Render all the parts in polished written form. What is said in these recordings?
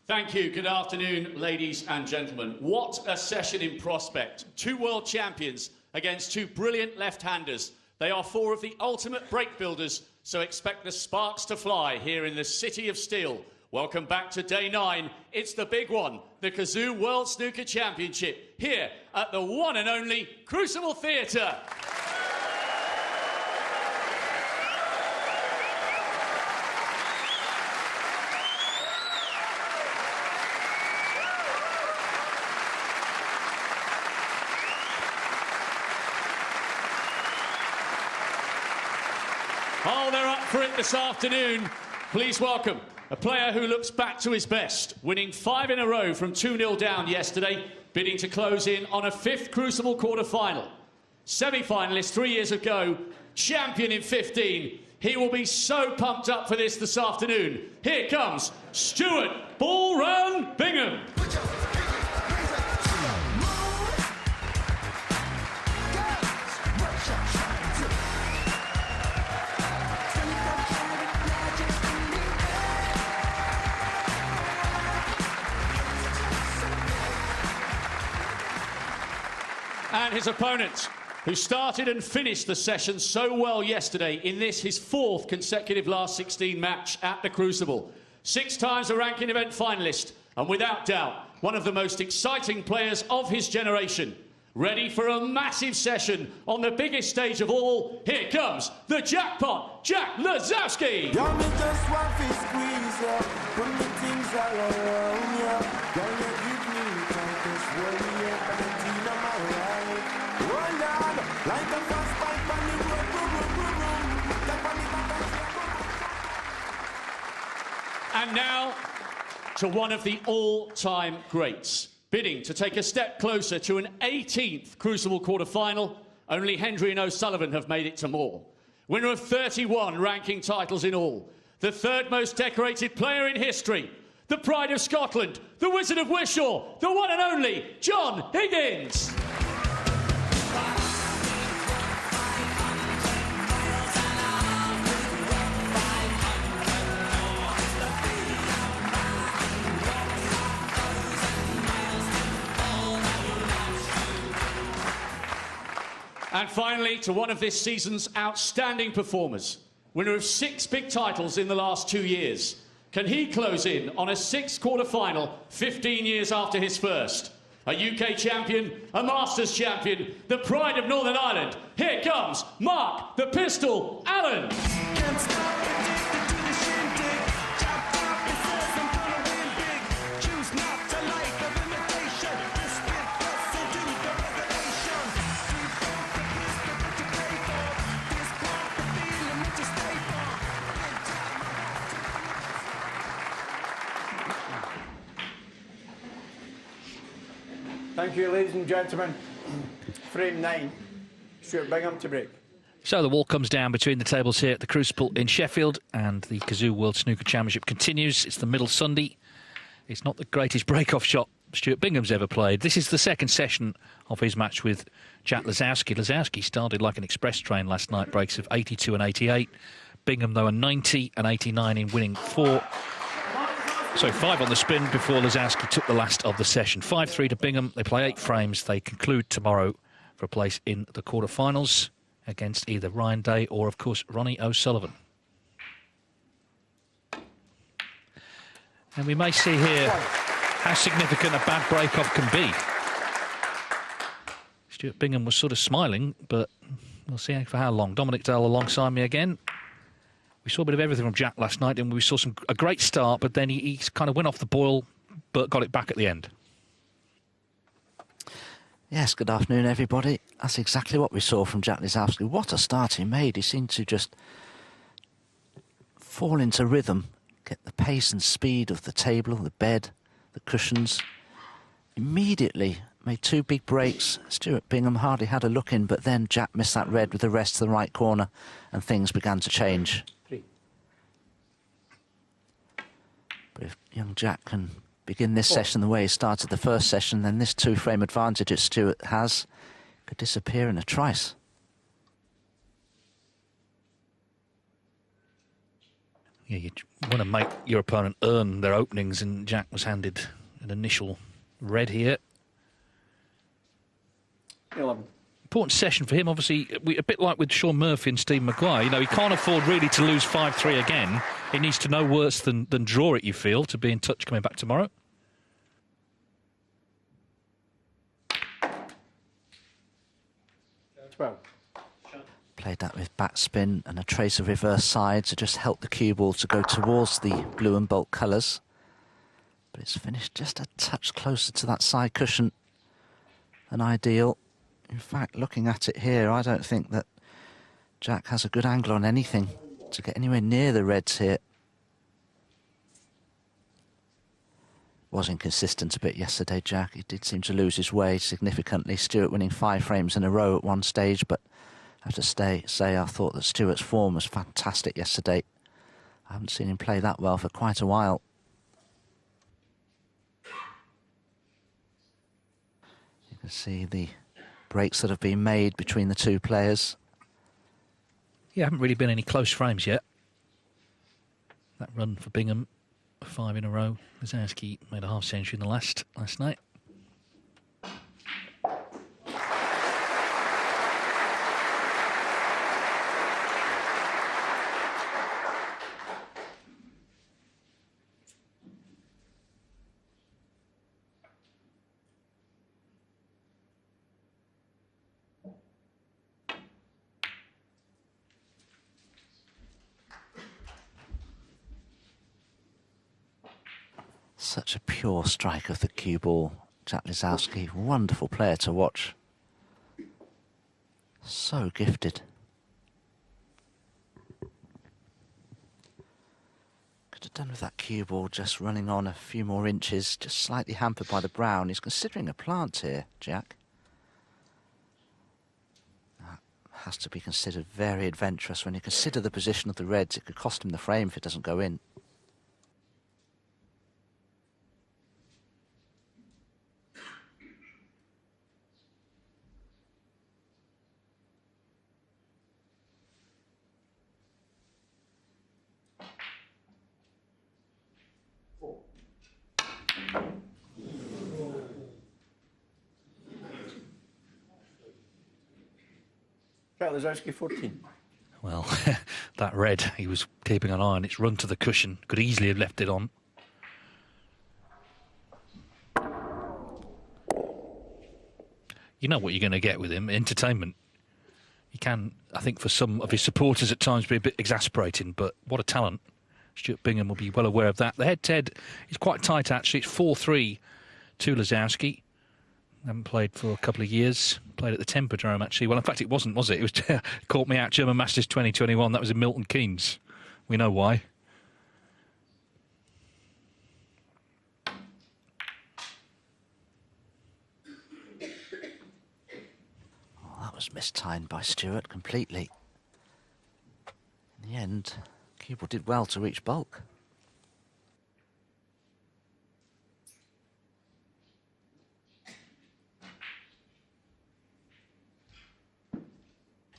Thank you. Good afternoon, ladies and gentlemen. What a session in prospect. Two world champions against two brilliant left-handers. They are four of the ultimate break builders, so expect the sparks to fly here in the City of Steel. Welcome back to day 9. It's the big one, the Kazoo World Snooker Championship, here at the one and only Crucible Theatre. Oh, they're up for it this afternoon. Please welcome a player who looks back to his best, winning 5 in a row from 2-0 down yesterday, bidding to close in on a 5th Crucible quarter-final. Semi-finalist 3 years ago, champion in 15. He will be so pumped up for this afternoon. Here comes Stuart Ball Run Bingham. And his opponent, who started and finished the session so well yesterday in this, his 4th consecutive last 16 match at the Crucible. 6 times a ranking event finalist, and without doubt, one of the most exciting players of his generation. Ready for a massive session on the biggest stage of all, here comes the jackpot, Jack Lisowski. And now to one of the all-time greats, bidding to take a step closer to an 18th Crucible quarter-final. Only Hendon and O'Sullivan have made it to more. Winner of 31 ranking titles in all, the 3rd most decorated player in history, the pride of Scotland, the Wizard of Wishaw, the one and only John Higgins. And finally, to one of this season's outstanding performers, winner of 6 big titles in the last 2 years. Can he close in on a 6th quarter-final 15 years after his first? A UK champion, a Masters champion, the pride of Northern Ireland. Here comes Mark the Pistol Allen. Can't stop addicted to the shindig. Chopped up, it says I'm gonna win big. Choose not to like of imitation. Respect us and do the revelation. Keep up the pistol that you pay for. This part the feeling that you stay for. Thank you, ladies and gentlemen. Frame 9, Stuart Bingham to break. So the wall comes down between the tables here at the Crucible in Sheffield, and the Kazoo World Snooker Championship continues. It's the middle Sunday. It's not the greatest break-off shot Stuart Bingham's ever played. This is the 2nd session of his match with Jack Lisowski. Lisowski started like an express train last night, breaks of 82 and 88. Bingham, though, a 90 and 89 in winning 5 on the spin before Lisowski took the last of the session. 5-3 to Bingham. They play 8 frames. They conclude tomorrow for a place in the quarter-finals against either Ryan Day or, of course, Ronnie O'Sullivan. And we may see here how significant a bad break-off can be. Stuart Bingham was sort of smiling, but we'll see for how long. Dominic Dale alongside me again. We saw a bit of everything from Jack last night, and we saw a great start, but then he kind of went off the boil, but got it back at the end. Yes, good afternoon, everybody. That's exactly what we saw from Jack Lisowski. What a start he made. He seemed to just fall into rhythm, get the pace and speed of the table, the bed, the cushions. Immediately made 2 big breaks. Stuart Bingham hardly had a look in, but then Jack missed that red with the rest to the right corner, and things began to change. But if young Jack can begin this session the way he started the first session, then this 2-frame advantage that Stuart has could disappear in a trice. Yeah, you want to make your opponent earn their openings, and Jack was handed an initial red here. 11. Important session for him, obviously, a bit like with Sean Murphy and Steve Maguire. You know, he can't afford really to lose 5-3 again. He needs to know worse than draw it, you feel, to be in touch coming back tomorrow. Played that with backspin and a trace of reverse side to just help the cue ball to go towards the blue and bulk colours. But it's finished just a touch closer to that side cushion than ideal. In fact, looking at it here, I don't think that Jack has a good angle on anything to get anywhere near the reds here. Was inconsistent a bit yesterday, Jack. He did seem to lose his way significantly. Stuart winning 5 frames in a row at one stage, but I have to say I thought that Stuart's form was fantastic yesterday. I haven't seen him play that well for quite a while. You can see the breaks that have been made between the two players. Yeah, haven't really been any close frames yet. That run for Bingham, 5 in a row. Lisowski made a half century in the last night. Such a pure strike of the cue ball, Jack Lisowski. Wonderful player to watch. So gifted. Could have done with that cue ball just running on a few more inches, just slightly hampered by the brown. He's considering a plant here, Jack. That has to be considered very adventurous. When you consider the position of the reds, it could cost him the frame if it doesn't go in. Jack Lisowski, 14. Well, that red, he was keeping an eye on. It's run to the cushion. Could easily have left it on. You know what you're going to get with him, entertainment. He can, I think, for some of his supporters at times be a bit exasperating, but what a talent. Stuart Bingham will be well aware of that. The head-to-head is quite tight, actually. It's 4-3 to Lisowski. Haven't played for a couple of years. Played at the Tempodrome, actually. Well, in fact, it wasn't, was it? It was caught me out, German Masters 2021. That was in Milton Keynes. We know why. Oh, that was mistimed by Stuart completely. In the end, cue ball did well to reach bulk.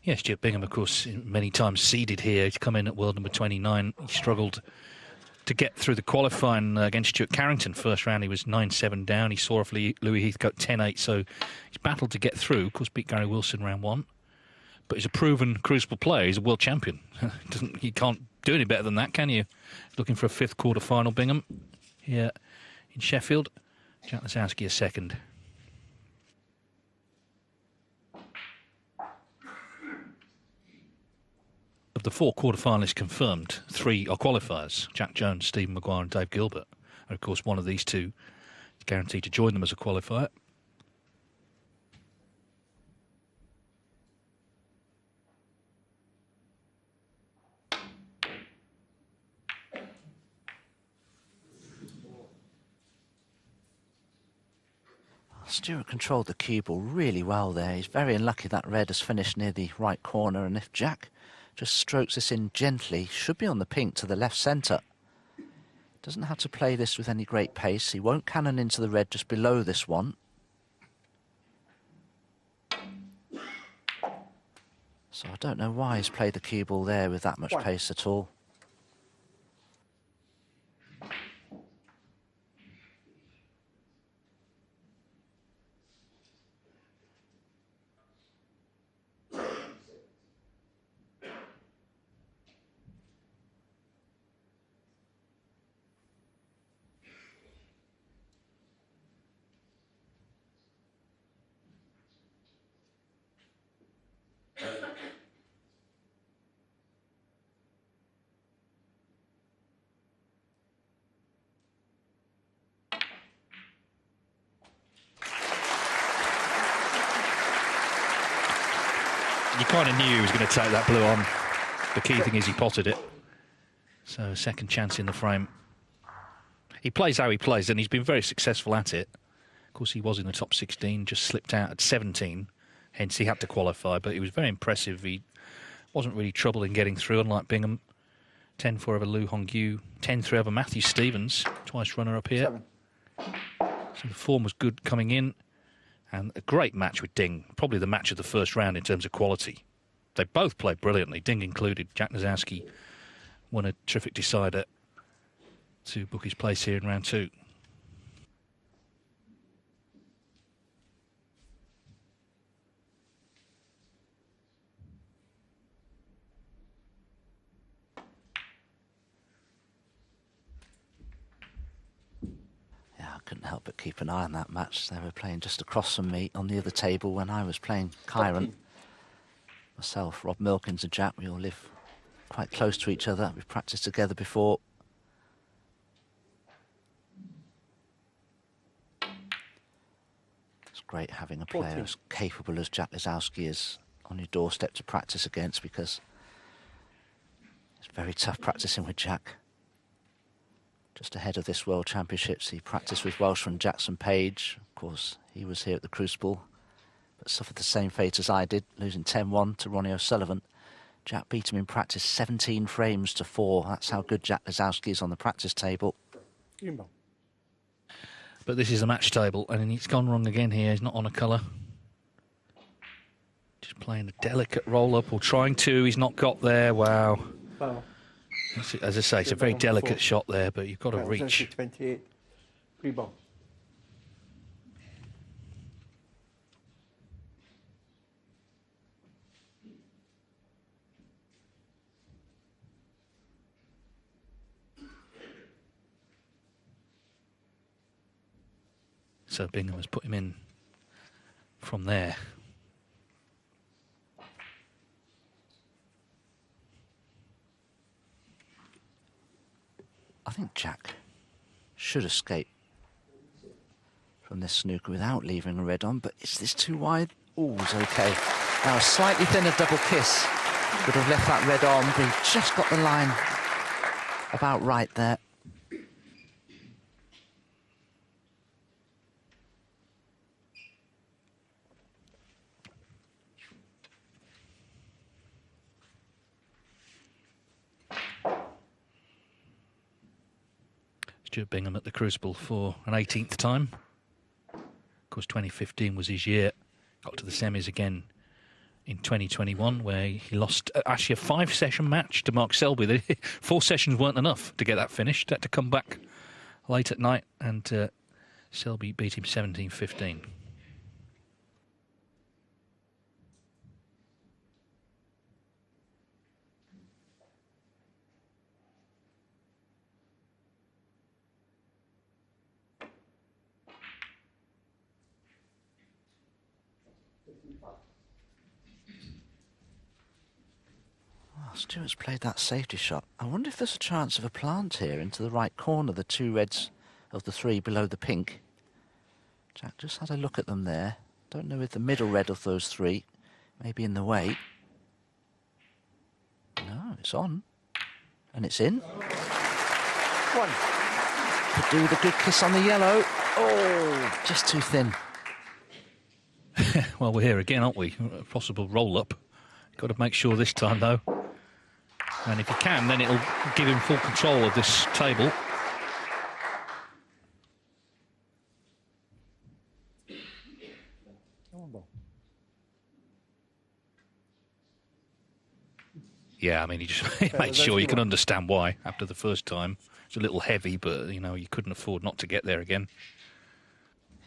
Yeah, Stuart Bingham, of course, many times seeded here. He's come in at world number 29. He struggled to get through the qualifying against Stuart Carrington. First round, he was 9-7 down. He saw off Louis Heathcote 10-8, so he's battled to get through. Of course, beat Gary Wilson round 1. But he's a proven Crucible player. He's a world champion. You can't do any better than that, can you? Looking for a 5th quarter-final, Bingham, here in Sheffield. Jack Lisowski a second. Of the 4 quarter-finalists confirmed, 3 are qualifiers. Jack Jones, Stephen Maguire and Dave Gilbert. And of course, one of these 2 is guaranteed to join them as a qualifier. Stuart controlled the cue ball really well there. He's very unlucky that red has finished near the right corner, and if Jack just strokes this in gently, should be on the pink to the left centre. Doesn't have to play this with any great pace. He won't cannon into the red just below this one. So I don't know why he's played the cue ball there with that much pace at all. You kind of knew he was going to take that blue on. The key thing is he potted it. So second chance in the frame. He plays how he plays, and he's been very successful at it. Of course, he was in the top 16, just slipped out at 17, hence he had to qualify, but he was very impressive. He wasn't really trouble in getting through, unlike Bingham. 10-4 over Lou Hongyu, 10-3 over Matthew Stevens, twice runner-up here. 7. So the form was good coming in, and a great match with Ding, probably the match of the first round in terms of quality. They both played brilliantly, Ding included. Jack Lisowski won a terrific decider to book his place here in round 2. Yeah, I couldn't help but keep an eye on that match. They were playing just across from me on the other table when I was playing Chiron. Myself, Rob Milkins and Jack, we all live quite close to each other. We've practiced together before. It's great having a player as capable as Jack Lisowski is on your doorstep to practice against, because it's very tough practicing with Jack. Just ahead of this World Championships, he practiced with Welshman Jackson Page. Of course, he was here at the Crucible, but suffered the same fate as I did, losing 10-1 to Ronnie O'Sullivan. Jack beat him in practice 17 frames to 4. That's how good Jack Lisowski is on the practice table. But this is a match table, and it's gone wrong again here. He's not on a colour. Just playing a delicate roll-up, or trying to. He's not got there. Wow. As I say, it's a very delicate shot there, but you've got to reach. 28. Free ball. So Bingham has put him in from there. I think Jack should escape from this snooker without leaving a red on, but is this too wide? Oh, it's okay. Now a slightly thinner double kiss would have left that red on, but he just got the line about right there. Stuart Bingham at the Crucible for an 18th time. Of course, 2015 was his year. Got to the semis again in 2021, where he lost actually a 5-session match to Mark Selby. 4 sessions weren't enough to get that finished. Had to come back late at night, and Selby beat him 17-15. Stuart's played that safety shot. I wonder if there's a chance of a plant here into the right corner, the 2 reds of the 3 below the pink. Jack just had a look at them there. Don't know if the middle red of those 3 may be in the way. No, it's on. And it's in. 1. Could do with a good kiss on the yellow. Oh, just too thin. Well, we're here again, aren't we? A possible roll-up. Got to make sure this time, though. And if you can, then it'll give him full control of this table. Yeah, I mean, he just made sure. You can understand why after the first time. It's a little heavy, but, you know, you couldn't afford not to get there again.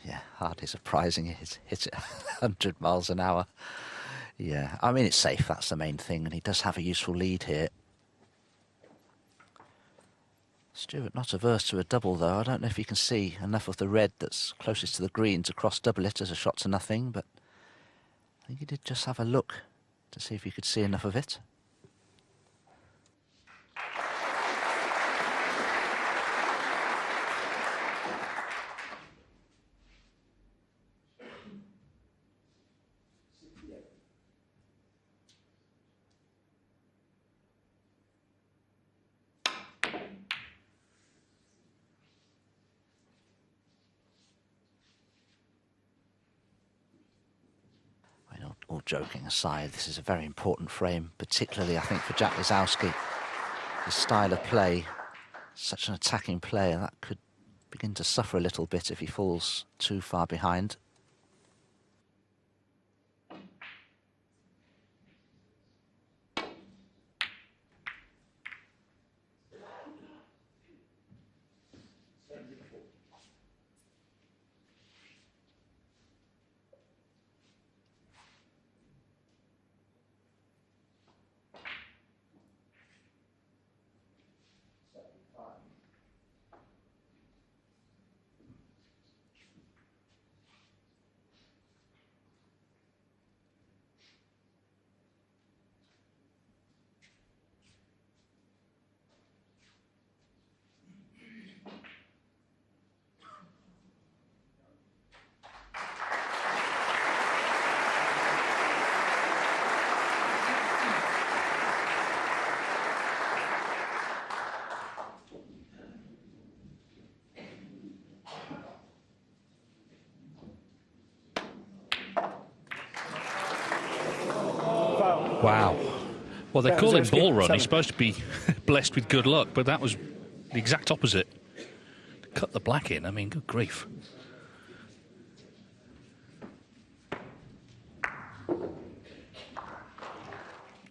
Yeah, hardly surprising he's hit it 100 miles an hour. Yeah, I mean, it's safe, that's the main thing, and he does have a useful lead here. Stuart not averse to a double, though. I don't know if you can see enough of the red that's closest to the green to cross double it as a shot to nothing, but I think he did just have a look to see if you could see enough of it. joking aside, this is a very important frame, particularly, I think, for Jack Lisowski. His style of play, such an attacking player, that could begin to suffer a little bit if he falls too far behind. Wow. Well, they call him Lisowski, ball run. 7. He's supposed to be blessed with good luck, but that was the exact opposite. Cut the black in. I mean, good grief.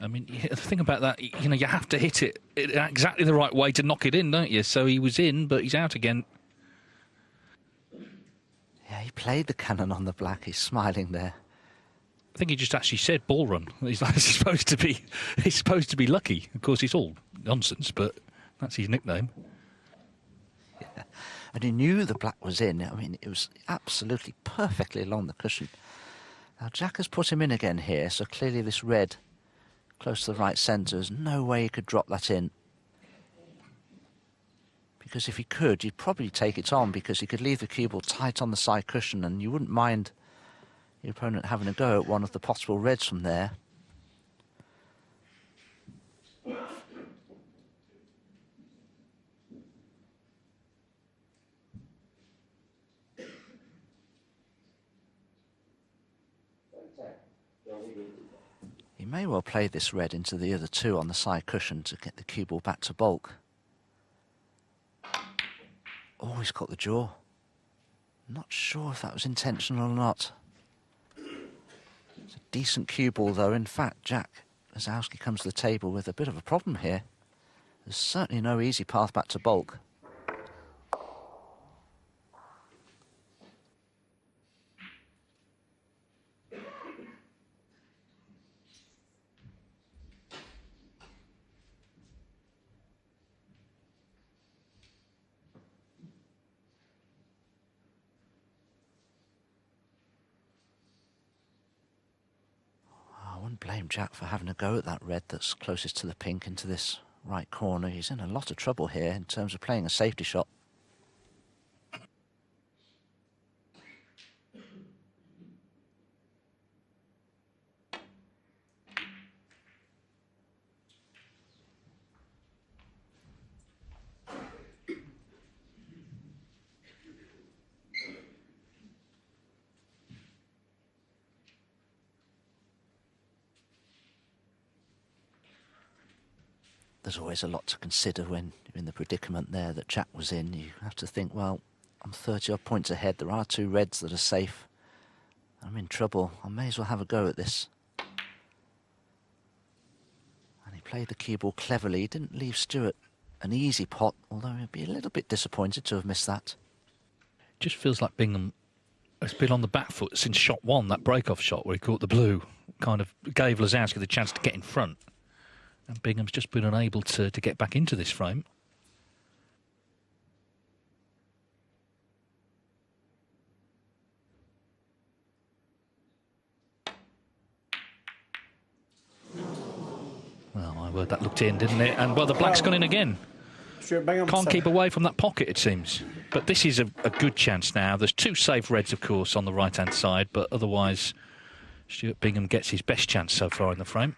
I mean, the thing about that, you know, you have to hit it exactly the right way to knock it in, don't you? So he was in, but he's out again. Yeah, he played the cannon on the black. He's smiling there. I think he just actually said ball run. He's supposed to be lucky. Of course, it's all nonsense, but that's his nickname. Yeah. And he knew the black was in. I mean, it was absolutely perfectly along the cushion. Now, Jack has put him in again here, so clearly this red close to the right centre, there's no way he could drop that in. Because if he could, he'd probably take it on, because he could leave the cue ball tight on the side cushion, and you wouldn't mind your opponent having a go at one of the possible reds from there. He may well play this red into the other two on the side cushion to get the cue ball back to bulk. Oh, he's got the jaw. Not sure if that was intentional or not. It's a decent cue ball, though. In fact, Jack Lisowski comes to the table with a bit of a problem here. There's certainly no easy path back to bulk. I wouldn't blame Jack for having a go at that red that's closest to the pink into this right corner. He's in a lot of trouble here in terms of playing a safety shot. There's always a lot to consider when you're in the predicament there that Jack was in. You have to think, well, I'm 30 odd points ahead. There are two reds that are safe. I'm in trouble. I may as well have a go at this. And he played the cue ball cleverly. He didn't leave Stuart an easy pot, although he'd be a little bit disappointed to have missed that. Just feels like Bingham has been on the back foot since shot one, that break-off shot where he caught the blue. Kind of gave Lisowski the chance to get in front. And Bingham's just been unable to get back into this frame. Well, my word, that looked in, didn't it? And, well, the black's gone in again. Stuart Bingham, Can't 7. keep away from that pocket, it seems. But this is a good chance now. There's two safe reds, of course, on the right-hand side, but otherwise Stuart Bingham gets his best chance so far in the frame.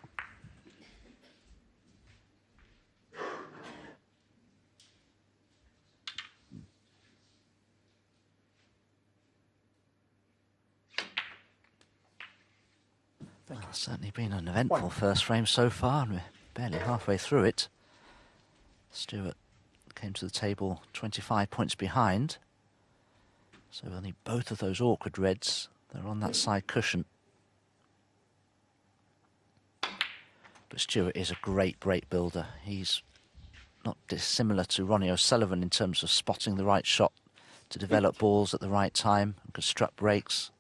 Thank you. Certainly been an eventful first frame so far, and we're barely halfway through it. Stuart came to the table 25 points behind, so we'll need both of those awkward reds. They're on that side cushion. But Stuart is a great break builder. He's not dissimilar to Ronnie O'Sullivan in terms of spotting the right shot to develop balls at the right time and construct breaks.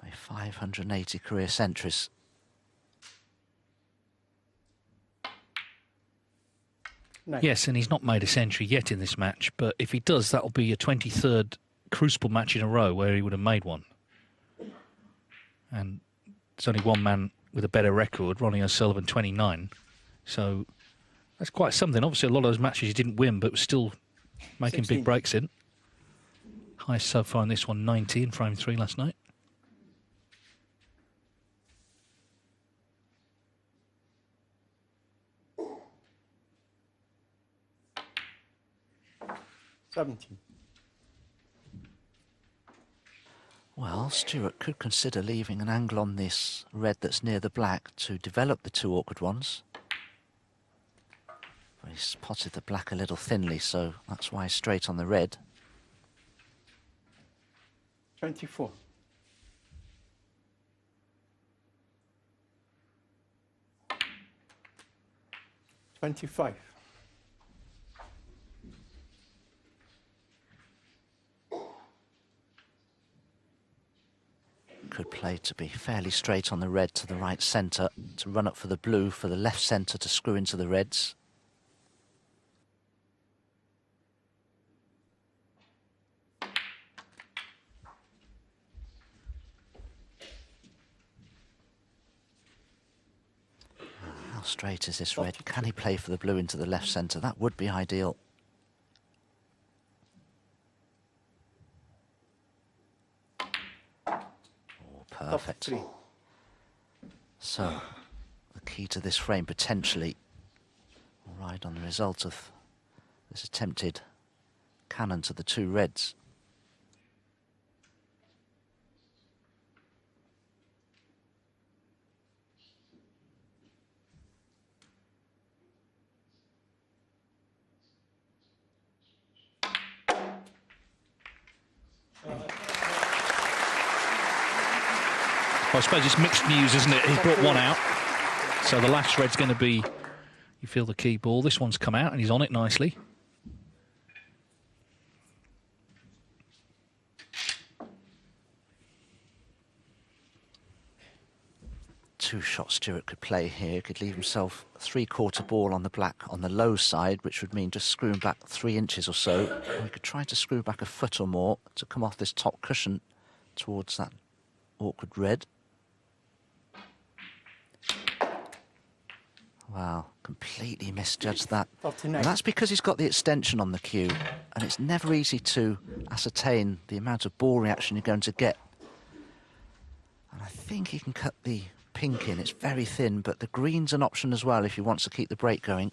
By 580 career centuries. Nice. Yes, and he's not made a century yet in this match, but if he does, that'll be a 23rd Crucible match in a row where he would have made one. And there's only one man with a better record, Ronnie O'Sullivan, 29. So that's quite something. Obviously, a lot of those matches he didn't win, but was still making 16. big breaks in. Highest so far in this one, 90 in frame 3 last night. Well, Stuart could consider leaving an angle on this red that's near the black to develop the two awkward ones. But he's spotted the black a little thinly, so that's why he's straight on the red. 24. 25. Could play to be fairly straight on the red to the right centre, to run up for the blue, for the left centre to screw into the reds. How straight is this red? Can he play for the blue into the left centre? That would be ideal. Perfect. So, the key to this frame potentially will ride on the result of this attempted cannon to the two reds. Well, I suppose it's mixed news, isn't it? He's brought one out. So the last red's going to be, you feel the key ball. This one's come out and he's on it nicely. Two shots Stuart could play here. Could leave himself a three-quarter ball on the black on the low side, which would mean just screwing back 3 inches or so. Or he could try to screw back a foot or more to come off this top cushion towards that awkward red. Wow, completely misjudged that. 49. And that's because he's got the extension on the cue, and it's never easy to ascertain the amount of ball reaction you're going to get. And I think he can cut the pink in. It's very thin, but the green's an option as well if he wants to keep the break going.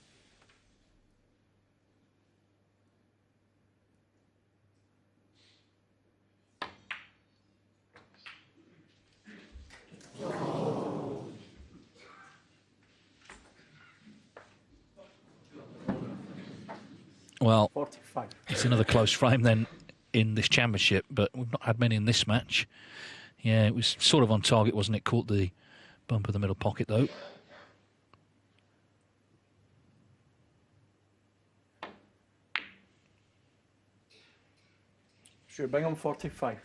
Well, 45. it's another close frame then in this championship, but we've not had many in this match. Yeah, it was sort of on target, wasn't it? Caught the bump of the middle pocket, though. Stuart Bingham, 45.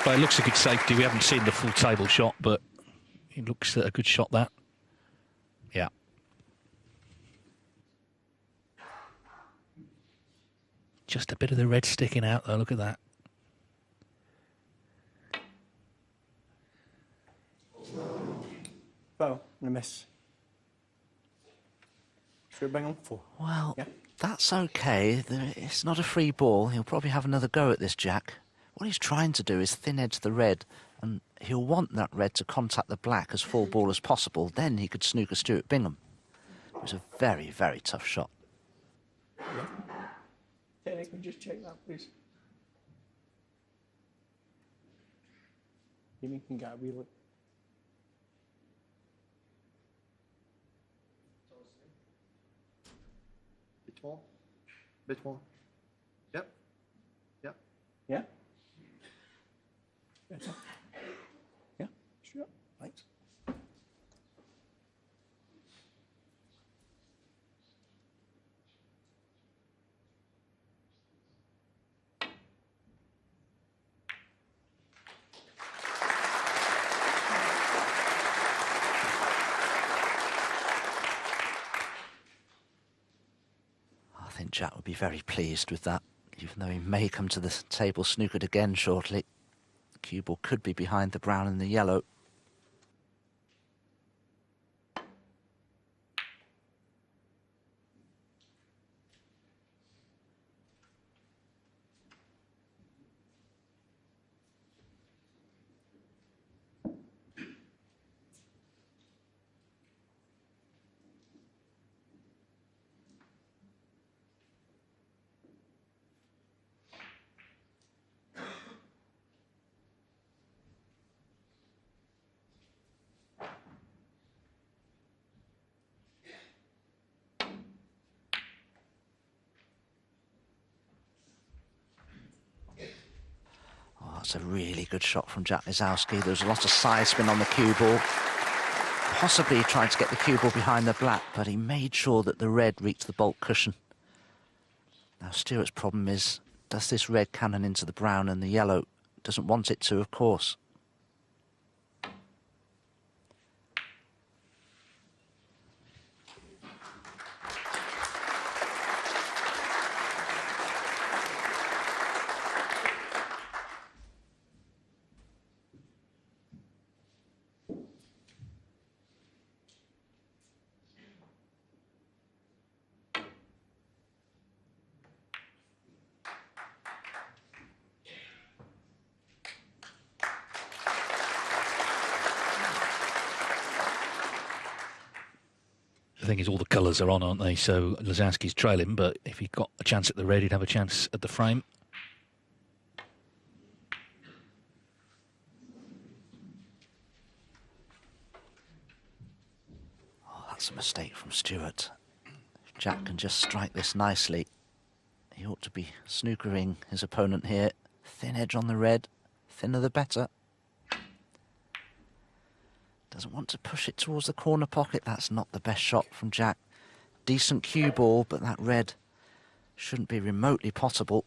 Well, it looks a good safety. We haven't seen the full table shot, but it looks a good shot, that. Yeah. Just a bit of the red sticking out, though. Look at that. Well, and a miss. Stuart Bingham, 4. Well, Yeah. that's okay. It's not a free ball. He'll probably have another go at this jack. What he's trying to do is thin edge the red, and he'll want that red to contact the black as full ball as possible. Then he could snooker Stuart Bingham. It was a very, very tough shot. Yeah. Can you just check that, please? You can get a wee look. Bit more. Yep. Yep. Yeah? Better. Yeah, sure. Thanks. I think Jack would be very pleased with that, even though he may come to the table snookered again shortly. The cue ball could be behind the brown and the yellow. That's a really good shot from Jack Lisowski. There was a lot of side spin on the cue ball. Possibly trying to get the cue ball behind the black, but he made sure that the red reached the bulk cushion. Now Stuart's problem is, does this red cannon into the brown and the yellow? Doesn't want it to, of course. The thing is, all the colours are on, aren't they? So Lisowski's trailing, but if he got a chance at the red, he'd have a chance at the frame. Oh, that's a mistake from Stuart. If Jack can just strike this nicely, he ought to be snookering his opponent here. Thin edge on the red, thinner the better. Doesn't want to push it towards the corner pocket. That's not the best shot from Jack. Decent cue ball, but that red shouldn't be remotely potable.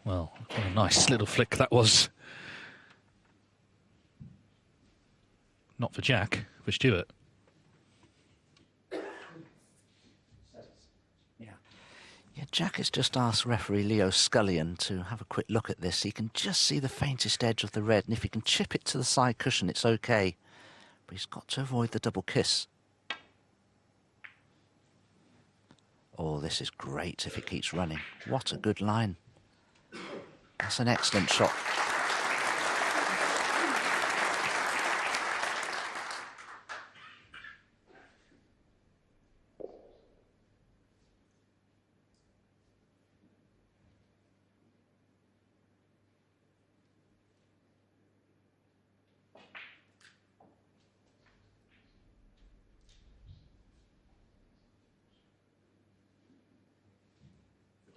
Well, what a nice little flick that was. Not for Jack, for Stuart. Yeah, Jack has just asked referee Leo Scullion to have a quick look at this. He can just see the faintest edge of the red, and if he can chip it to the side cushion, it's okay. But he's got to avoid the double kiss. Oh, this is great if it keeps running. What a good line. That's an excellent shot.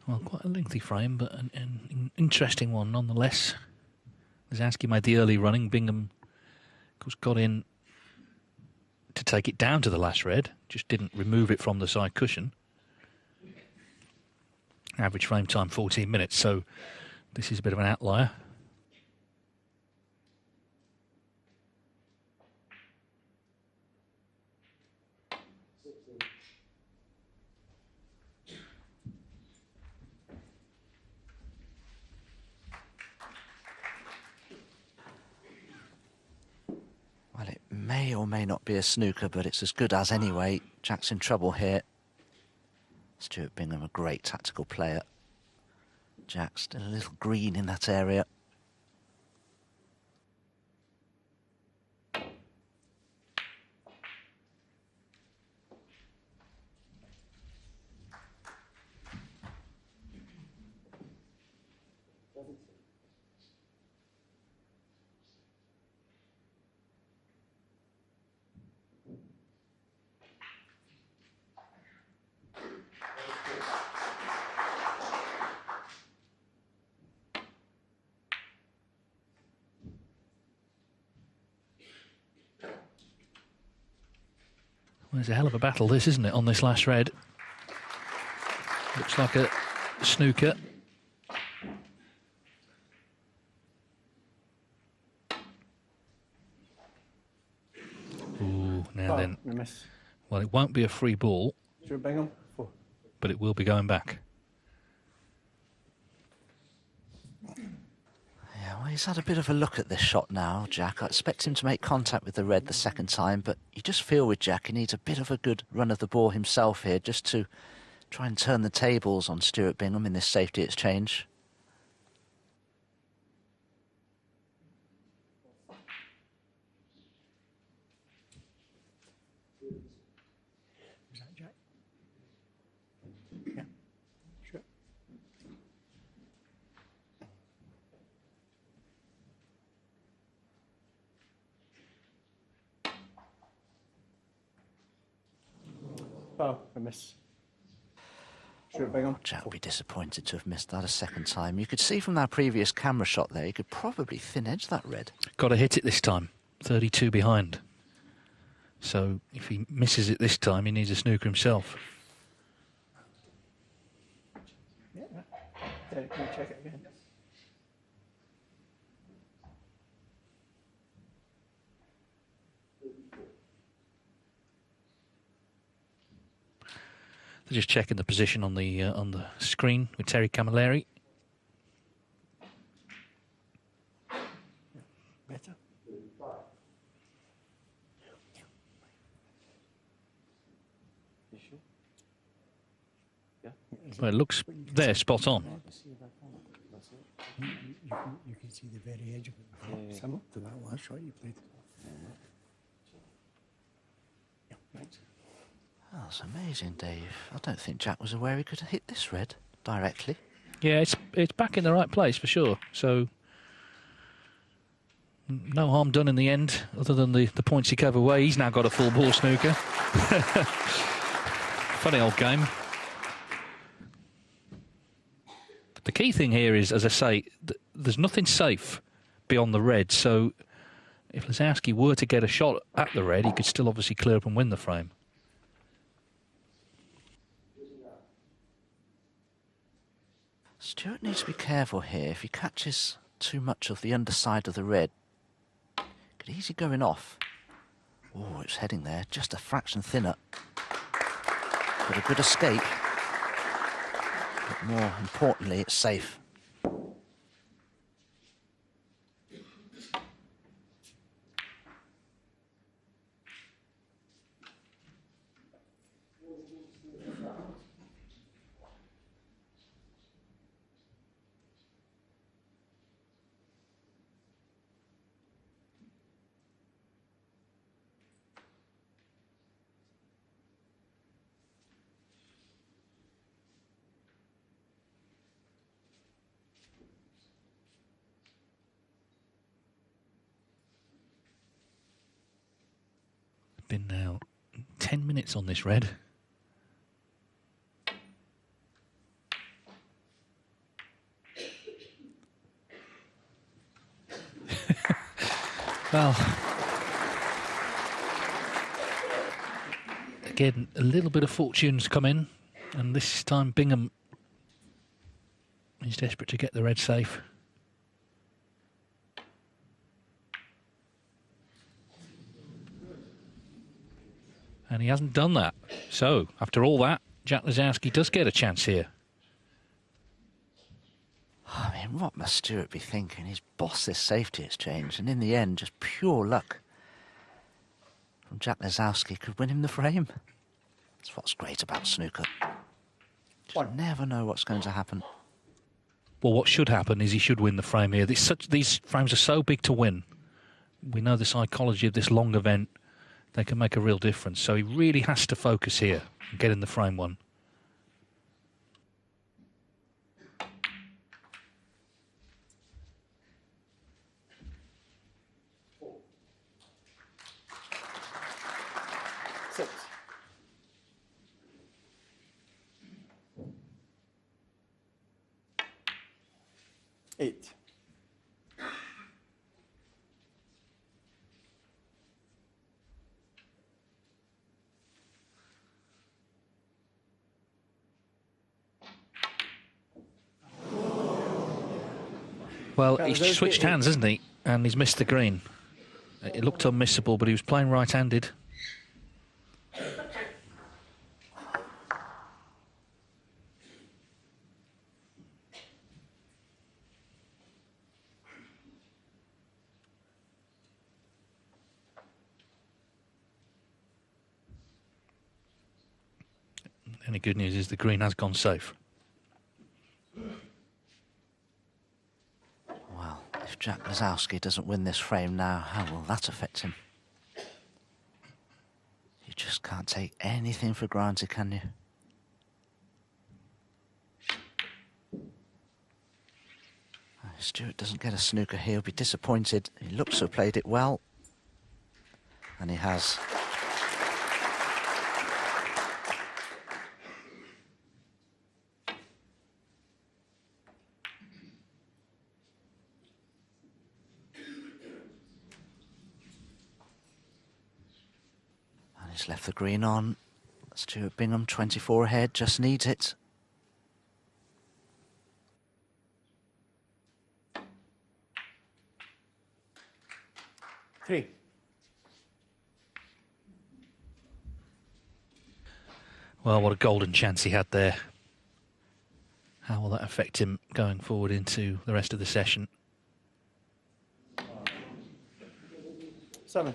Well, quite a lengthy frame, but an interesting one nonetheless. Lisowski made the early running. Bingham, of course, got in to take it down to the last red, just didn't remove it from the side cushion. Average frame time 14 minutes, so this is a bit of an outlier. Well, it may or may not be a snooker, but it's as good as anyway. Jack's in trouble here. Stuart Bingham, a great tactical player. Jack still a little green in that area. Well, it's a hell of a battle, this, isn't it, on this last red? Looks like a snooker. Ooh, now then. We miss. Well, it won't be a free ball, Stuart Bingham, 4. but it will be going back. Yeah, well, he's had a bit of a look at this shot now, Jack. I expect him to make contact with the red the second time, but you just feel with Jack he needs a bit of a good run of the ball himself here just to try and turn the tables on Stuart Bingham in this safety exchange. Is that Jack? Yeah, sure. Oh, I miss. Stuart Bingham. Jack would be disappointed to have missed that a second time. You could see from that previous camera shot there, he could probably thin edge that red. Got to hit it this time. 32 behind. So if he misses it this time, he needs a snooker himself. Yeah, Derek, can you check it again? They're just checking the position on the screen with Terry Camilleri. Better. You sure? Yeah. Well, it looks there, spot on. You can see the very edge of it. Similar to that last shot you played. Yeah, thanks. Oh, that's amazing, Dave. I don't think Jack was aware he could hit this red directly. Yeah, it's back in the right place for sure. So no harm done in the end, other than the points he gave away. He's now got a full ball snooker. Funny old game. The key thing here is, as I say, there's nothing safe beyond the red. So if Lisowski were to get a shot at the red, he could still obviously clear up and win the frame. Stuart needs to be careful here. If he catches too much of the underside of the red, could easily going off. Oh, it's heading there, just a fraction thinner. But a good escape. But more importantly, it's safe. Been now 10 minutes on this red. Well, again, a little bit of fortune's come in, and this time Bingham is desperate to get the red safe. And he hasn't done that. So, after all that, Jack Lisowski does get a chance here. I mean, what must Stuart be thinking? He's bossed this safety exchange, and in the end, just pure luck from Jack Lisowski could win him the frame. That's what's great about snooker. One. Never know what's going to happen. Well, what should happen is he should win the frame here. These frames are so big to win. We know the psychology of this long event. They can make a real difference. So he really has to focus here and get in the frame one. Six. Eight. Well, Yeah, he's those switched get- hands, hasn't he? And he's missed the green. It looked unmissable, but he was playing right-handed. Any good news is the green has gone safe. Well, if Jack Lisowski doesn't win this frame now, how will that affect him? You just can't take anything for granted, can you? If Stuart doesn't get a snooker, he'll be disappointed. He looks to have played it well. And he has. And he's left the green on. Stuart Bingham, 24 ahead, just needs it. Three. Well, what a golden chance he had there. How will that affect him going forward into the rest of the session? Seven.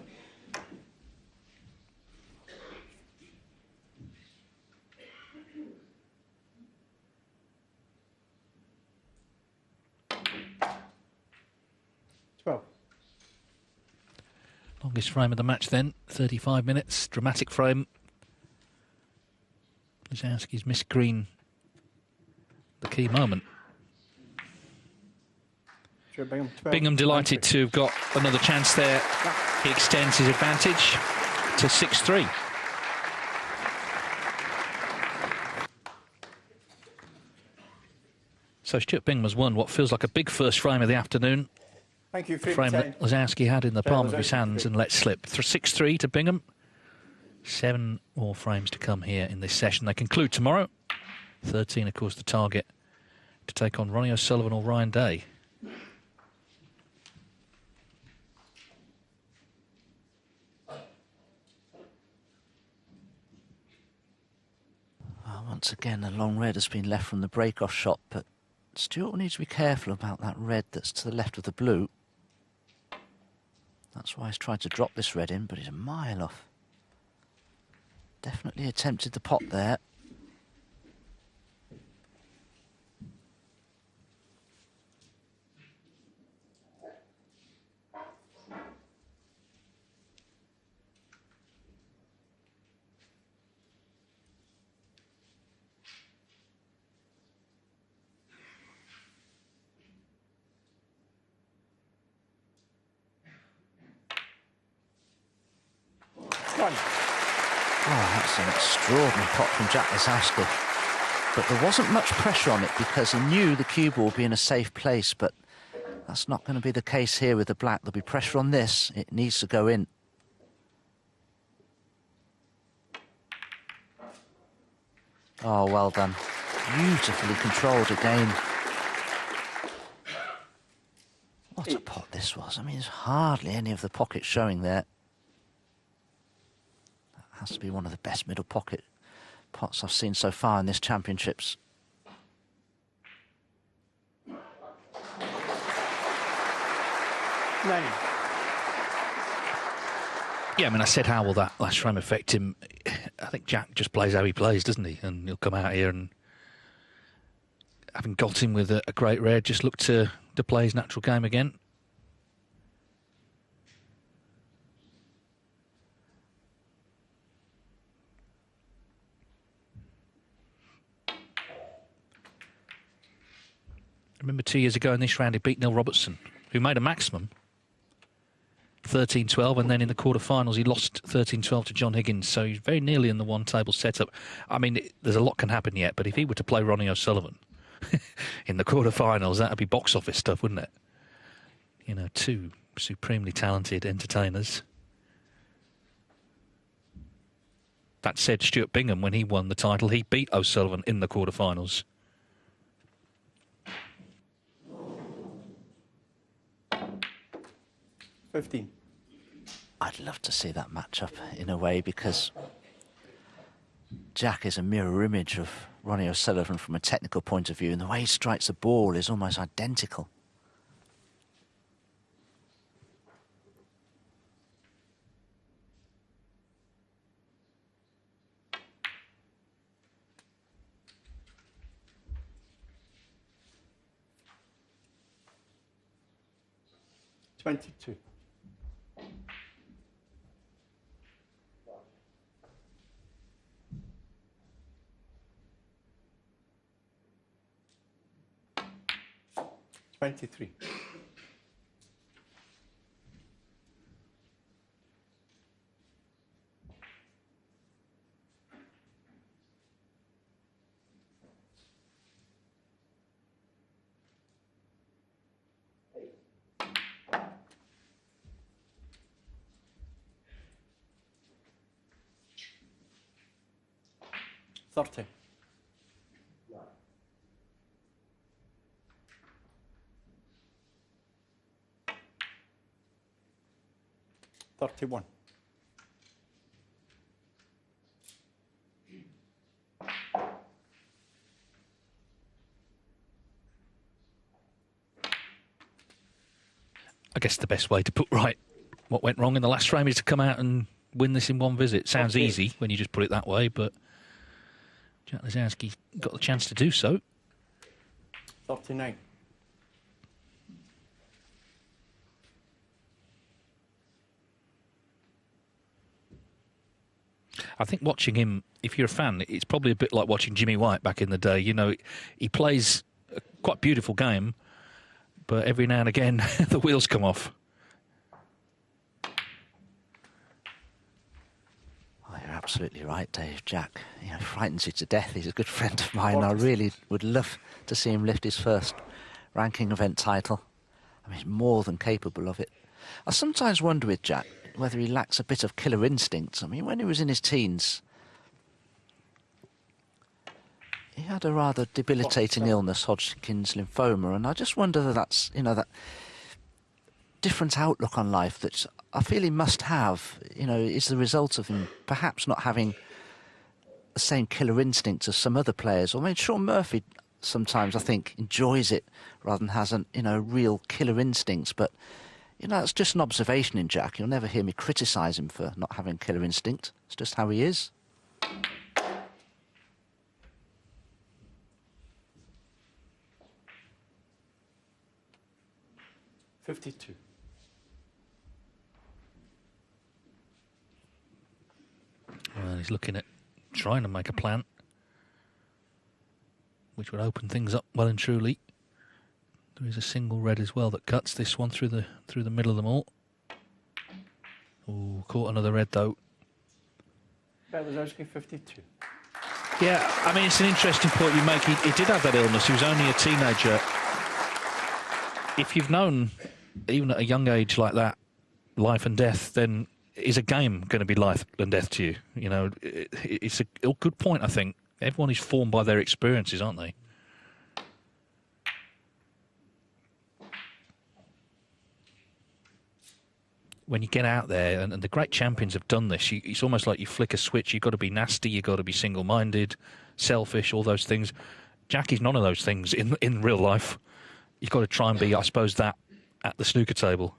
Longest frame of the match then, 35 minutes, dramatic frame. Lisowski's missed green, the key moment. Stuart Bingham, 12. Bingham delighted to have got another chance there. He extends his advantage to 6-3. So Stuart Bingham has won what feels like a big first frame of the afternoon. Thank you, The frame frame 10. that Lisowski had in the palm of his hands and let slip. 6-3 to Bingham. 7 more frames to come here in this session. They conclude tomorrow. 13, of course, the target to take on Ronnie O'Sullivan or Ryan Day. Well, once again, a long red has been left from the break-off shot, but Stuart will need to be careful about that red that's to the left of the blue. That's why he's tried to drop this red in, but he's a mile off. Definitely attempted the pot there. One. Oh, that's an extraordinary pot from Jack Lisowski. But there wasn't much pressure on it because he knew the cue ball would be in a safe place, but that's not going to be the case here with the black. There'll be pressure on this. It needs to go in. Oh, well done. Beautifully controlled again. What a pot this was. I mean, there's hardly any of the pockets showing there. That has to be one of the best middle pocket pots I've seen so far in this championships. Nine. Yeah, I mean, I said how will that last frame affect him? I think Jack just plays how he plays, doesn't he? And he'll come out here and, having got him with a great red, just look to play his natural game again. I remember 2 years ago in this round he beat Neil Robertson, who made a maximum, 13-12, and then in the quarterfinals he lost 13-12 to John Higgins, so he's very nearly in the one-table setup. I mean, there's a lot can happen yet, but if he were to play Ronnie O'Sullivan in the quarterfinals, that would be box office stuff, wouldn't it? You know, two supremely talented entertainers. That said, Stuart Bingham, when he won the title, he beat O'Sullivan in the quarterfinals. I'd love to see that matchup in a way, because Jack is a mirror image of Ronnie O'Sullivan from a technical point of view, and the way he strikes the ball is almost identical. $22. $23. $30. $31. I guess the best way to put right what went wrong in the last frame is to come out and win this in one visit. Sounds easy when you just put it that way, but Jack Lisowski got the chance to do so. 39. I think watching him, if you're a fan, it's probably a bit like watching Jimmy White back in the day. You know, he plays a quite beautiful game, but every now and again the wheels come off. Oh, you're absolutely right, Dave. Jack, frightens you to death. He's a good friend of mine. I really would love to see him lift his first ranking event title. I mean, he's more than capable of it. I sometimes wonder with Jack whether he lacks a bit of killer instinct. I mean, when he was in his teens, he had a rather debilitating illness, Hodgkin's lymphoma, and I just wonder whether that's, that different outlook on life that I feel he must have, is the result of him perhaps not having the same killer instinct as some other players. I mean, Sean Murphy sometimes, I think, enjoys it rather than has real killer instincts, but it's just an observation in Jack. You'll never hear me criticise him for not having killer instinct. It's just how he is. $52. Well, he's looking at trying to make a plan, which would open things up well and truly. There is a single red as well that cuts this one through the middle of them all. Oh, caught another red though. That was actually 52. Yeah, I mean, it's an interesting point you make. He did have that illness. He was only a teenager. If you've known, even at a young age like that, life and death, then is a game going to be life and death to you? It's a good point, I think. Everyone is formed by their experiences, aren't they? When you get out there, and the great champions have done this, it's almost like you flick a switch. You've got to be nasty, you've got to be single-minded, selfish, all those things. Jackie's none of those things in real life. You've got to try and be, I suppose, that at the snooker table.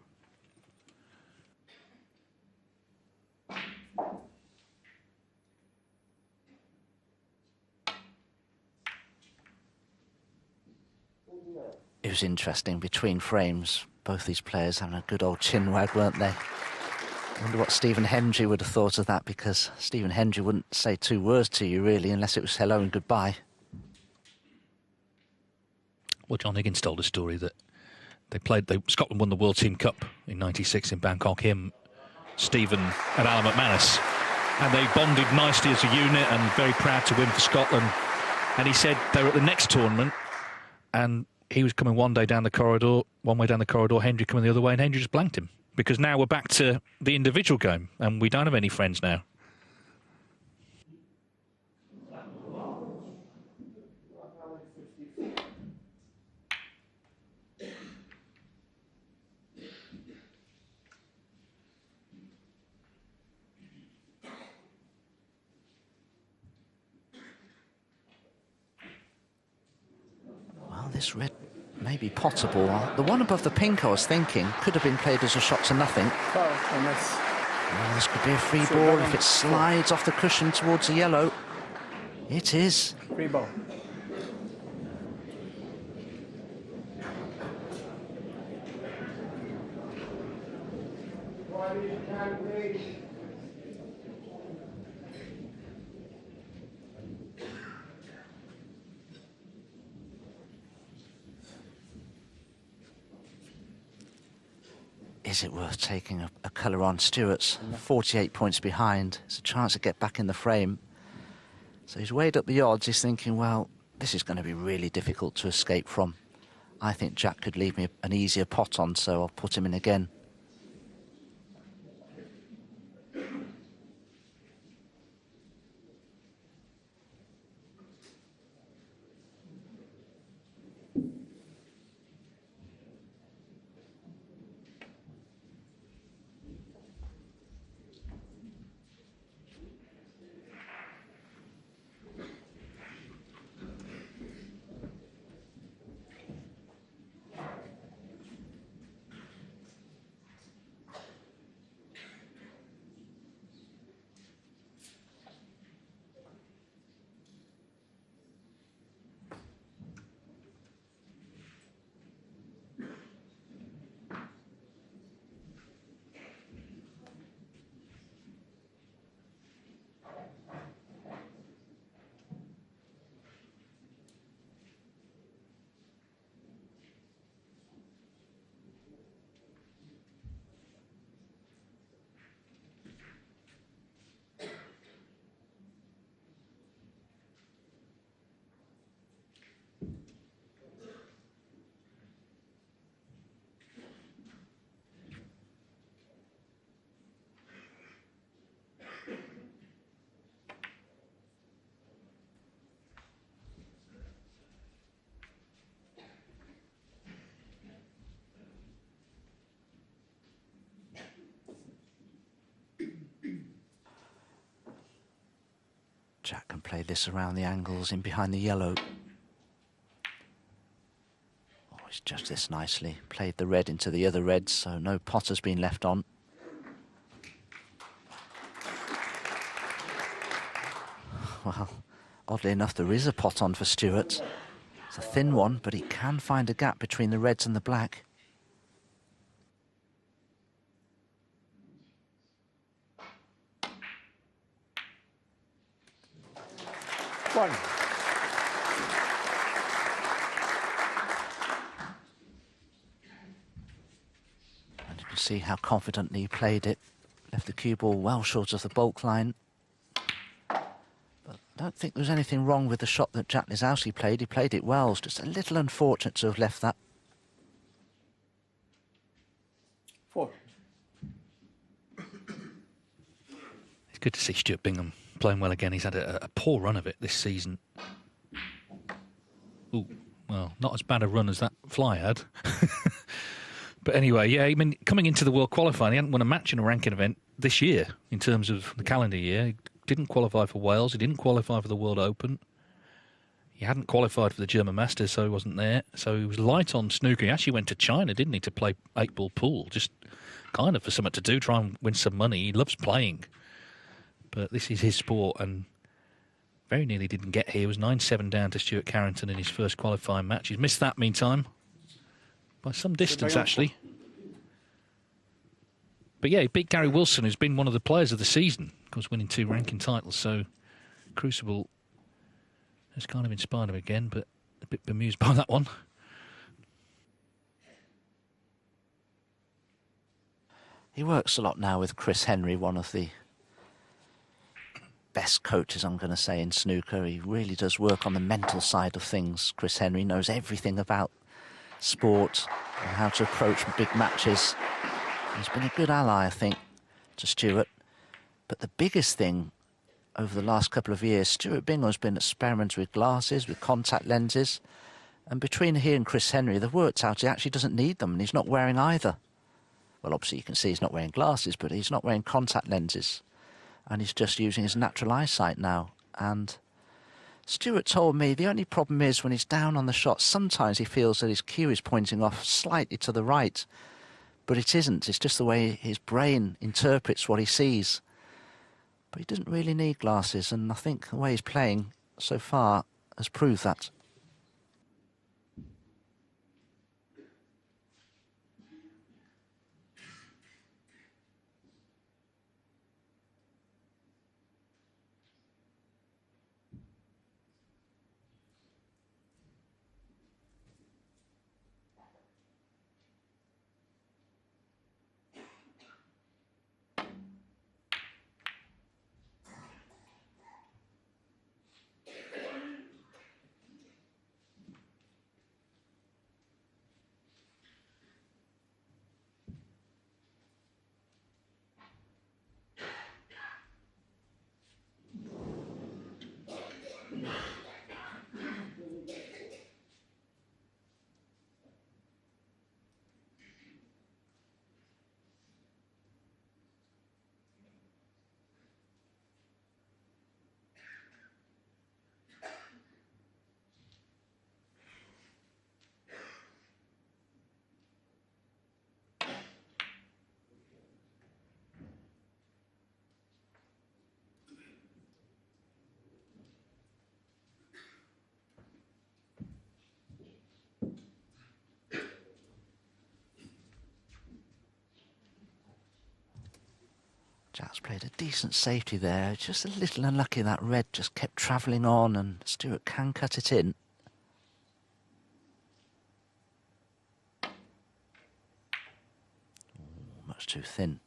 was interesting between frames. Both these players having a good old chin wag, weren't they? I wonder what Stephen Hendry would have thought of that, because Stephen Hendry wouldn't say 2 words to you, really, unless it was hello and goodbye. Well, John Higgins told a story that Scotland won the World Team Cup in '96 in Bangkok, him, Stephen and Alan McManus, and they bonded nicely as a unit and very proud to win for Scotland. And he said they were at the next tournament and he was coming one way down the corridor, Hendry coming the other way, and Hendry just blanked him. Because now we're back to the individual game and we don't have any friends now. Well, this red may be potable. The one above the pink, I was thinking, could have been played as a shot to nothing. Well, this could be a free ball if it slides off the cushion towards the yellow. It is. Free ball. Is it worth taking a colour on? Stuart's 48 points behind. It's a chance to get back in the frame. So he's weighed up the odds. He's thinking, well, this is going to be really difficult to escape from. I think Jack could leave me an easier pot on, so I'll put him in again. Jack can play this around the angles in behind the yellow. Oh, he's judged this nicely. Played the red into the other red, so no pot has been left on. Well, oddly enough, there is a pot on for Stuart. It's a thin one, but he can find a gap between the reds and the black. One. And you can see how confidently he played it. Left the cue ball well short of the baulk line. But I don't think there was anything wrong with the shot that Jack Lisowski played. He played it well. It's just a little unfortunate to have left that. Four. It's good to see Stuart Bingham playing well again. He's had a poor run of it this season. Ooh, well, not as bad a run as that fly had. But anyway, yeah, I mean, coming into the World Qualifying, he hadn't won a match in a ranking event this year in terms of the calendar year. He didn't qualify for Wales. He didn't qualify for the World Open. He hadn't qualified for the German Masters, so he wasn't there. So he was light on snooker. He actually went to China, didn't he, to play 8-ball pool, just kind of for something to do, try and win some money. He loves playing. But this is his sport, and very nearly didn't get here. He was 9-7 down to Stuart Carrington in his first qualifying match. He's missed that meantime. by some distance, Bingham. actually. But yeah, he beat Gary Wilson, who's been one of the players of the season, of course, winning 2 ranking titles. So Crucible has kind of inspired him again, but a bit bemused by that one. He works a lot now with Chris Henry, one of the best coaches, I'm going to say, in snooker. He really does work on the mental side of things. Chris Henry knows everything about sport and how to approach big matches. He's been a good ally, I think, to Stuart. But the biggest thing over the last couple of years, Stuart Bingham's been experimenting with glasses, with contact lenses. And between he and Chris Henry, they've worked out he actually doesn't need them, and he's not wearing either. Well, obviously you can see he's not wearing glasses, but he's not wearing contact lenses. And he's just using his natural eyesight now. And Stuart told me the only problem is when he's down on the shot, sometimes he feels that his cue is pointing off slightly to the right. But it isn't. It's just the way his brain interprets what he sees. But he doesn't really need glasses, and I think the way he's playing so far has proved that. Jack's played a decent safety there. Just a little unlucky that red just kept travelling on, and Stuart can cut it in. Ooh, much too thin.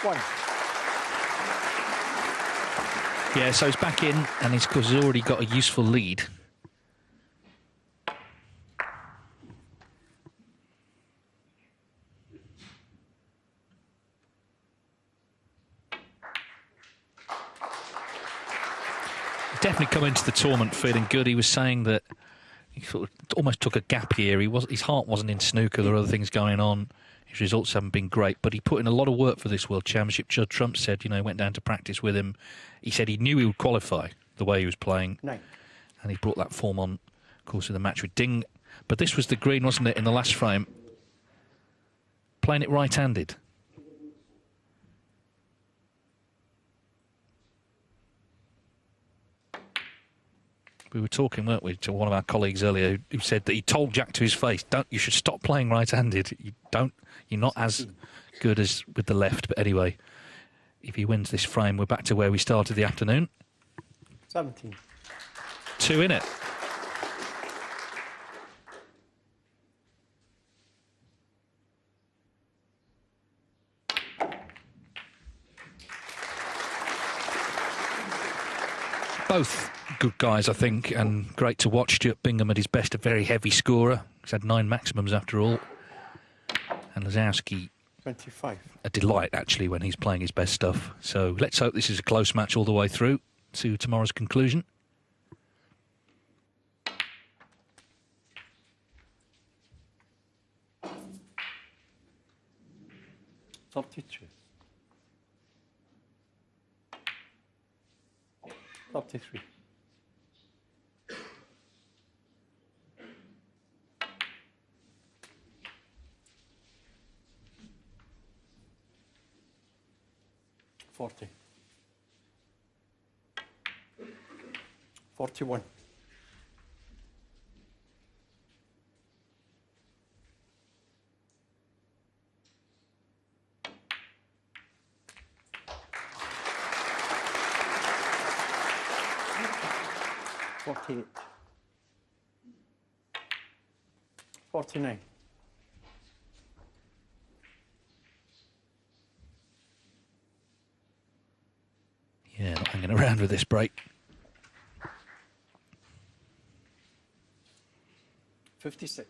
One. Yeah, so he's back in, and he's already got a useful lead. Definitely come into the tournament feeling good. He was saying that he sort of almost took a gap year. His heart wasn't in snooker. There were other things going on. His results haven't been great, but he put in a lot of work for this World Championship. Judd Trump said, you know, he went down to practice with him. He said he knew he would qualify the way he was playing. Nine. And he brought that form on, of course, in the match with Ding. But this was the green, wasn't it, in the last frame? Playing it right-handed. We were talking, weren't we, to one of our colleagues earlier who said that he told Jack to his face, you should stop playing right-handed. You're not as good as with the left. But anyway, if he wins this frame, we're back to where we started the afternoon. 17. 2 in it. Both good guys, I think, and great to watch. Stuart Bingham at his best, a very heavy scorer. He's had 9 maximums after all. And Lisowski, 25. a delight, actually, when he's playing his best stuff. So let's hope this is a close match all the way through to tomorrow's conclusion. 32. 33. 40. 41. 48. 49. Yeah, not hanging around with this break. 56.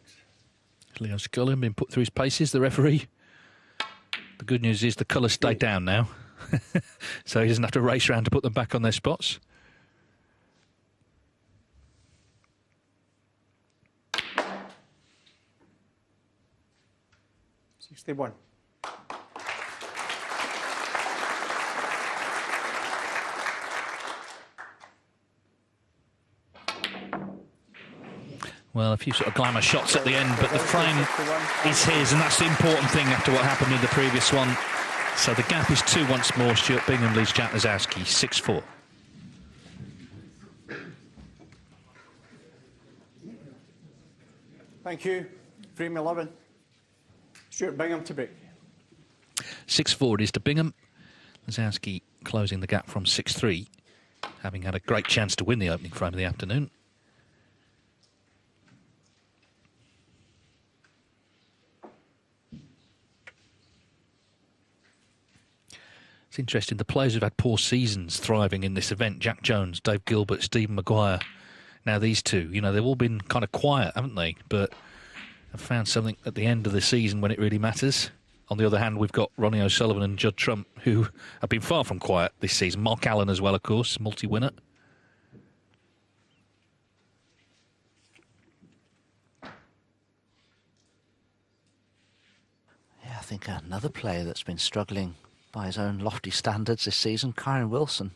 Leo Scullion been put through his paces, the referee. The good news is the colours stay down now. So he doesn't have to race around to put them back on their spots. One. Well, a few sort of glamour shots at the end, but the frame is his, and that's the important thing after what happened in the previous one. So the gap is 2 once more. Stuart Bingham leads Jack Lisowski 6-4. Thank you. Frame 11. Stuart Bingham to break. 6-4 it is to Bingham. Lisowski closing the gap from 6-3, having had a great chance to win the opening frame of the afternoon. It's interesting, the players who've had poor seasons thriving in this event, Jack Jones, Dave Gilbert, Stephen Maguire, now these two, you know, they've all been kind of quiet, haven't they? But have found something at the end of the season when it really matters. On the other hand, we've got Ronnie O'Sullivan and Judd Trump, who have been far from quiet this season. Mark Allen as well, of course, multi-winner. Yeah, I think another player that's been struggling by his own lofty standards this season, Kyron Wilson.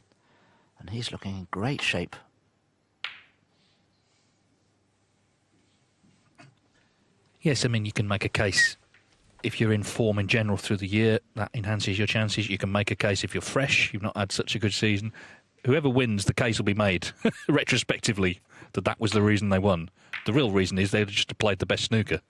And he's looking in great shape. Yes, I mean, you can make a case if you're in form in general through the year, that enhances your chances. You can make a case if you're fresh, you've not had such a good season. Whoever wins, the case will be made retrospectively that that was the reason they won. The real reason is they just played the best snooker.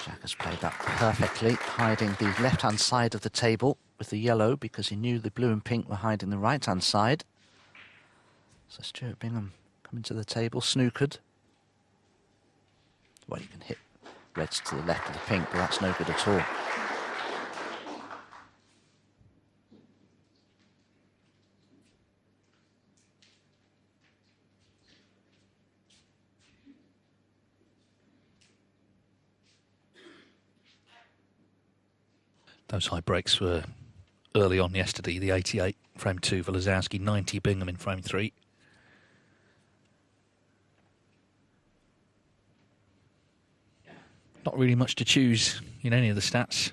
Jack has played that perfectly, hiding the left-hand side of the table with the yellow because he knew the blue and pink were hiding the right-hand side. So Stuart Bingham coming to the table, snookered. Well, you can hit reds to the left of the pink, but that's no good at all. Those high breaks were early on yesterday, the 88, frame 2 for Lisowski, 90 Bingham in frame 3. Not really much to choose in any of the stats.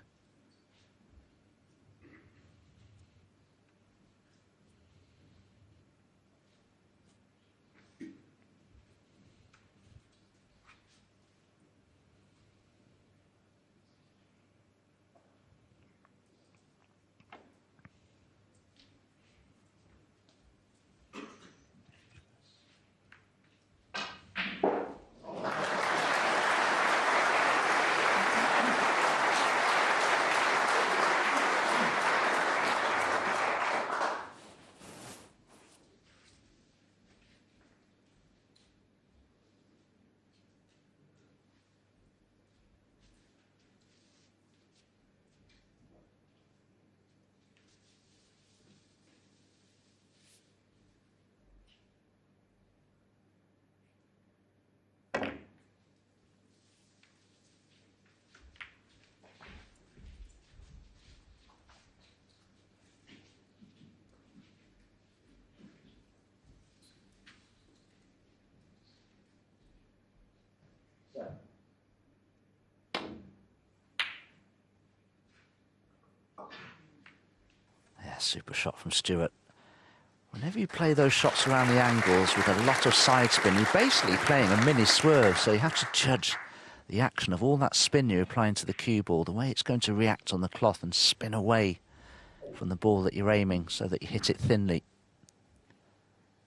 Yeah, super shot from Stuart. Whenever you play those shots around the angles with a lot of side spin, you're basically playing a mini swerve, so you have to judge the action of all that spin you're applying to the cue ball, the way it's going to react on the cloth and spin away from the ball that you're aiming so that you hit it thinly.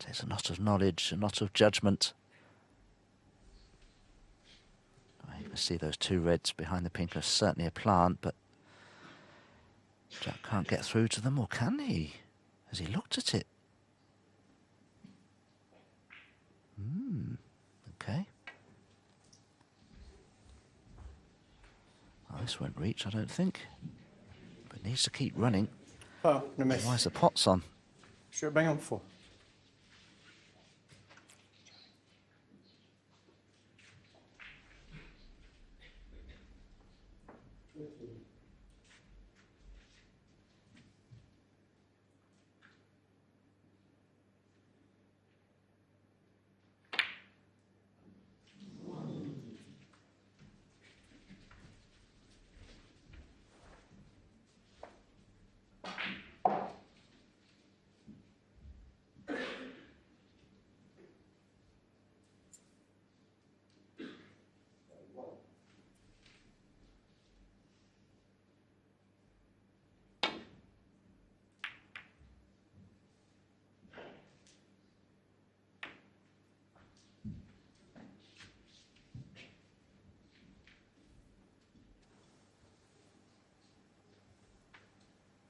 It takes a lot of knowledge, a lot of judgment. Well, you can see those two reds behind the pink are certainly a plant, but Jack can't get through to them, or can he? Has he looked at it? Okay. Well, this won't reach, I don't think. But needs to keep running. Oh, no miss. Otherwise the pot's on. Stuart Bingham 4.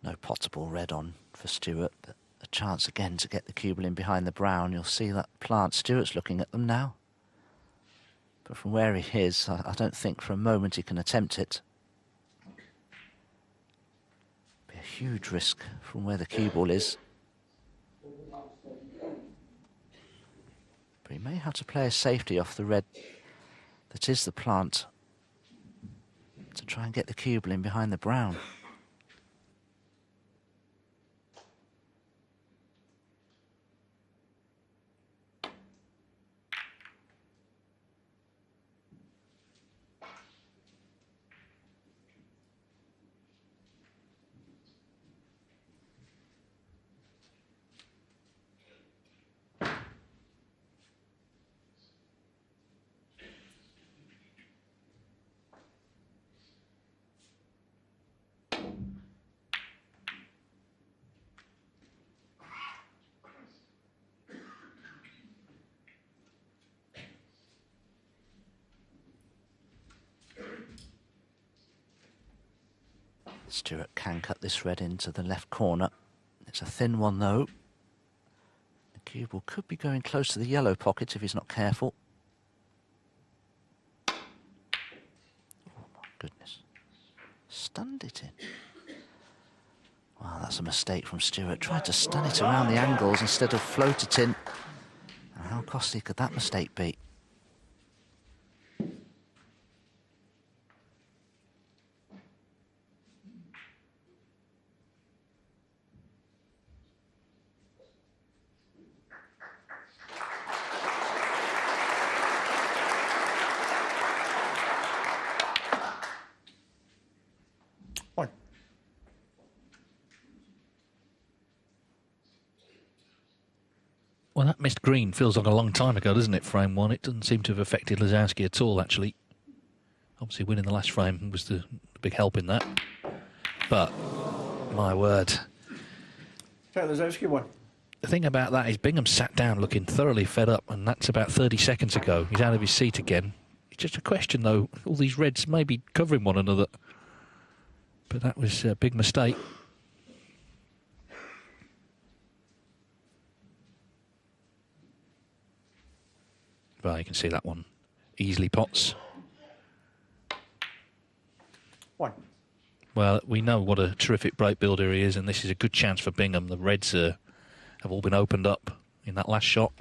No potable red on for Stuart, but a chance again to get the cue ball in behind the brown. You'll see that plant. Stuart's looking at them now. But from where he is, I don't think for a moment he can attempt it. Be a huge risk from where the cue ball is. But he may have to play a safety off the red that is the plant to try and get the cue ball in behind the brown. Stuart can cut this red into the left corner. It's a thin one though. The cue ball could be going close to the yellow pocket if he's not careful. Oh my goodness. Stunned it in. Wow, that's a mistake from Stuart. Tried to stun it around the angles instead of float it in. And how costly could that mistake be? Well, that missed green feels like a long time ago, doesn't it, frame one? It doesn't seem to have affected Lisowski at all, actually. Obviously, winning the last frame was the big help in that. But, my word. Lisowski won. The thing about that is Bingham sat down looking thoroughly fed up, and that's about 30 seconds ago. He's out of his seat again. It's just a question, though. All these reds may be covering one another. But that was a big mistake. Well, you can see that one easily pots. One. Well, we know what a terrific break builder he is, and this is a good chance for Bingham. The reds have all been opened up in that last shot.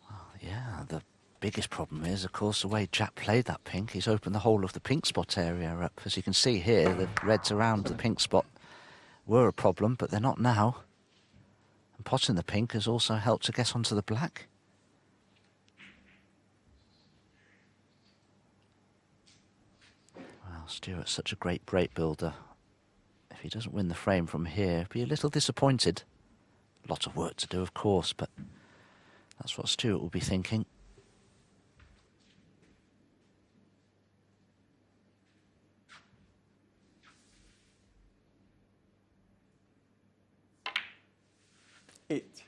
Well, yeah, the biggest problem is, of course, the way Jack played that pink. He's opened the whole of the pink spot area up. As you can see here, the reds around the pink spot were a problem, but they're not now. And potting the pink has also helped to get onto the black. Well, Oh, Stuart's such a great break builder. If he doesn't win the frame from here, he'll be a little disappointed. A lot of work to do, of course, but that's what Stuart will be thinking. Eight.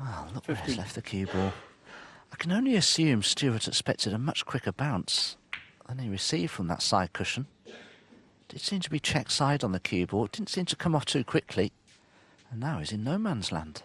Well, look where he's left the cue ball. I can only assume Stuart expected a much quicker bounce than he received from that side cushion. Did seem to be check side on the cue ball. It didn't seem to come off too quickly. And now he's in no man's land.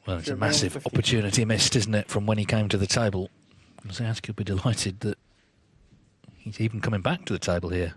Well, it's a massive opportunity missed, isn't it, from when he came to the table. Lisowski will be delighted that he's even coming back to the table here.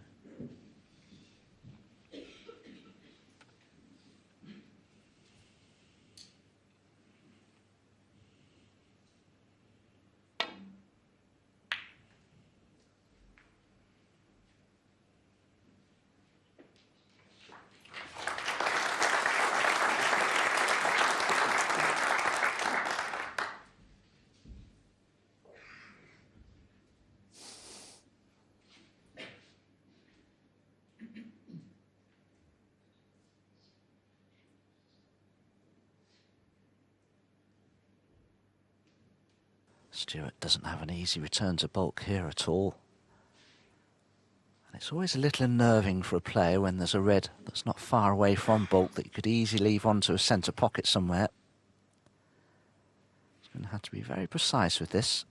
Stuart doesn't have an easy return to bulk here at all. And it's always a little unnerving for a player when there's a red that's not far away from bulk that you could easily leave onto a centre pocket somewhere. He's going to have to be very precise with this.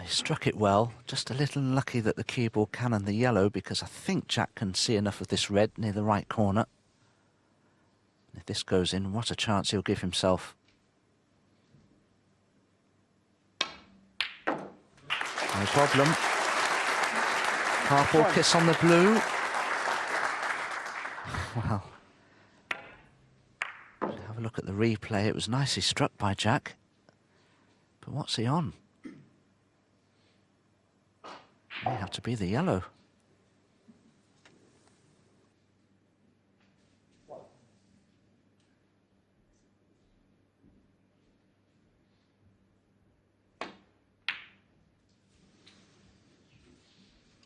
He struck it well, just a little unlucky that the cue ball cannoned the yellow, because I think Jack can see enough of this red near the right corner. And if this goes in, what a chance he'll give himself. No problem. Hardball kiss on the blue. Well, have a look at the replay. It was nicely struck by Jack. But what's he on? May have to be the yellow.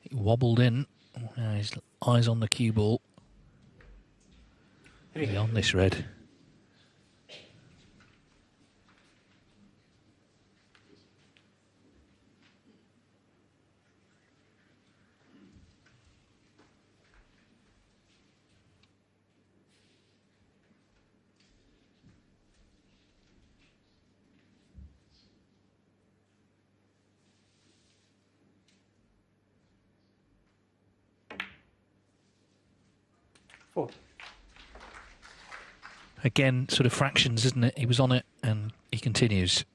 He wobbled in. His eyes on the cue ball. Is he on this red? Four. Again, sort of fractions, isn't it? He was on it and he continues.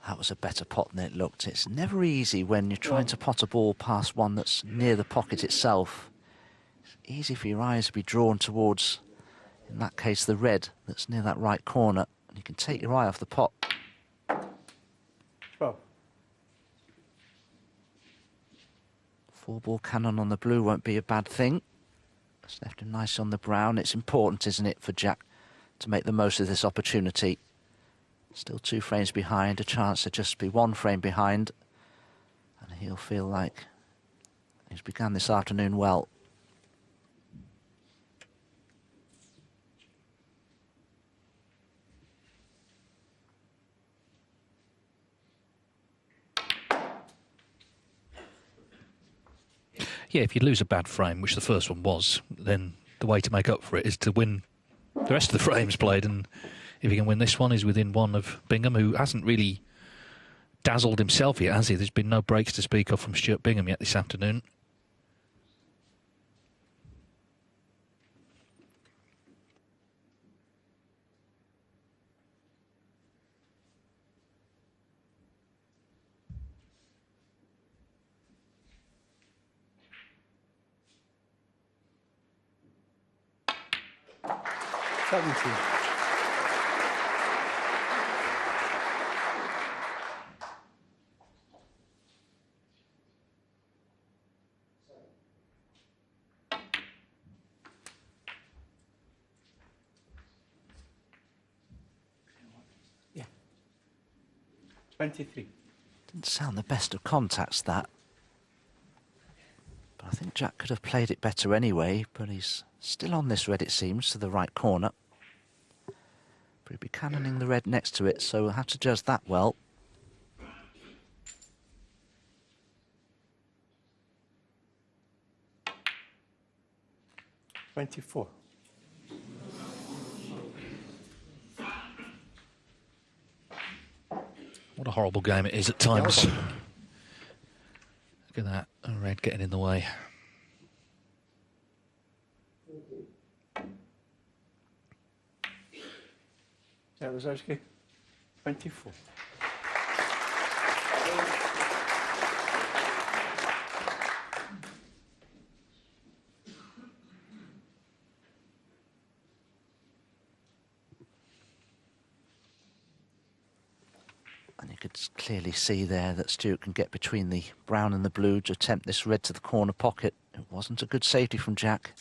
That was a better pot than it looked. It's never easy when you're trying to pot a ball past one that's near the pocket itself. It's easy for your eyes to be drawn towards, in that case, the red that's near that right corner, and you can take your eye off the pot. 12. 4-ball cannon on the blue won't be a bad thing. It's left him nice on the brown. It's important, isn't it, for Jack to make the most of this opportunity. Still 2 frames behind, a chance to just be 1 frame behind. And he'll feel like he's begun this afternoon well. Yeah, if you lose a bad frame, which the first one was, then the way to make up for it is to win the rest of the frames played. And if he can win this one, he's within 1 of Bingham, who hasn't really dazzled himself yet, has he? There's been no breaks to speak of from Stuart Bingham yet this afternoon. Yeah. 23. Didn't sound the best of contacts, that. But I think Jack could have played it better anyway, but he's still on this red, it seems, to the right corner. But he'll be cannoning the red next to it, so we'll have to judge that well. $24. What a horrible game it is at times. Look at that, a red getting in the way. Lisowski, 24. And you could clearly see there that Stuart can get between the brown and the blue to attempt this red to the corner pocket. It wasn't a good safety from Jack.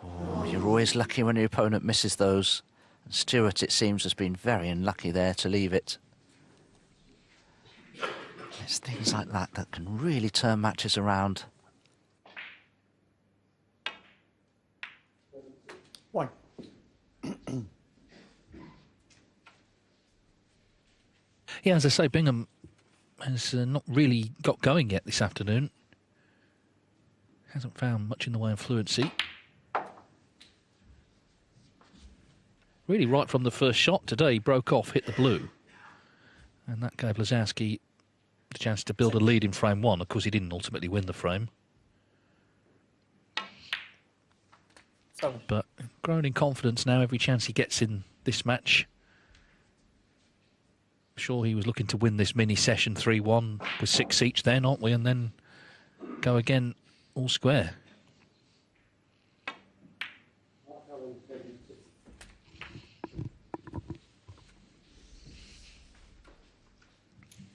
Oh, you're always lucky when your opponent misses those. And Stuart, it seems, has been very unlucky there to leave it. It's things like that that can really turn matches around. 1. Yeah, as I say, Bingham has not really got going yet this afternoon. Hasn't found much in the way of fluency. Really, right from the first shot today, he broke off, hit the blue. And that gave Lisowski the chance to build a lead in frame 1. Of course, he didn't ultimately win the frame. 7. But growing in confidence now every chance he gets in this match. Sure, he was looking to win this mini session 3-1 with 6 each then, aren't we? And then go again all square.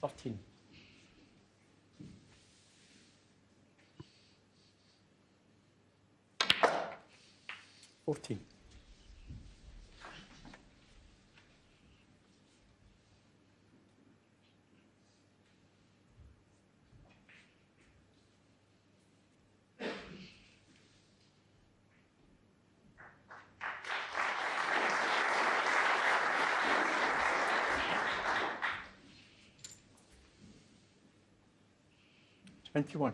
$13. 14. $21.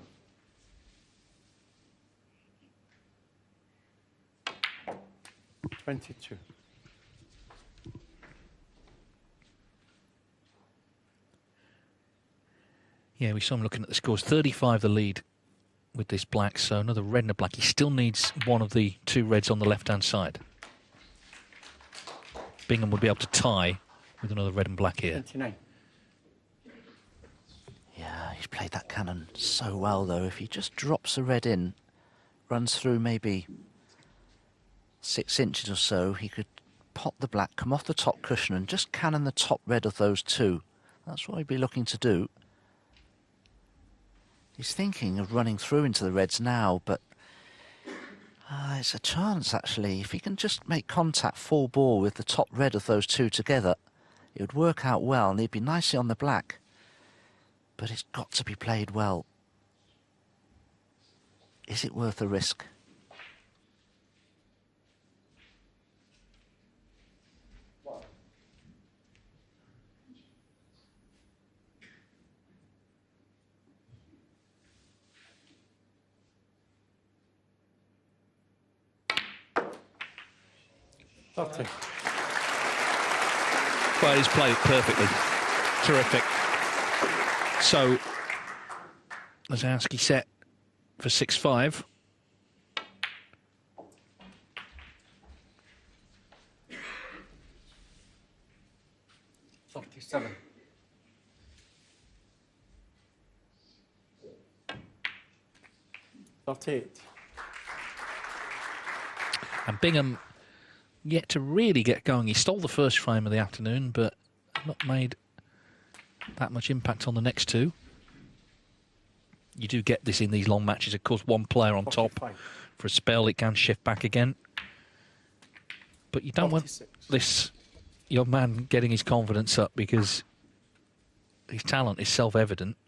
22. Yeah, we saw him looking at the scores. 35 the lead with this black, so another red and a black. He still needs one of the 2 reds on the left-hand side. Bingham would be able to tie with another red and black here. 29. Yeah, he's played that cannon so well, though. If he just drops a red in, runs through maybe 6 inches or so, he could pop the black, come off the top cushion and just cannon the top red of those 2. That's what he'd be looking to do. He's thinking of running through into the reds now, but it's a chance, actually. If he can just make contact full ball with the top red of those two together, it would work out well, and he'd be nicely on the black. But it's got to be played well. Is it worth the risk? Well, he's played it perfectly. Terrific. So, Lisowski set for 6-5. And Bingham yet to really get going. He stole the first frame of the afternoon, but not made that much impact on the next two. You do get this in these long matches. Of course, one player on top for a spell. It can shift back again. But you don't want this young man getting his confidence up, because his talent is self-evident.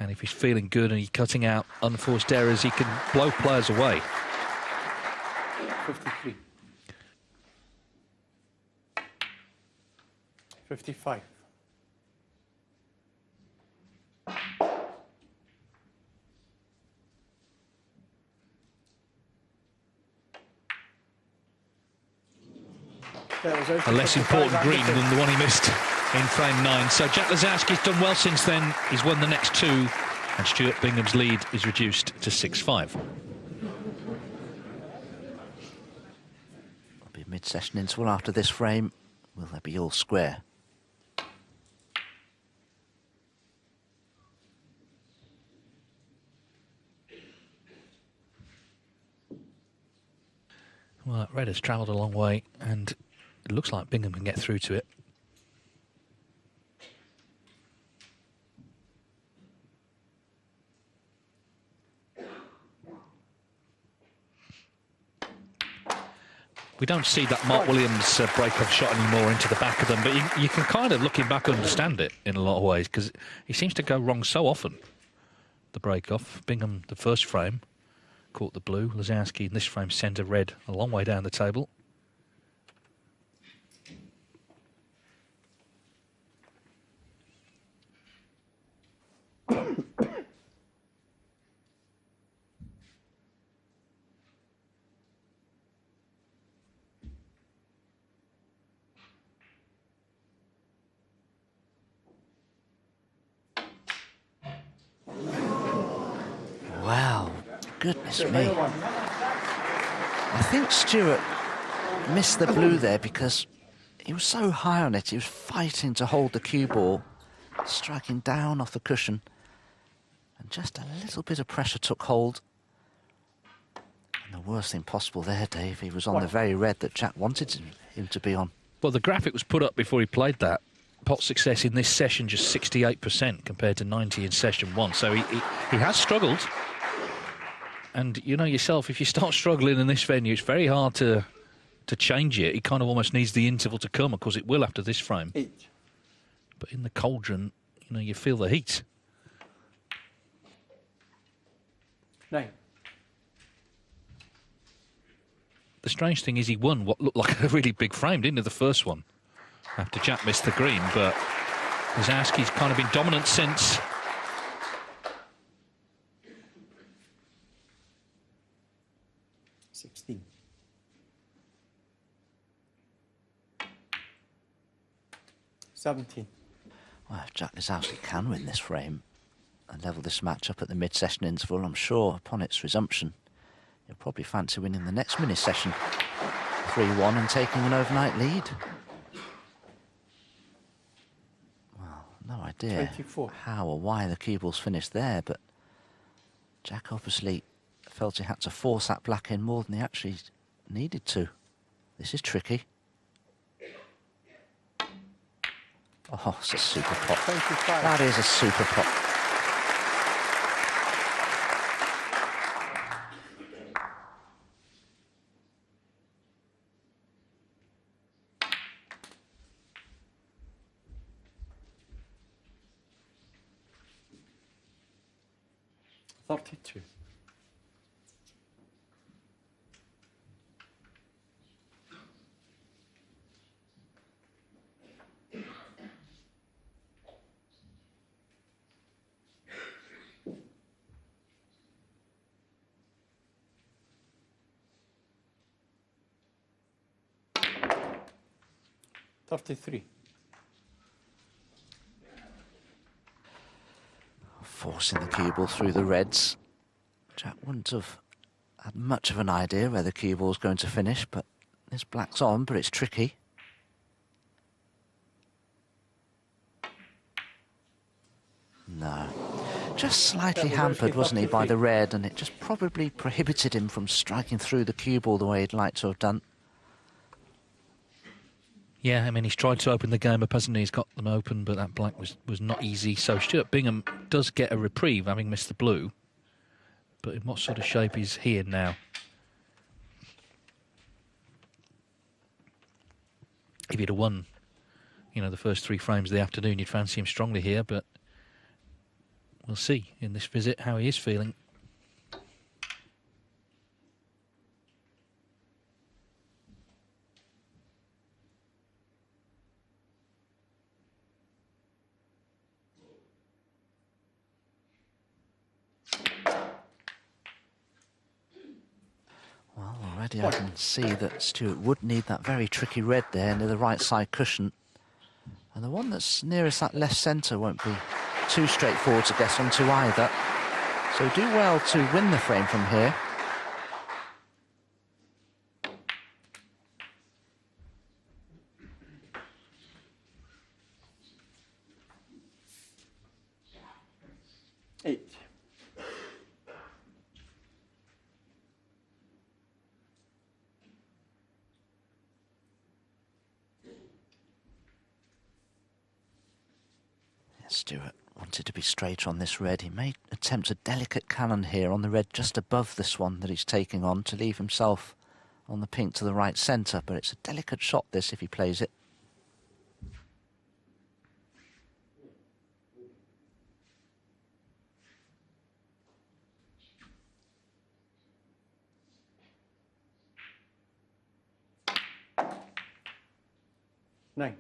And if he's feeling good and he's cutting out unforced errors, he can blow players away. 53. 55. A less important green than the one he missed in frame 9. So Jack Lisowski's done well since then. He's won the next two, and Stuart Bingham's lead is reduced to 6-5. It'll be mid-session interval after this frame. Will they be all square? Well, that red has travelled a long way, and it looks like Bingham can get through to it. We don't see that Mark Williams break-off shot anymore into the back of them, but you can kind of, looking back, understand it in a lot of ways, because he seems to go wrong so often, the break-off. Bingham, the first frame, caught the blue. Lisowski in this frame sent a red a long way down the table. Wow, goodness me. I think Stuart missed the blue there because he was so high on it. He was fighting to hold the cue ball, striking down off the cushion. And just a little bit of pressure took hold. And the worst thing possible there, Dave, he was on the very red that Jack wanted him to be on. Well, the graphic was put up before he played that. Pot success in this session just 68% compared to 90 in session 1. So he has struggled. And you know yourself, if you start struggling in this venue, it's very hard to change it. He kind of almost needs the interval to come. Of course, it will after this frame. 8. But in the cauldron, you know, you feel the heat. 9. The strange thing is he won what looked like a really big frame, didn't he, the first one? After Jack missed the green, but Lisowski's kind of been dominant since. $17. Well, if Jack Lisowski can win this frame and level this match up at the mid-session interval, I'm sure upon its resumption, he'll probably fancy winning the next mini-session 3-1 and taking an overnight lead. Well, no idea 24. how or why the cue ball's finished there, but Jack obviously felt he had to force that black in more than he actually needed to. This is tricky. Oh, it's a super pot. 25. That is a super pot. $32. $33. Forcing the cue ball through the reds. Jack wouldn't have had much of an idea where the cue ball's going to finish, but this black's on, but it's tricky. No. Just slightly hampered, wasn't he, by the red, and it just probably prohibited him from striking through the cue ball the way he'd like to have done. Yeah, I mean, he's tried to open the game up, hasn't he? He's got them open, but that black was not easy. So Stuart Bingham does get a reprieve, having missed the blue. But in what sort of shape is he in now? If he'd have won, you know, the first 3 frames of the afternoon, you'd fancy him strongly here, but we'll see in this visit how he is feeling. Well, already I can see that Stuart would need that very tricky red there near the right side cushion. And the one that's nearest that left centre won't be too straightforward to get onto either. So do well to win the frame from here. $8. Stuart wanted to be straighter on this red. He may attempt a delicate cannon here on the red just above this one that he's taking on to leave himself on the pink to the right centre, but it's a delicate shot this if he plays it. $9.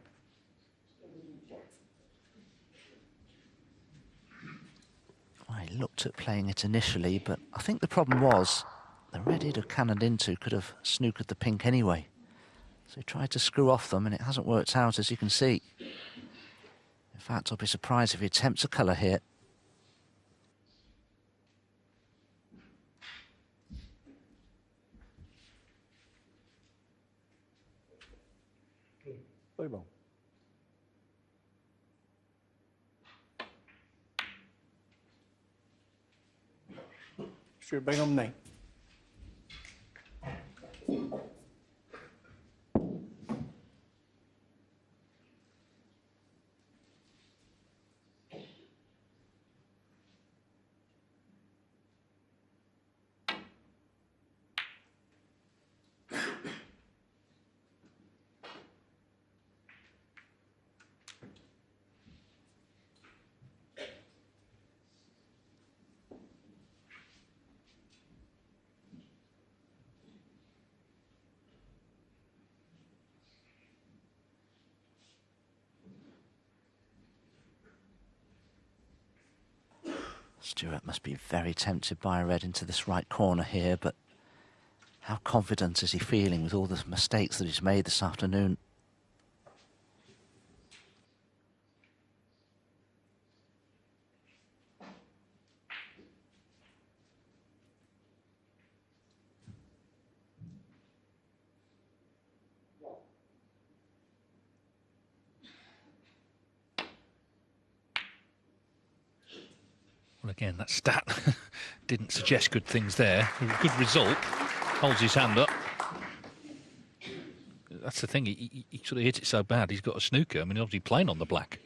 He looked at playing it initially, but I think the problem was the red he'd have cannoned into could have snookered the pink anyway. So he tried to screw off them, and it hasn't worked out, as you can see. In fact, I'll be surprised if he attempts a colour here. Blue ball. Stuart Bingham, 9. Stuart must be very tempted by a red into this right corner here, but how confident is he feeling with all the mistakes that he's made this afternoon? Well, again, that stat didn't suggest good things there. Good result. Holds his hand up. that's the thing. He sort of hit it so bad. He's got a snooker. I mean, obviously playing on the black.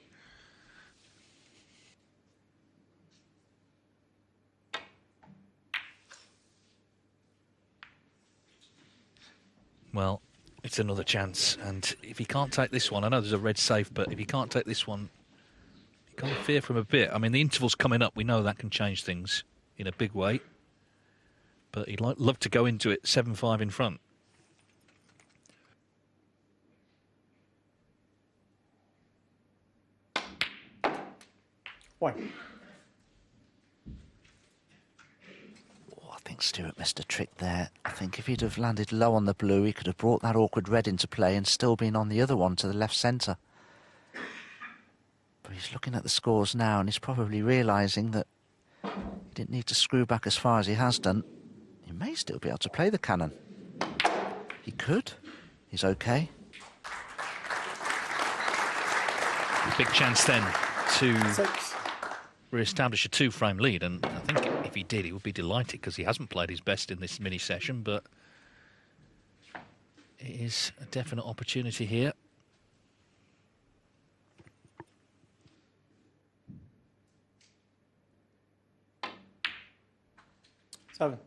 Well, it's another chance, and if he can't take this one, I know there's a red safe, but if he can't take this one, you can't fear from a bit. I mean, the interval's coming up. We know that can change things in a big way, but he'd love to go into it 7-5 in front. One. I think Stuart missed a trick there. I think if he'd have landed low on the blue, he could have brought that awkward red into play and still been on the other one to the left centre. But he's looking at the scores now and he's probably realising that he didn't need to screw back as far as he has done. He may still be able to play the cannon. He could. He's OK. Big chance then to 6. re-establish a 2-frame lead, and I think if he did, he would be delighted because he hasn't played his best in this mini session, but it is a definite opportunity here. Seven.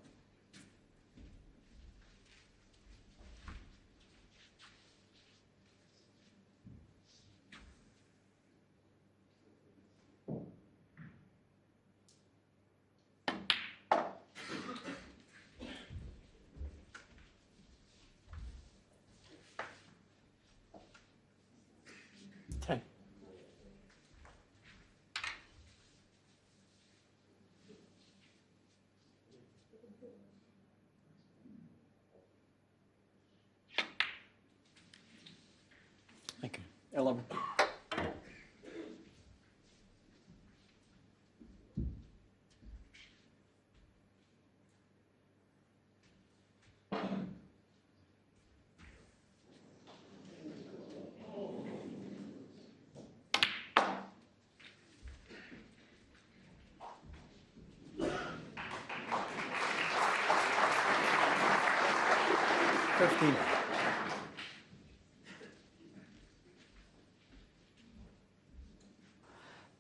Thank you. 11.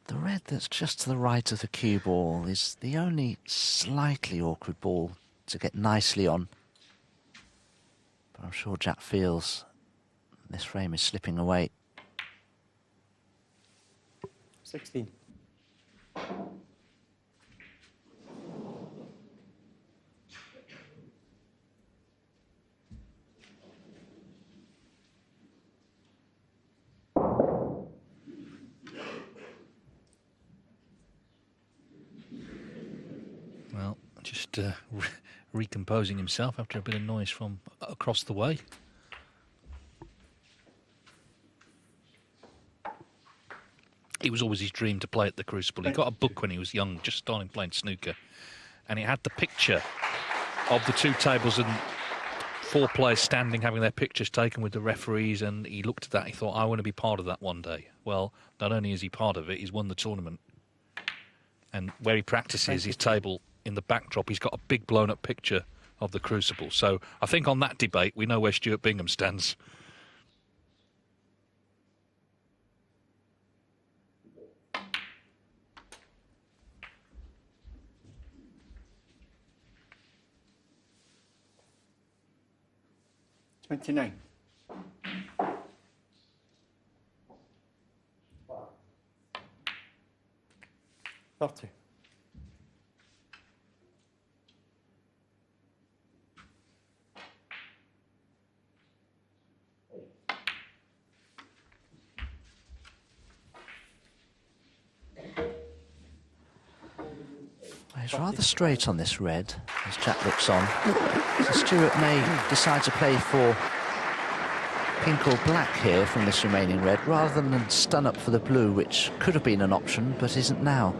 The red that's just to the right of the cue ball is the only slightly awkward ball to get nicely on. But I'm sure Jack feels this frame is slipping away. 16. Well, just recomposing himself after a bit of noise from across the way. It was always his dream to play at the Crucible. He got a book when he was young, just starting playing snooker, and he had the picture of the two tables and 4 players standing, having their pictures taken with the referees, and he looked at that, he thought, I want to be part of that one day. Well, not only is he part of it, he's won the tournament. And where he practices his table in the backdrop, he's got a big blown-up picture of the Crucible. So I think on that debate, we know where Stuart Bingham stands. $29. $30. He's rather straight on this red as Jack looks on. So Stuart may decide to play for pink or black here from this remaining red, rather than stun up for the blue, which could have been an option but isn't now.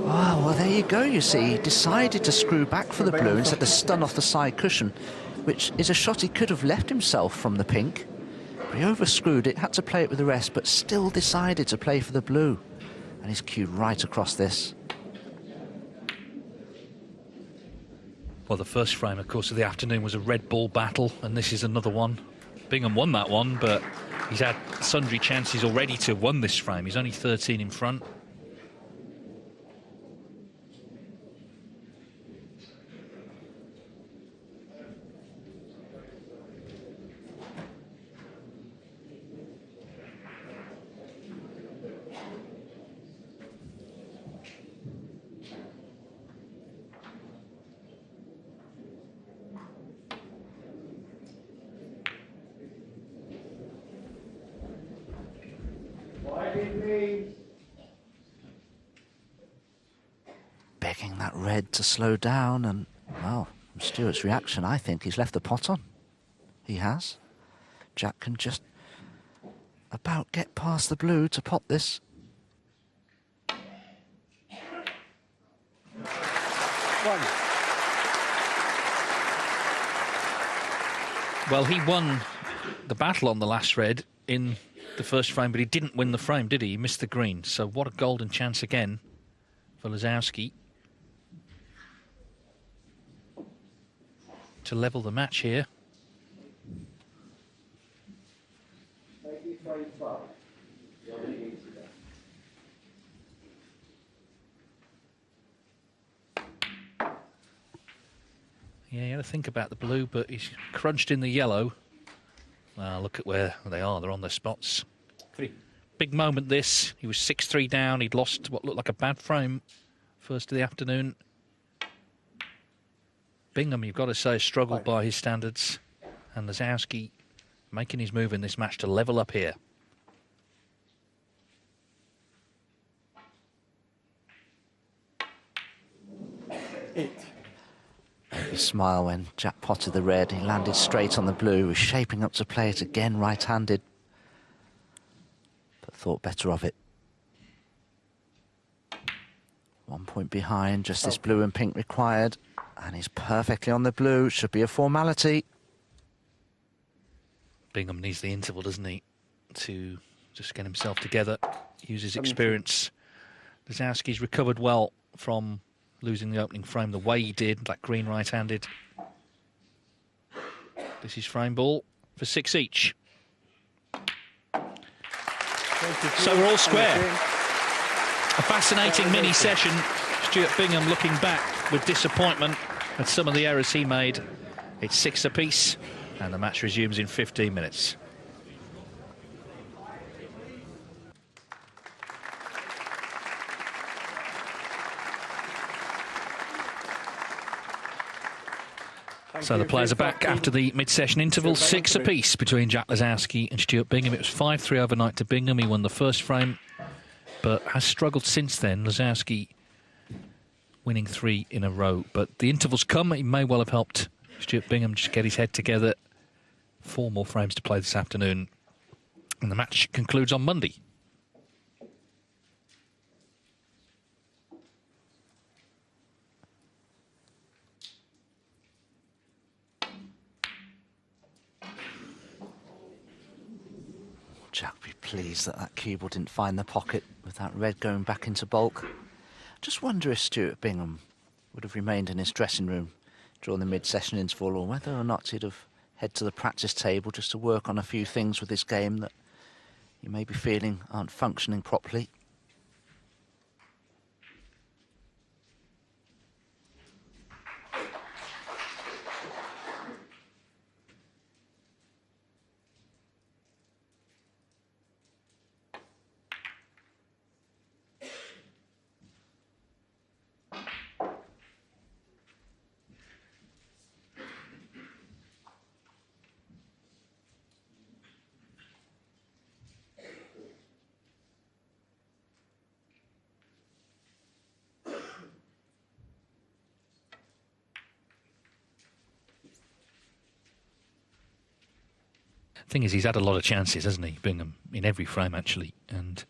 Ah, well, there you go, you see. He decided to screw back for the blue instead of stun off the side cushion, which is a shot he could have left himself from the pink. But he overscrewed it, had to play it with the rest, but still decided to play for the blue. And he's cued right across this. Well, the first frame, of course, of the afternoon was a red ball battle, and this is another one. Bingham won that one, but he's had sundry chances already to have won this frame. He's only 13 in front. Begging that red to slow down, and, well, from Stuart's reaction, I think he's left the pot on. He has. Jack can just about get past the blue to pot this. Well, he won the battle on the last red in the first frame, but he didn't win the frame, did he? He missed the green. So what a golden chance again for Lisowski to level the match here. Yeah, he had to think about the blue, but he's crunched in the yellow. Well, look at where they are. They're on their spots. Big moment, this. He was 6-3 down. He'd lost what looked like a bad frame first of the afternoon. Bingham, you've got to say, struggled by his standards. And Lisowski making his move in this match to level up here. He smiled when Jack potted the red. He landed straight on the blue. He was shaping up to play it again right-handed, but thought better of it. 1 point behind, just this blue and pink required, and he's perfectly on the blue. Should be a formality. Bingham needs the interval, doesn't he, to just get himself together, use his experience. Lisowski's recovered well from losing the opening frame the way he did, that green right-handed. This is frame ball for 6 each. So we're all square. A fascinating mini session. Stuart Bingham looking back with disappointment at some of the errors he made. It's 6 apiece, and the match resumes in 15 minutes. So the players are back after the mid-session interval, 6 apiece between Jack Lisowski and Stuart Bingham. It was 5-3 overnight to Bingham. He won the first frame, but has struggled since then. Lisowski winning 3 in a row. But the interval's come. He may well have helped Stuart Bingham just get his head together. 4 more frames to play this afternoon. And the match concludes on Monday. Jack be pleased that that cue ball didn't find the pocket with that red going back into bulk. Just wonder if Stuart Bingham would have remained in his dressing room during the mid-session interval, or whether or not he'd have head to the practice table just to work on a few things with his game that you may be feeling aren't functioning properly. Thing is, he's had a lot of chances, hasn't he, Bingham, in every frame, actually. And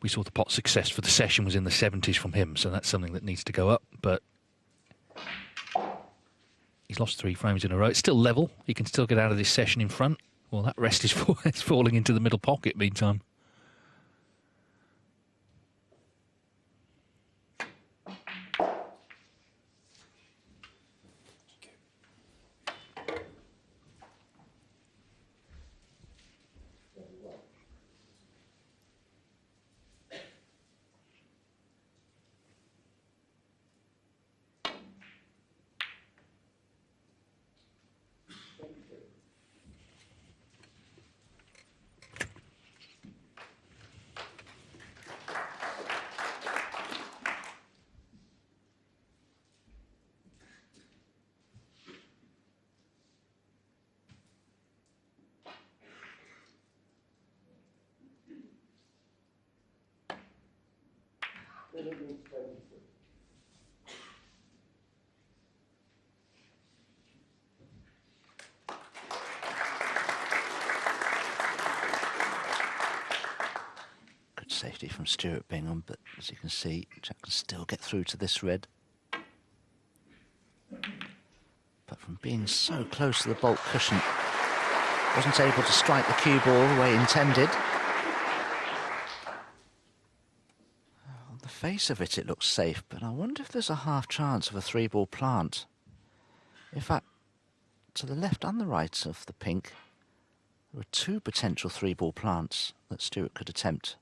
we saw the pot success for the session was in the 70s from him, so that's something that needs to go up. But he's lost 3 frames in a row. It's still level. He can still get out of this session in front. Well, that rest is falling into the middle pocket, meantime. Good safety from Stuart Bingham, but as you can see, Jack can still get through to this red. But from being so close to the baulk cushion, wasn't able to strike the cue ball the way intended. On the face of it, it looks safe, but I wonder if there's a half chance of a 3-ball plant. In fact, to the left and the right of the pink, there are 2 potential 3-ball plants that Stuart could attempt.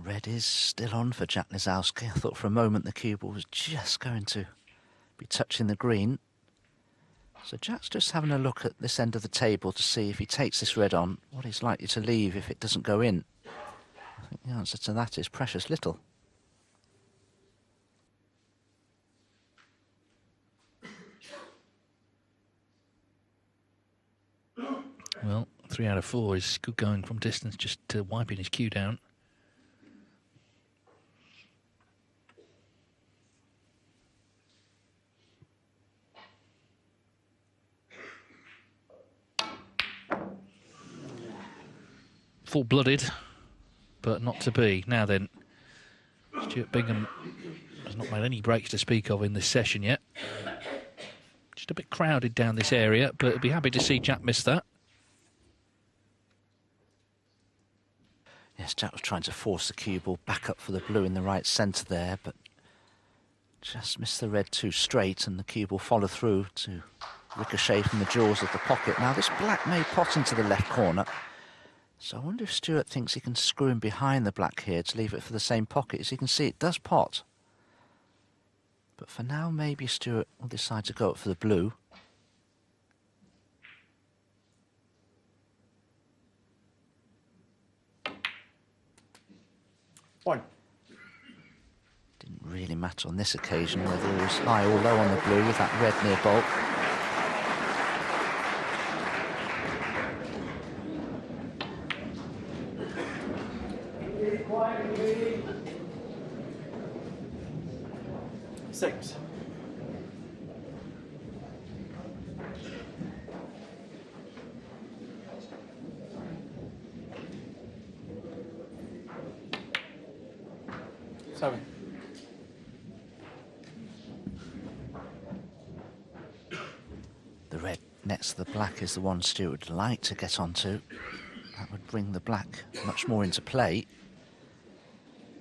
Red is still on for Jack Lisowski. I thought for a moment the cue ball was just going to be touching the green. So Jack's just having a look at this end of the table to see if he takes this red on, what he's likely to leave if it doesn't go in. I think the answer to that is precious little. Well, 3 out of 4 is good going from distance, just wiping his cue down. Full-blooded, but not to be. Now then, Stuart Bingham has not made any breaks to speak of in this session yet. Just a bit crowded down this area, but I'd be happy to see Jack miss that. Yes, Jack was trying to force the cue ball back up for the blue in the right centre there, but just missed the red too straight, and the cue ball followed through to ricochet from the jaws of the pocket. Now this black may pot into the left corner, so I wonder if Stuart thinks he can screw in behind the black here to leave it for the same pocket. As you can see, it does pot. But for now, maybe Stuart will decide to go up for the blue. One. Didn't really matter on this occasion whether it was high or low on the blue with that red near baulk. Six. Seven. The red next to the black is the one Stuart would like to get onto. That would bring the black much more into play.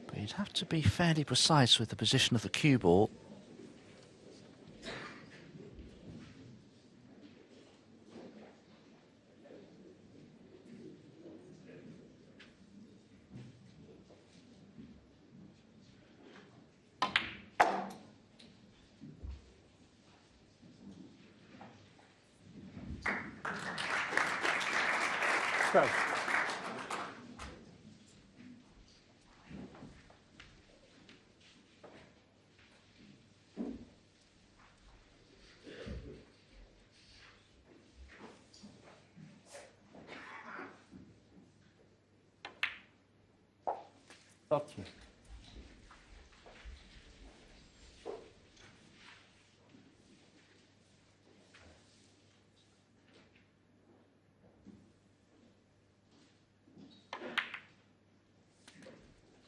But you'd have to be fairly precise with the position of the cue ball.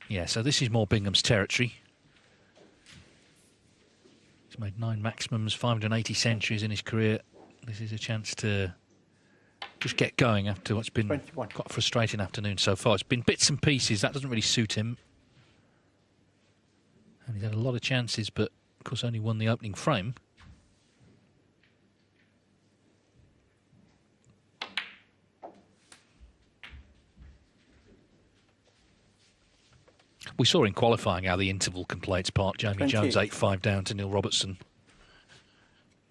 Yeah, so this is more Bingham's territory. He's made 9 maximums, 580 centuries in his career. This is a chance to just get going after what's been 21. quite a frustrating afternoon so far. It's been bits and pieces. That doesn't really suit him. And he's had a lot of chances, but of course only won the opening frame. We saw in qualifying how the interval can play its part. Jamie Jones 8-5 down to Neil Robertson.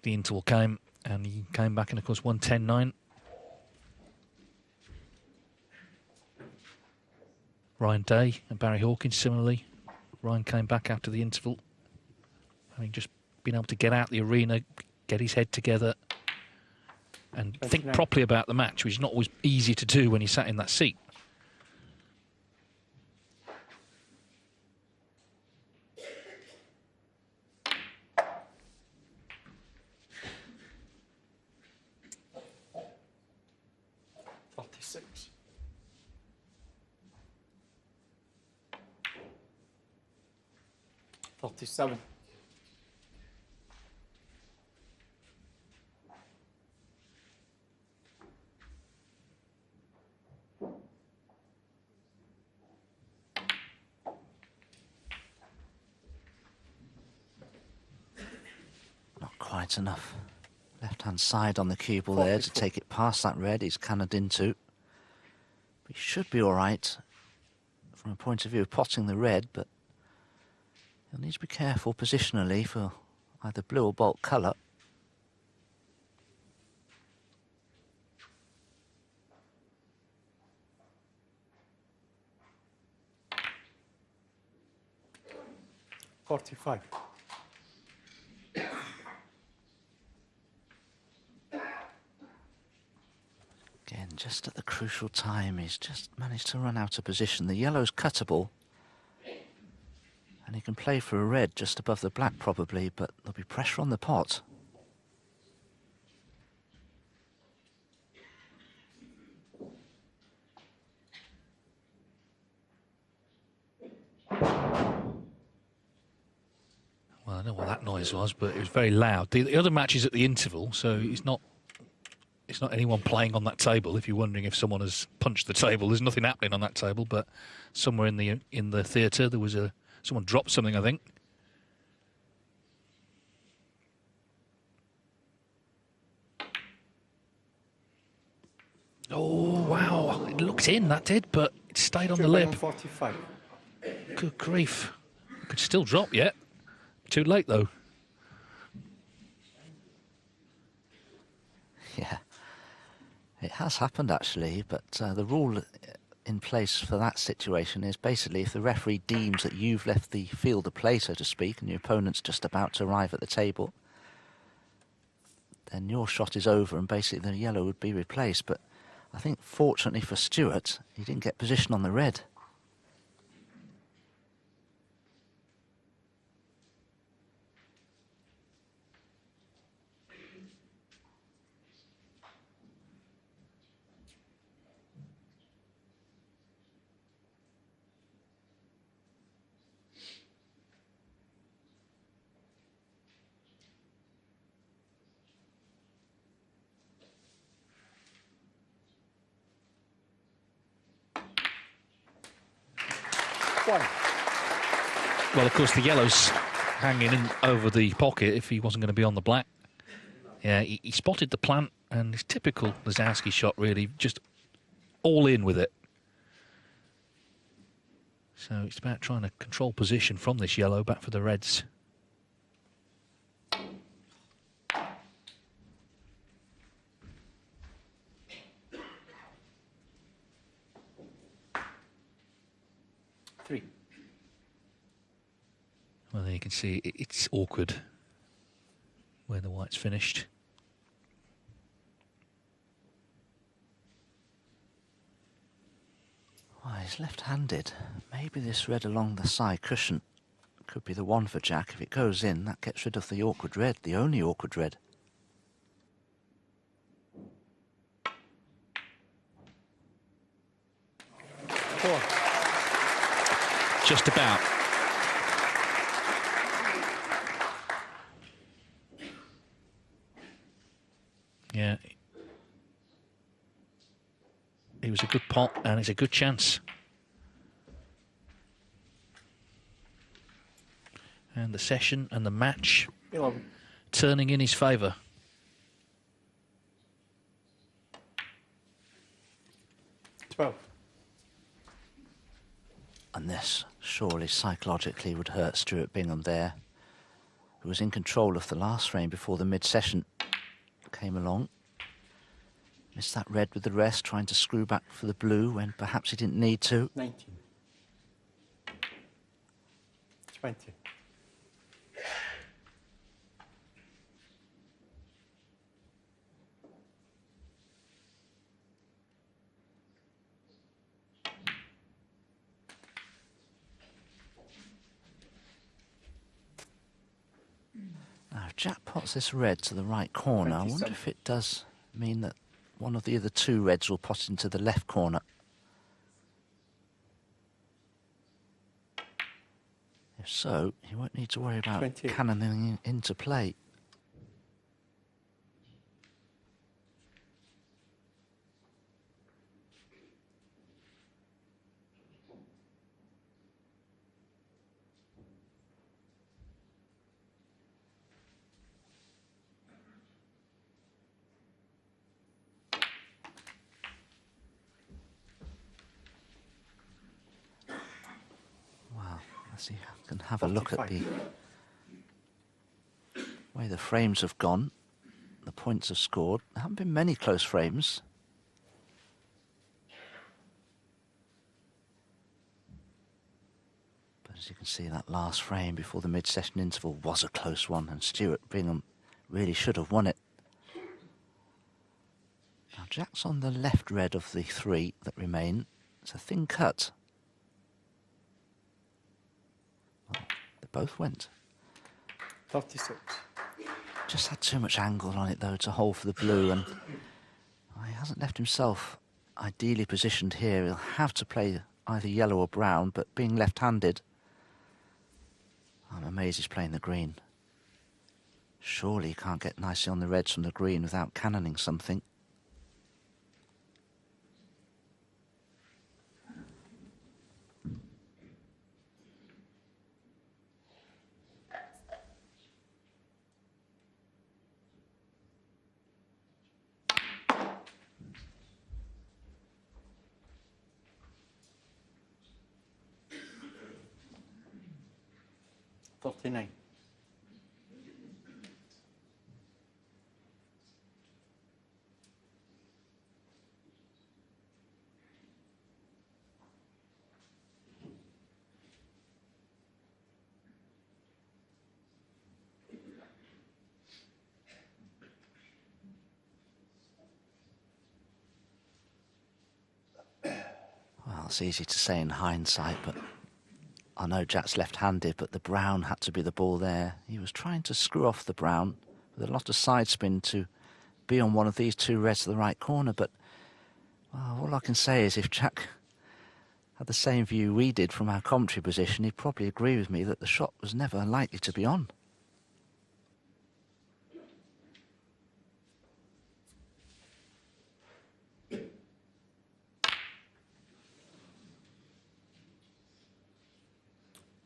The interval came, and he came back and, of course, won 10-9. Ryan Day and Barry Hawkins similarly. Ryan came back after the interval, having just been able to get out the arena, get his head together and think properly about the match, which is not always easy to do when he sat in that seat. $37. Not quite enough. Left-hand side on the cue ball there to take it past that red he's cannoned into. But he should be all right from a point of view of potting the red, but he'll need to be careful positionally for either blue or bulk colour. $45. Again, just at the crucial time, he's just managed to run out of position. The yellow's cuttable, and he can play for a red just above the black probably, but there'll be pressure on the pot. Well, I don't know what that noise was, but it was very loud. The other match is at the interval, so it's not anyone playing on that table. If you're wondering if someone has punched the table, there's nothing happening on that table, but somewhere in the theatre there was someone dropped something, I think. Oh, wow. It looked in, that did, but it stayed on the lip. 45. Good grief. Could still drop yet. Too late, though. Yeah, it has happened actually, but the rule in place for that situation is basically if the referee deems that you've left the field of play, so to speak, and your opponent's just about to arrive at the table, then your shot is over and basically the yellow would be replaced. But I think fortunately for Stuart, he didn't get position on the red. Well, of course, the yellow's hanging in over the pocket if he wasn't going to be on the black. Yeah, he spotted the plant, and his typical Lisowski shot, really, just all in with it. So it's about trying to control position from this yellow back for the reds. Well, there you can see it's awkward where the white's finished. Well, he's left-handed. Maybe this red along the side cushion could be the one for Jack. If it goes in, that gets rid of the awkward red, the only awkward red. Just about. Yeah. It was a good pot and it's a good chance. And the session and the match 11. turning in his favour. And this surely psychologically would hurt Stuart Bingham there, who was in control of the last frame before the mid-session came along. Missed that red with the rest, trying to screw back for the blue when perhaps he didn't need to. 19. 20. Now, if Jack pots this red to the right corner, I wonder 27. if it does mean that one of the other two reds will pot into the left corner. If so, he won't need to worry about 20. cannoning into play. See, I can have a look at the way the frames have gone, the points have scored. There haven't been many close frames. But as you can see, that last frame before the mid-session interval was a close one, and Stuart Bingham really should have won it. Now, Jack's on the left red of the three that remain. It's a thin cut. They both went. 36. Just had too much angle on it, though, to hold for the blue, and he hasn't left himself ideally positioned here. He'll have to play either yellow or brown, but being left-handed, I'm amazed he's playing the green. Surely he can't get nicely on the reds from the green without cannoning something. $39. Well, it's easy to say in hindsight, but I know Jack's left-handed, but the brown had to be the ball there. He was trying to screw off the brown with a lot of side spin to be on one of these two reds to the right corner, but well, all I can say is if Jack had the same view we did from our commentary position, he'd probably agree with me that the shot was never likely to be on.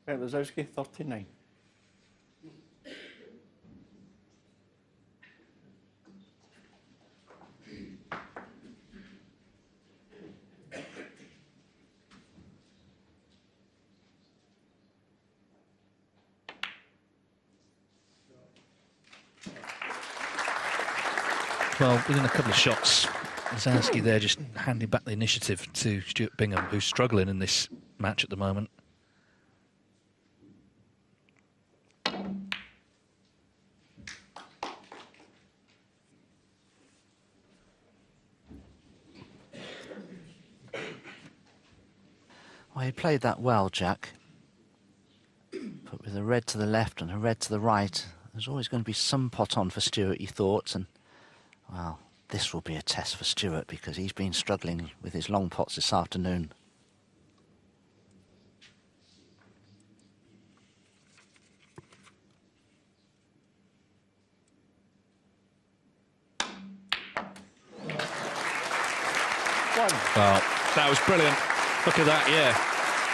Right, Lisowski, 39. Well, within a couple of shots, Lisowski there just handing back the initiative to Stuart Bingham, who's struggling in this match at the moment. Well, he played that well, Jack. But with a red to the left and a red to the right, there's always going to be some pot on for Stuart, he thought. And, well, this will be a test for Stuart because he's been struggling with his long pots this afternoon. Well, that was brilliant. Look at that, yeah.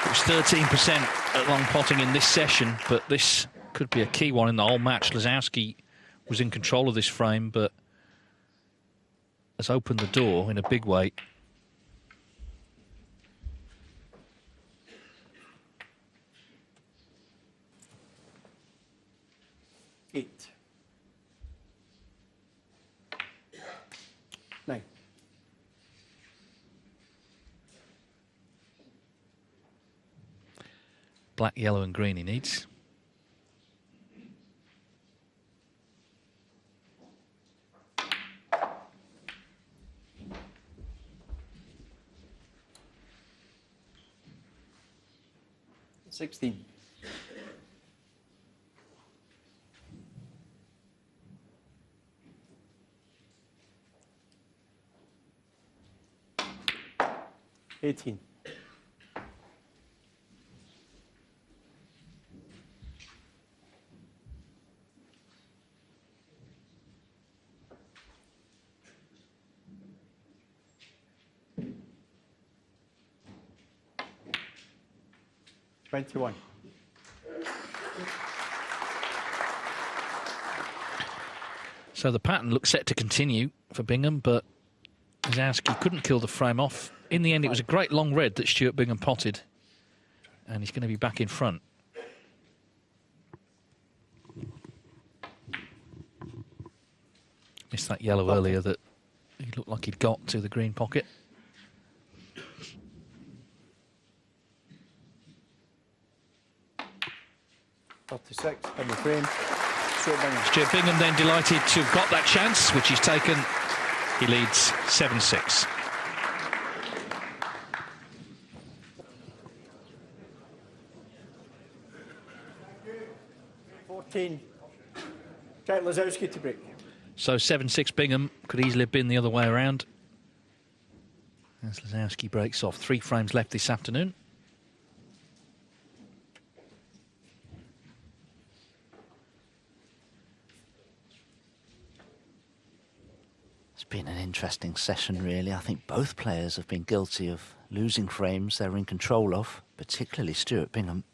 It was 13% at long potting in this session, but this could be a key one in the whole match. Lisowski was in control of this frame, but has opened the door in a big way. 8. 9. Black, yellow and green he needs. $16. $18. $21. So the pattern looks set to continue for Bingham, but Lisowski couldn't kill the frame off. In the end, it was a great long red that Stuart Bingham potted, and he's going to be back in front. Missed that yellow earlier that he looked like he'd got to the green pocket. $36 in the frame. Stuart Bingham. Stuart Bingham then delighted to have got that chance, which he's taken. He leads 7-6. Jack Lisowski to break. So 7-6 Bingham could easily have been the other way around. As Lisowski breaks off. 3 frames left this afternoon. It's been an interesting session, really. I think both players have been guilty of losing frames they're in control of, particularly Stuart Bingham.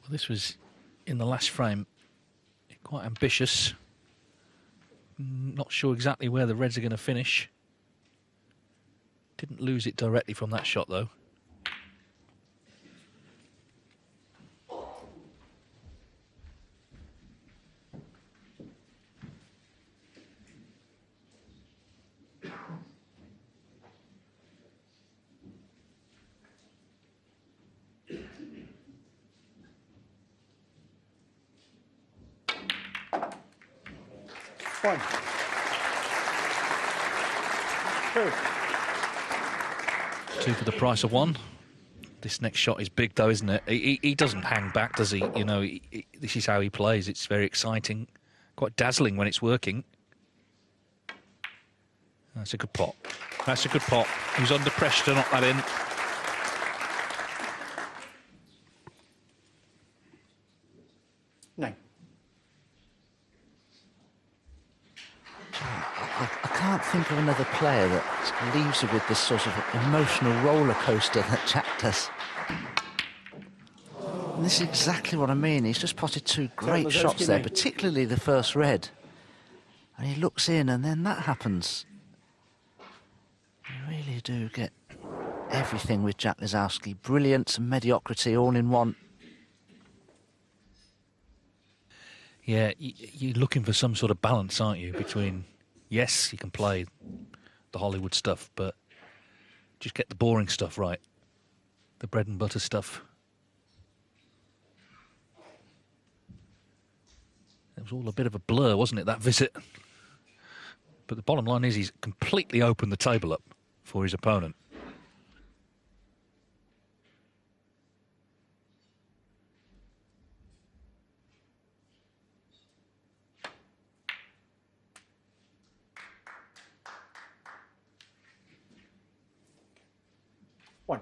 This was in the last frame, quite ambitious. Not sure exactly where the reds are going to finish. Didn't lose it directly from that shot, though. One. Two for the price of one. This next shot is big, though, isn't it? He doesn't hang back, does he? You know, this is how he plays. It's very exciting, quite dazzling when it's working. That's a good pot. That's a good pot. He was under pressure to knock that in. Nine. I can't think of another player that leaves you with this sort of emotional roller coaster that Jack does. And this is exactly what I mean. He's just potted 2 great shots there, particularly the first red. And he looks in, and then that happens. You really do get everything with Jack Lisowski. Brilliance and mediocrity all in one. Yeah, you're looking for some sort of balance, aren't you, between, yes, you can play the Hollywood stuff, but just get the boring stuff right, the bread and butter stuff. It was all a bit of a blur, wasn't it, that visit? But the bottom line is he's completely opened the table up for his opponent. One.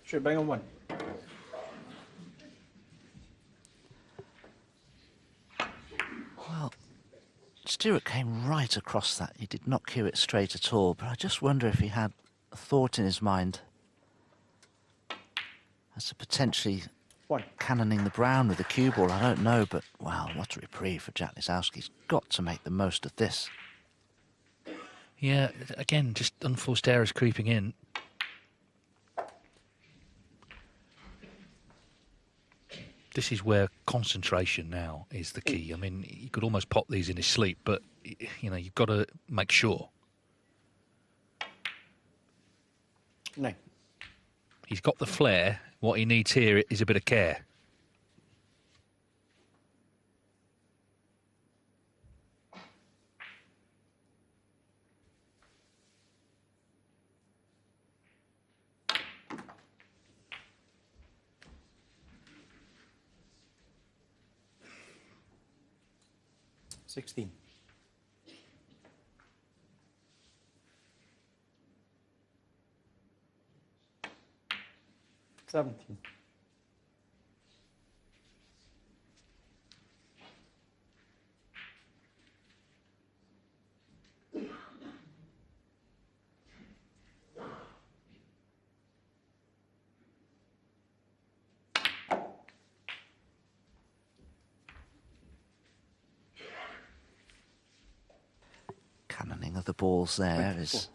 Stuart Bingham 1. Well, Stuart came right across that. He did not cue it straight at all, but I just wonder if he had a thought in his mind as to potentially 1. cannoning the brown with the cue ball. I don't know, but wow, what a reprieve for Jack Lisowski. He's got to make the most of this. Yeah, again, just unforced errors creeping in. This is where concentration now is the key. I mean, he could almost pop these in his sleep, but, you know, you've got to make sure. 9. He's got the flair. What he needs here is a bit of care. $16. 17. Cannoning of the balls there is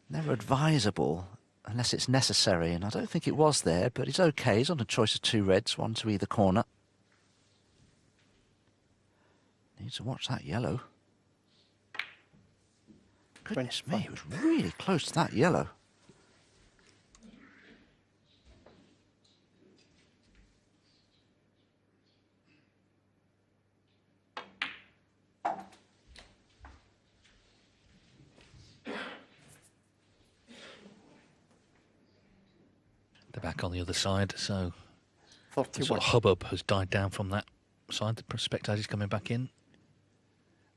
never advisable unless it's necessary, and I don't think it was there, but he's okay. He's on a choice of 2 reds, 1 to either corner. Needs to watch that yellow. Goodness me, he was really close to that yellow. They're back on the other side, so the 41. sort of hubbub has died down from that side. The spectators coming back in.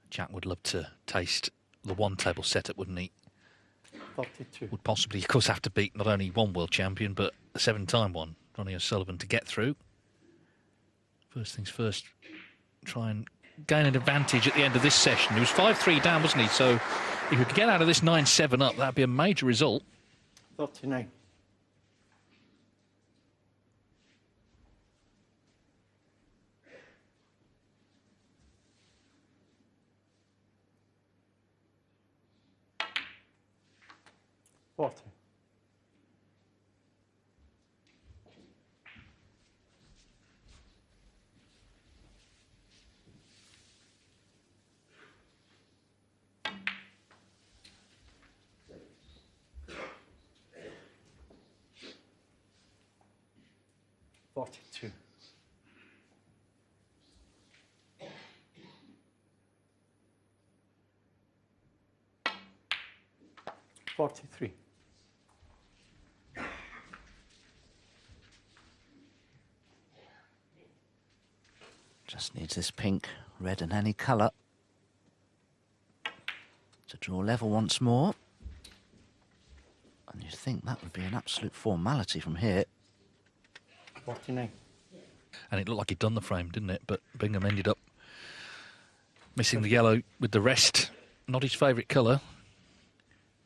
Jack would love to taste the one-table setup, wouldn't he? 32. Would possibly, of course, have to beat not only one world champion, but a 7-time one, Ronnie O'Sullivan, to get through. First things first, try and gain an advantage at the end of this session. He was 5-3 down, wasn't he? So if he could get out of this 9-7 up, that'd be a major result. 39. 40. 42. 43. Just needs this pink, red and any colour to draw level once more. And you think that would be an absolute formality from here. 49. And it looked like he'd done the frame, didn't it? But Bingham ended up missing the yellow with the rest. Not his favourite colour.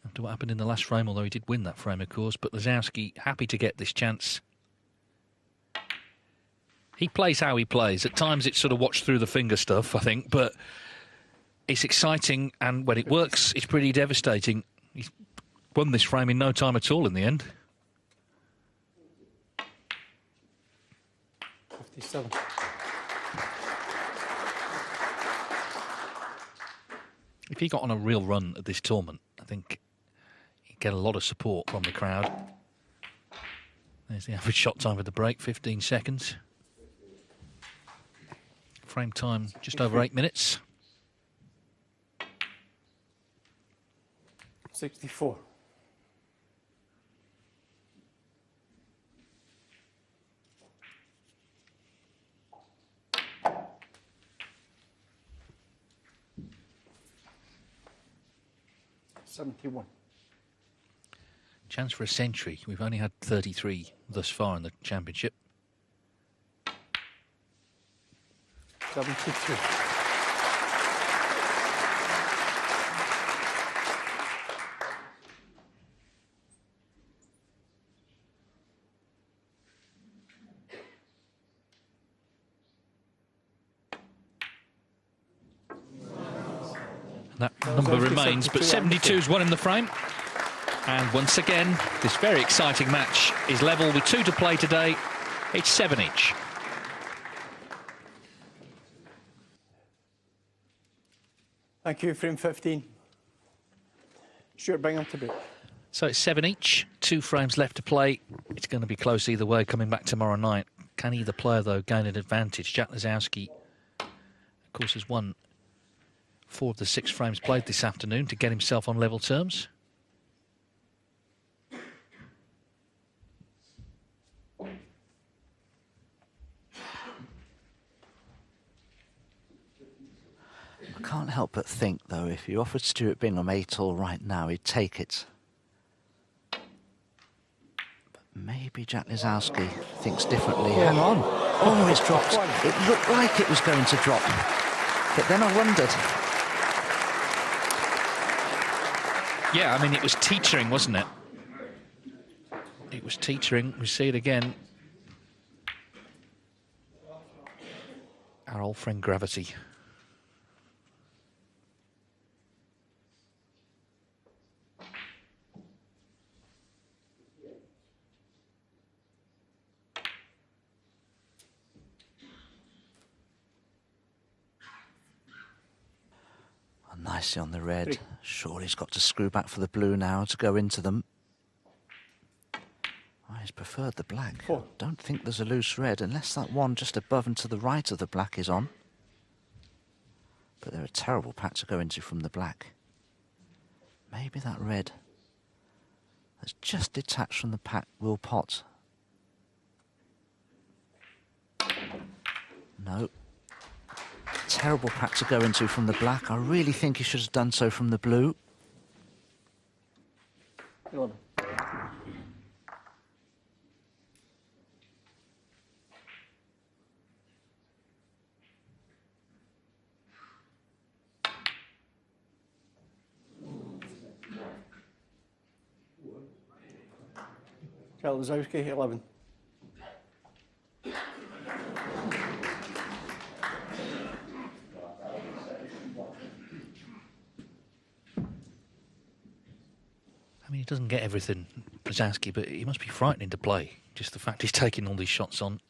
After what happened in the last frame, although he did win that frame, of course. But Lisowski happy to get this chance. He plays how he plays. At times it's sort of watch through the finger stuff, I think. But it's exciting, and when it works, it's pretty devastating. He's won this frame in no time at all in the end. 57. If he got on a real run at this tournament, I think he'd get a lot of support from the crowd. There's the average shot time of the break, 15 seconds. Frame time just over 8 minutes. 64. 71. Chance for a century. We've only had 33 thus far in the championship. 72. That number remains, but 72's one in the frame. And once again, this very exciting match is level with 2 to play today. It's 7 each. Thank you, frame 15. Stuart Bingham to break. So it's 7 each, 2 frames left to play. It's going to be close either way coming back tomorrow night. Can either player, though, gain an advantage? Jack Lisowski, of course, has won 4 of the 6 frames played this afternoon to get himself on level terms. I can't help but think, though, if you offered Stuart Bingham 8-all right now, he'd take it. But maybe Jack Lisowski thinks differently. Hang on. Oh, it's dropped. It looked like it was going to drop. But then I wondered. Yeah, I mean, it was teetering, wasn't it? It was teetering. We see it again. Our old friend Gravity. Nicely on the red. Surely he's got to screw back for the blue now to go into them. Oh, he's preferred the black. Don't think there's a loose red, unless that one just above and to the right of the black is on. But they're a terrible pack to go into from the black. Maybe that red that's just detached from the pack will pot. No. Terrible pack to go into from the black. I really think he should have done so from the blue. Lisowski, 11. I mean, he doesn't get everything, Lisowski, but he must be frightening to play. Just the fact he's taking all these shots on.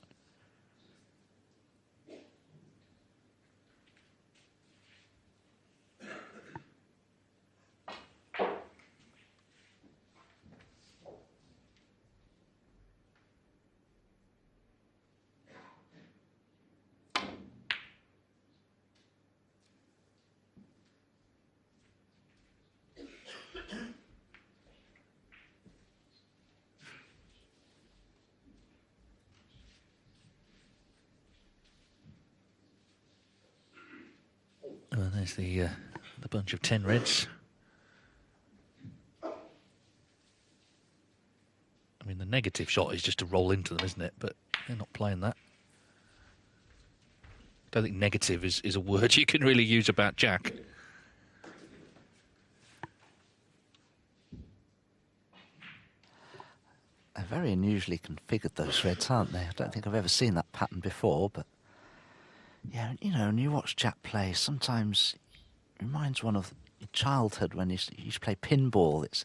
Well, there's the bunch of 10 reds. I mean, the negative shot is just to roll into them, isn't it? But they're not playing that. I don't think negative is a word you can really use about Jack. They're very unusually configured, those reds, aren't they? I don't think I've ever seen that pattern before, but yeah, you know, when you watch Jack play, sometimes it reminds one of childhood when you used to play pinball. It's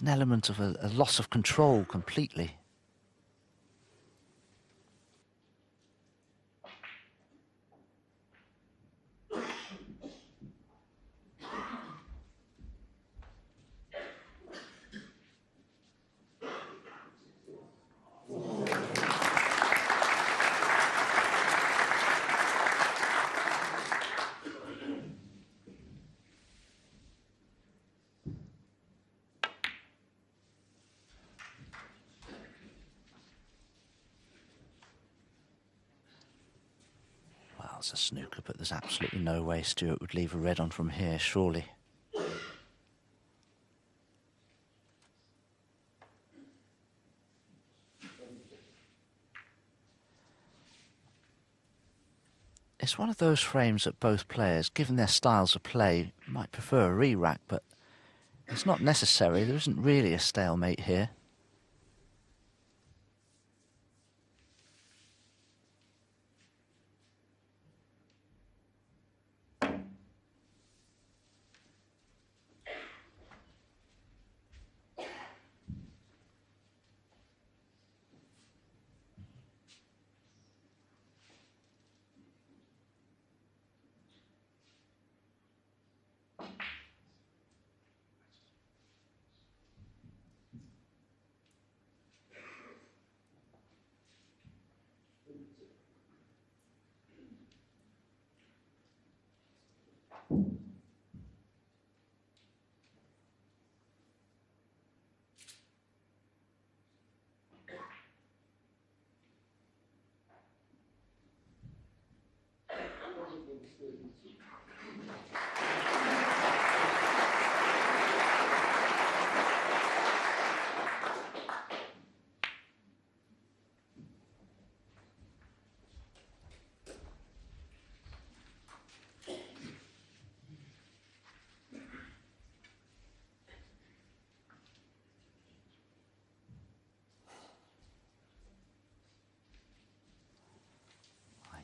an element of a loss of control completely. It's a snooker, but there's absolutely no way Stuart would leave a red on from here, surely. It's one of those frames that both players, given their styles of play, might prefer a re-rack, but it's not necessary. There isn't really a stalemate here.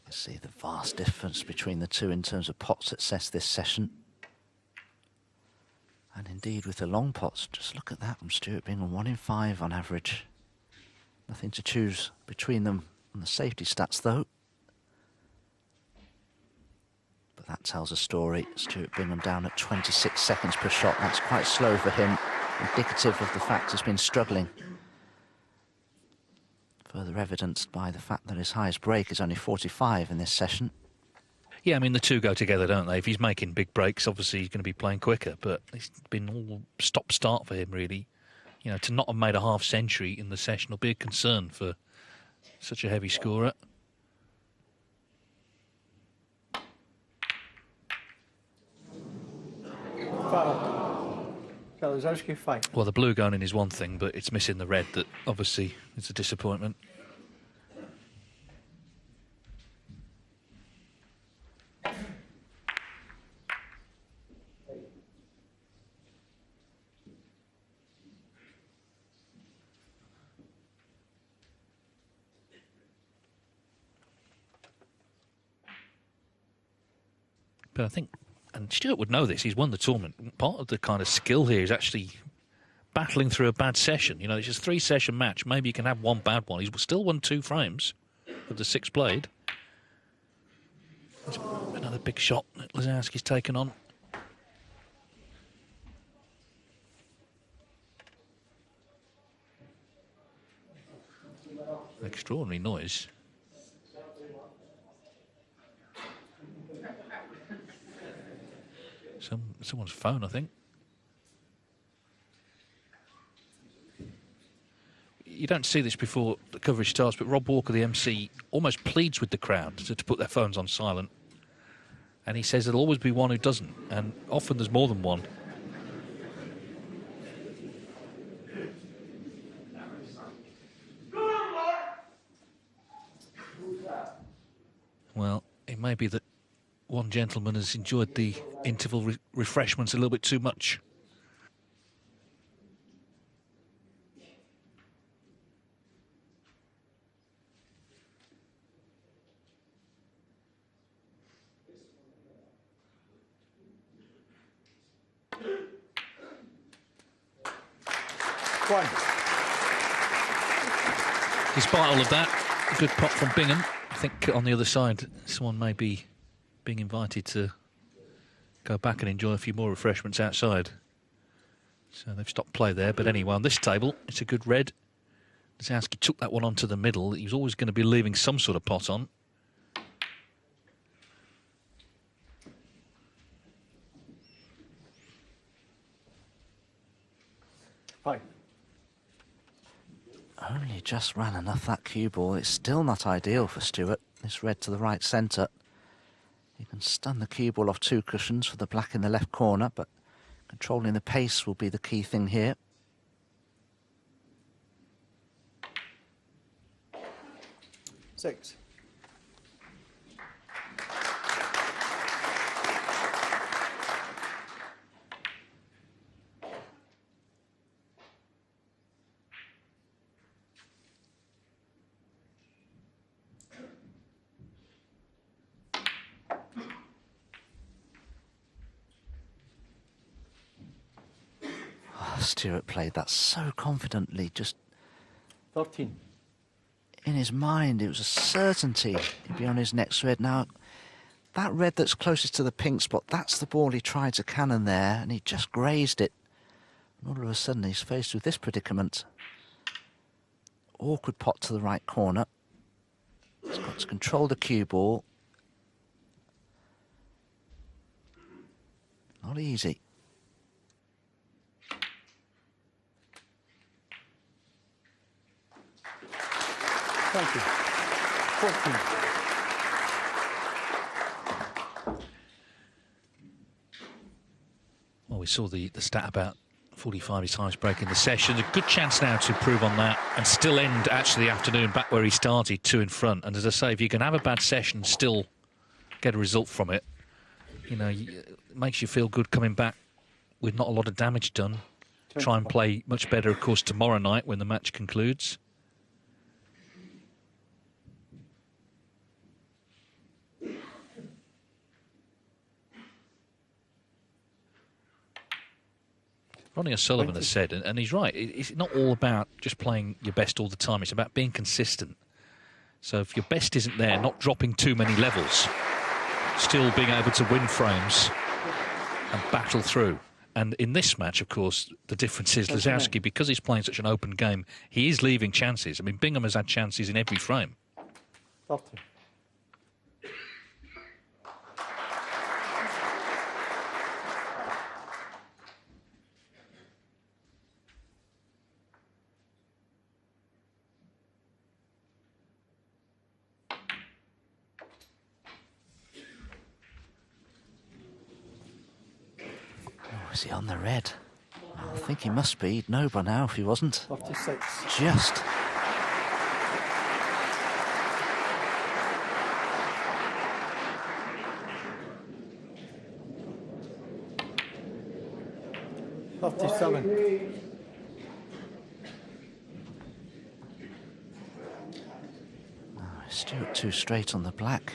You see the vast difference between the two in terms of pot success this session. And indeed with the long pots, just look at that from Stuart Bingham, 1 in 5 on average. Nothing to choose between them on the safety stats though. But that tells a story. Stuart Bingham down at 26 seconds per shot. That's quite slow for him, indicative of the fact he's been struggling. Further evidenced by the fact that his highest break is only 45 in this session. Yeah, I mean, the two go together, don't they? If he's making big breaks, obviously he's going to be playing quicker, but it's been all stop-start for him, really. You know, to not have made a half-century in the session will be a concern for such a heavy scorer. Lisowski 5. Well, the blue going in is one thing, but it's missing the red that obviously is a disappointment. But I think, and Stuart would know this, he's won the tournament. Part of the kind of skill here is actually battling through a bad session. You know, it's just a 3-session match. Maybe you can have one bad one. He's still won 2 frames with the 6 played. There's another big shot that Lisowski's taken on. Extraordinary noise. Someone's phone, I think. You don't see this before the coverage starts, but Rob Walker, the MC, almost pleads with the crowd to put their phones on silent. And he says there'll always be one who doesn't, and often there's more than one. Well, it may be that one gentleman has enjoyed the interval refreshments a little bit too much. One. Despite all of that, good pot from Bingham. I think on the other side, someone may be being invited to go back and enjoy a few more refreshments outside. So they've stopped play there. But anyway, on this table, it's a good red. Lisowski took that one onto the middle. He was always going to be leaving some sort of pot on. Fine. Only just ran enough that cue ball. It's still not ideal for Stuart. This red to the right centre. He can stun the cue ball off 2 cushions for the black in the left corner, but controlling the pace will be the key thing here. Stuart played that so confidently, just 13. in his mind, it was a certainty he'd be on his next red. Now, that red that's closest to the pink spot, that's the ball he tried to cannon there, and he just grazed it. And all of a sudden, he's faced with this predicament. Awkward pot to the right corner. He's got to control the cue ball. Not easy. Thank you. 14. Well, we saw the stat about 45 his highest break in the session. A good chance now to improve on that and still end actually the afternoon back where he started, 2 in front. And as I say, if you can have a bad session, still get a result from it, you know, it makes you feel good coming back with not a lot of damage done. Try and play much better, of course, tomorrow night when the match concludes. Ronnie O'Sullivan has said, and he's right, it's not all about just playing your best all the time, it's about being consistent. So if your best isn't there, not dropping too many levels, still being able to win frames and battle through. And in this match, of course, the difference is Lisowski, because he's playing such an open game, he is leaving chances. I mean, Bingham has had chances in every frame. 30. Is he on the red? I think he must be. He'd know by now if he wasn't. 36. Just. Stuart too straight on the black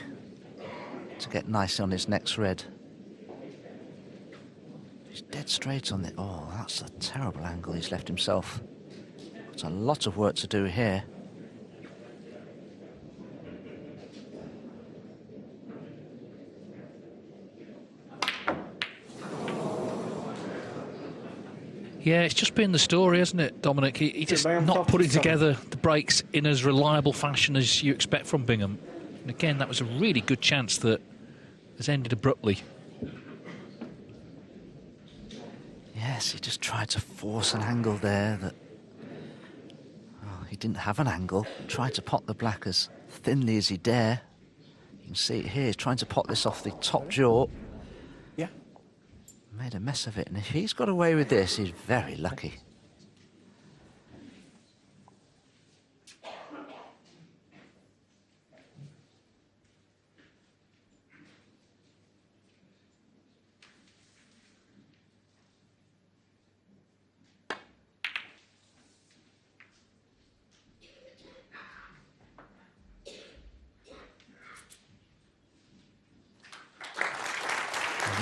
to get nicely on his next red. He's dead straight on the... Oh, that's a terrible angle he's left himself. Got a lot of work to do here. Yeah, it's just been the story, hasn't it, Dominic? He just not putting together the breaks in as reliable fashion as you expect from Bingham. And again, that was a really good chance that has ended abruptly. Yes, he just tried to force an angle there that... Oh, he didn't have an angle. Tried to pot the black as thinly as he dare. You can see it here. He's trying to pot this off the top jaw. Yeah. Made a mess of it. And if he's got away with this, he's very lucky.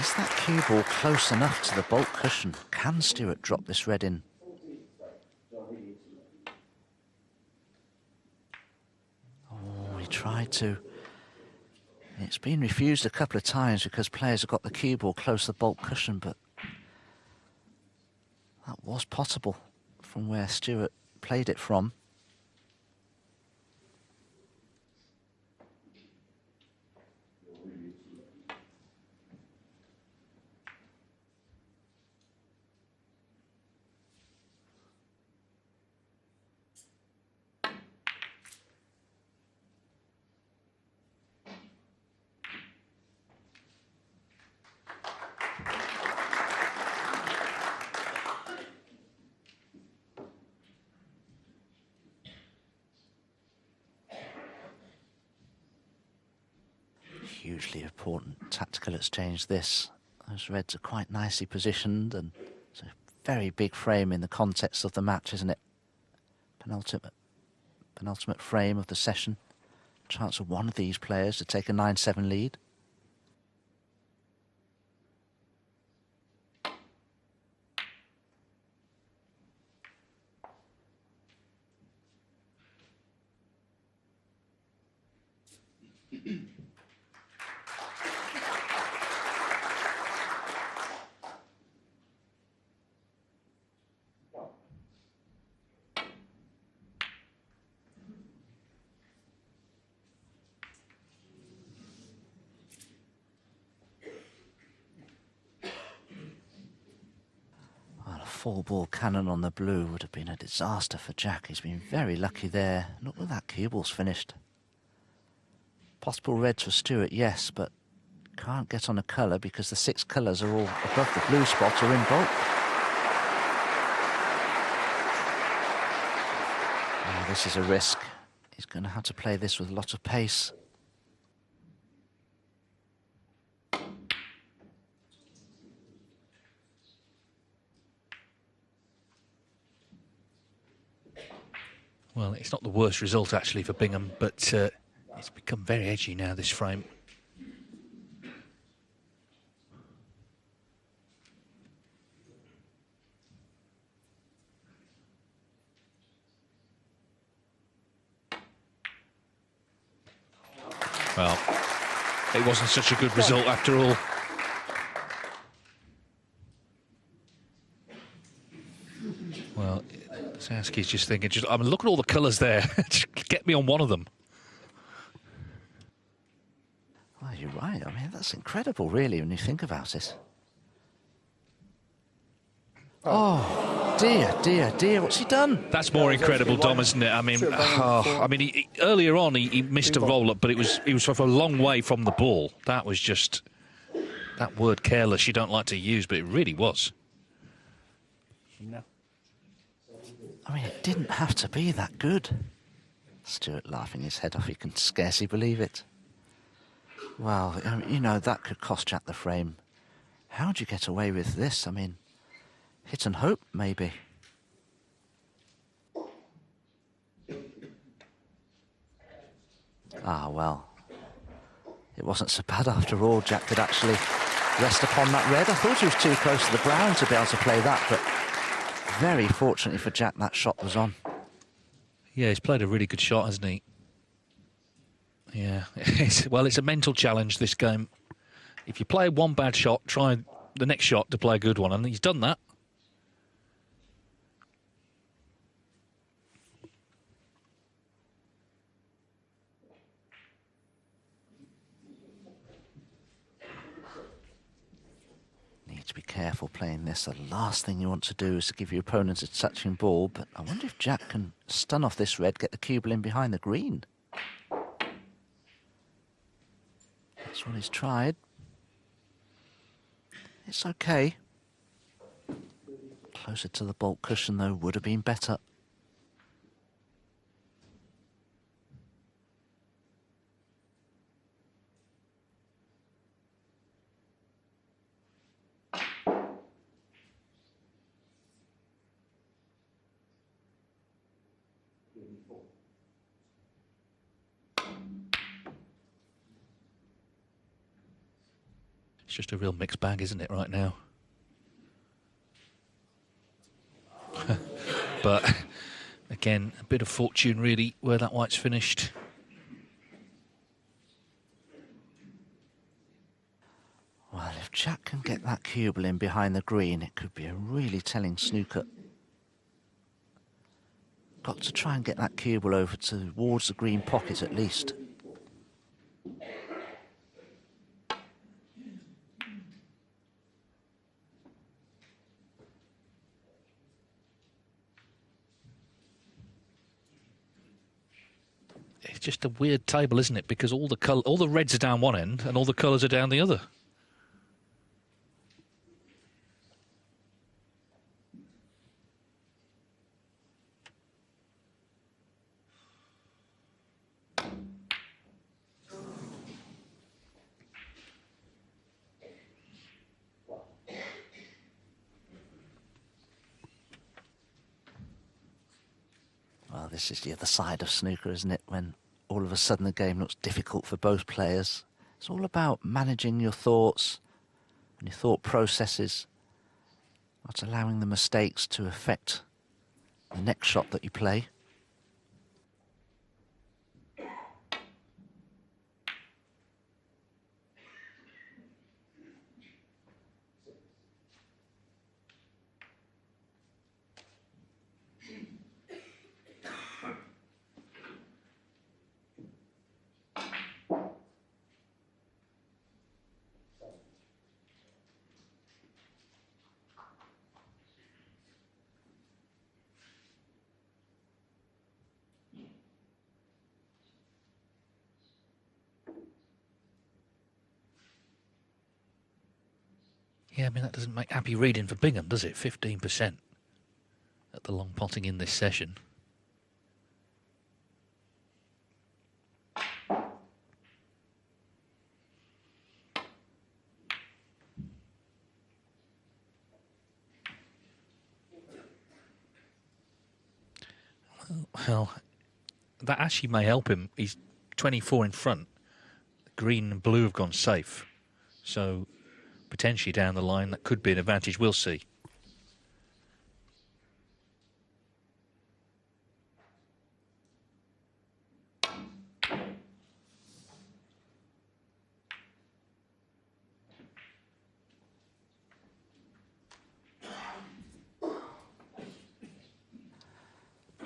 Is that cue ball close enough to the bulk cushion? Can Stuart drop this red in? Oh, he tried to. It's been refused a couple of times because players have got the cue ball close to the bulk cushion, but that was potable from where Stuart played it from. Hugely important tactical exchange this. Those reds are quite nicely positioned and it's a very big frame in the context of the match, isn't it? Penultimate frame of the session. Chance of one of these players to take a 9-7 lead. Well, a 4-ball cannon on the blue would have been a disaster for Jack. He's been very lucky there. Look where that cue ball's finished. Possible reds for Stuart, yes, but can't get on a colour because the 6 colours are all above the blue spot or in bulk. Oh, this is a risk. He's going to have to play this with a lot of pace. Well, it's not the worst result, actually, for Bingham, but it's become very edgy now, this frame. Well, it wasn't such a good result after all. Well, Lisowski's just thinking, I mean, look at all the colours there. Just get me on one of them. Well, you're right. I mean, that's incredible, really, when you think about it. Oh, dear, dear, dear, what's he done? That's more incredible, Dom, isn't it? I mean, earlier on he missed a roll-up, but he was sort of a long way from the ball. That was just, that word careless you don't like to use, but it really was. No. I mean, it didn't have to be that good. Stuart laughing his head off, he can scarcely believe it. Well, you know, that could cost Jack the frame. How'd you get away with this? I mean, hit and hope, maybe. Ah, well. It wasn't so bad after all. Jack could actually rest upon that red. I thought he was too close to the brown to be able to play that, but very fortunately for Jack, that shot was on. Yeah, he's played a really good shot, hasn't he? Yeah. Well, it's a mental challenge, this game. If you play one bad shot, try the next shot to play a good one, and he's done that. Need to be careful playing this. The last thing you want to do is to give your opponent a touching ball, but I wonder if Jack can stun off this red, get the cue ball in behind the green. That's what he's tried. It's okay. Closer to the bulk cushion, though, would have been better. It's just a real mixed bag, isn't it, right now? But, again, a bit of fortune, really, where that white's finished. Well, if Jack can get that cue ball in behind the green, it could be a really telling snooker. Got to try and get that cue ball over towards the green pocket at least. It's just a weird table, isn't it? Because all the reds are down one end and all the colours are down the other. Well, this is the other side of snooker, isn't it? When all of a sudden the game looks difficult for both players. It's all about managing your thoughts and your thought processes, not allowing the mistakes to affect the next shot that you play. Yeah, I mean, that doesn't make happy reading for Bingham, does it? 15% at the long potting in this session. Well, that actually may help him. He's 24 in front. Green and blue have gone safe. So potentially down the line, that could be an advantage. We'll see.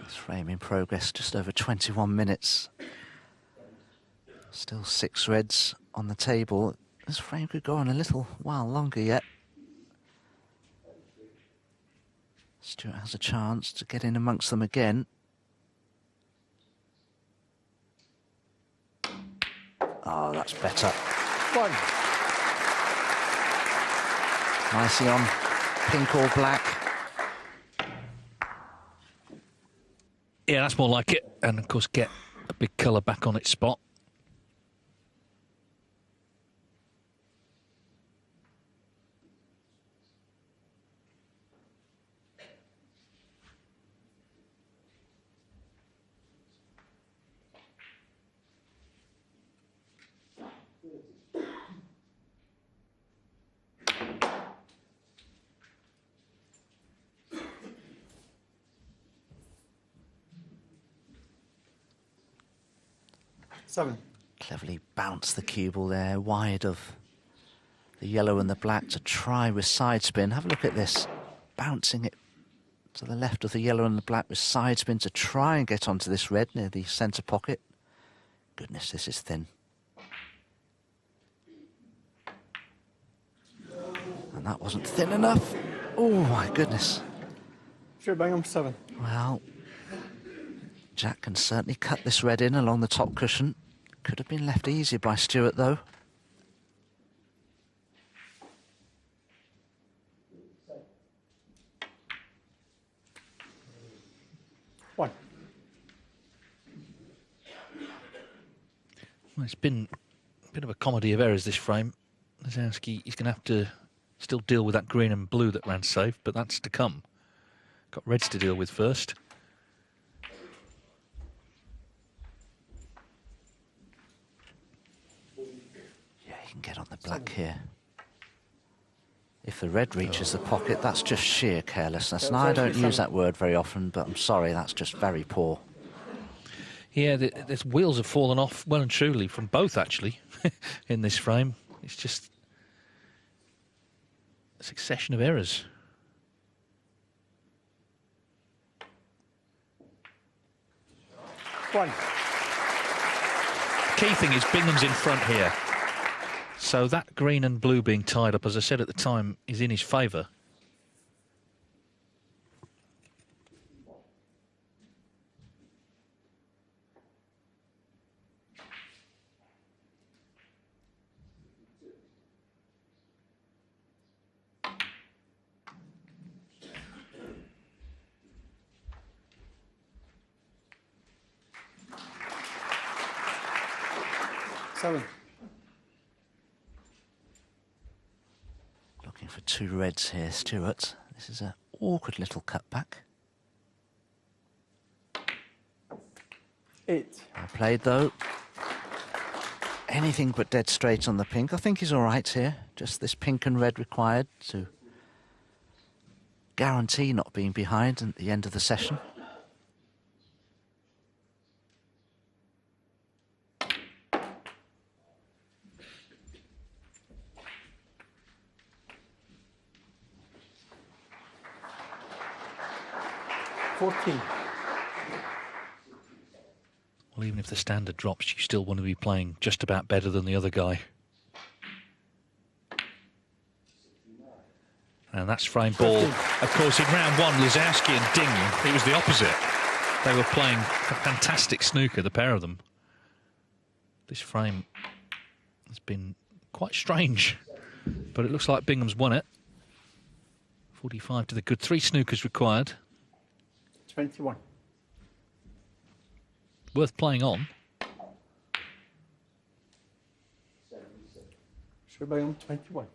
This frame in progress, just over 21 minutes. Still 6 reds on the table. This frame could go on a little while longer yet. Stuart has a chance to get in amongst them again. Oh, that's better. One. Nicely on pink or black. Yeah, that's more like it. And, of course, get a big colour back on its spot. Seven. Cleverly bounced the cue ball there, wide of the yellow and the black to try with side spin. Have a look at this. Bouncing it to the left of the yellow and the black with side spin to try and get onto this red near the centre pocket. Goodness, this is thin. And that wasn't thin enough. Oh, my goodness. Stuart Bingham, 7. Well, Jack can certainly cut this red in along the top cushion. Could have been left easy by Stuart, though. One. Well, it's been a bit of a comedy of errors, this frame. Lisowski, he's going to have to still deal with that green and blue that ran safe, but that's to come. Got reds to deal with first. Get on the black here. If the red reaches the pocket, that's just sheer carelessness. And I don't use that word very often, but I'm sorry, that's just very poor. Yeah, the wheels have fallen off well and truly from both, actually, in this frame. It's just a succession of errors. One. Key thing is Bingham's in front here. So that green and blue being tied up, as I said at the time, is in his favour. Seven. Looking for 2 reds here, Stuart. This is an awkward little cutback. 8. Well played, though. Anything but dead straight on the pink. I think he's all right here. Just this pink and red required to guarantee not being behind at the end of the session. Well, even if the standard drops, you still want to be playing just about better than the other guy. And that's frame ball. Of course, in round 1, Lisowski and Ding, it was the opposite. They were playing a fantastic snooker, the pair of them. This frame has been quite strange, but it looks like Bingham's won it. 45 to the good. 3 snookers required. 21. Worth playing on. Stuart Bingham, 21.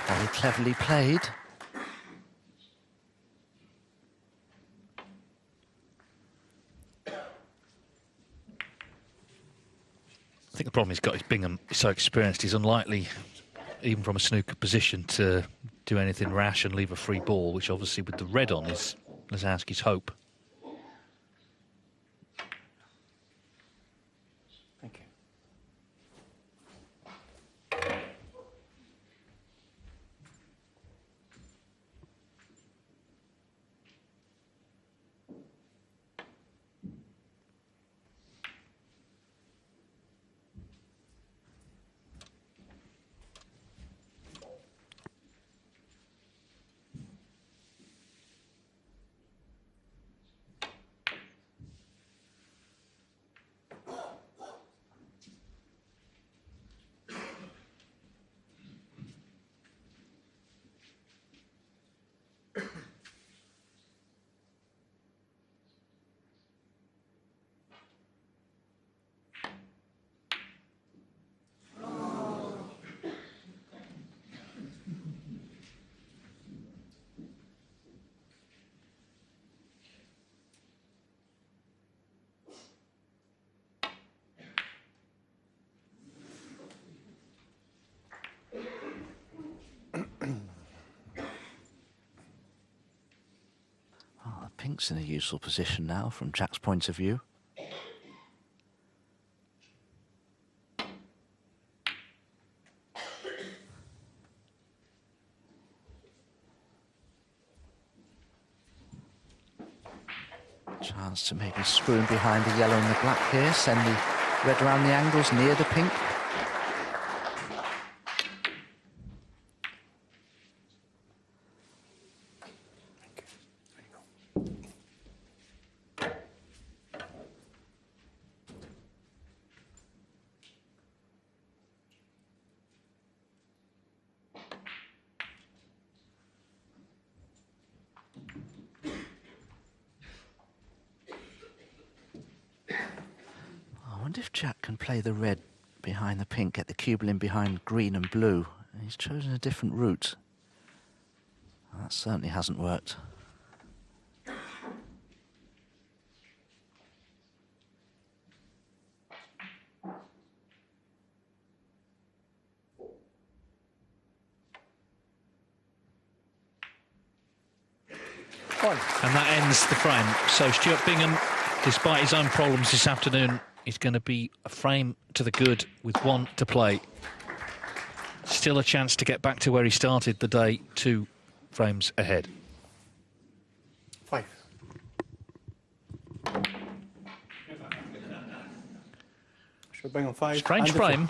Very cleverly played. I think the problem he's got is Bingham is so experienced, he's unlikely, even from a snooker position, to do anything rash and leave a free ball, which obviously with the red on is Lisowski's hope. Thank you. Pink's in a useful position now from Jack's point of view. Chance to maybe screw behind the yellow and the black here, send the red around the angles near the pink. I wonder if Jack can play the red behind the pink, get the cubel in behind green and blue. He's chosen a different route. That certainly hasn't worked. And that ends the frame. So Stuart Bingham, despite his own problems this afternoon, is going to be a frame to the good with 1 to play. Still a chance to get back to where he started the day, 2 frames ahead. 5. Stuart Bingham 5. Strange and the frame,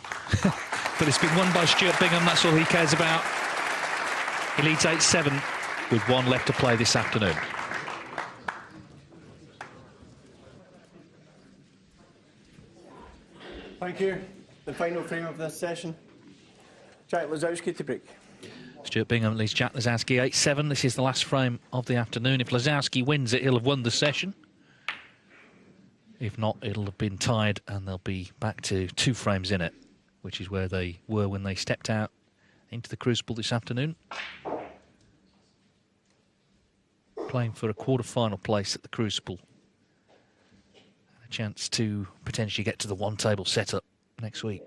but it's been won by Stuart Bingham. That's all he cares about. He leads 8-7 with 1 left to play this afternoon. Thank you. The final frame of this session. Jack Lisowski to break. Stuart Bingham leads Jack Lisowski 8-7. This is the last frame of the afternoon. If Lisowski wins it, he'll have won the session. If not, it'll have been tied and they'll be back to 2 frames in it, which is where they were when they stepped out into the Crucible this afternoon. Playing for a quarter-final place at the Crucible. A chance to potentially get to the one-table setup next week.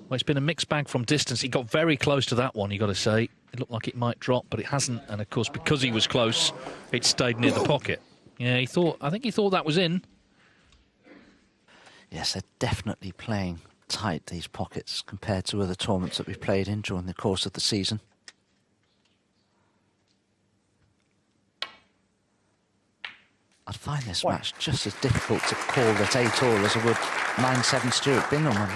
Well, it's been a mixed bag from distance. He got very close to that one, you got to say. It looked like it might drop, but it hasn't. And, of course, because he was close, it stayed near the pocket. Yeah, I think he thought that was in. Yes, they're definitely playing tight, these pockets, compared to other tournaments that we've played in during the course of the season. I'd find this match just as difficult to call at 8-all as I would 9-7 Stuart Bingham.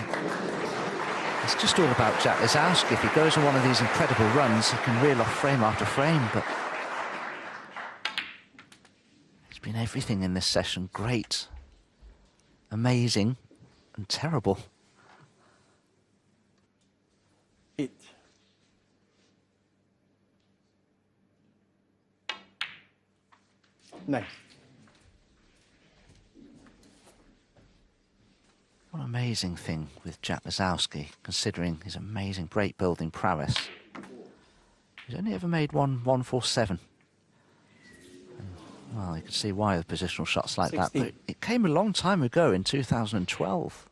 It's just all about Jack Lisowski. If he goes on one of these incredible runs, he can reel off frame after frame, but it's been everything in this session. Great, amazing, and terrible. 8. Nice. What an amazing thing with Jack Lisowski, considering his amazing break-building prowess. He's only ever made 1-1-4-7. Well, you can see why with positional shots like 16. that, but it came a long time ago in 2012.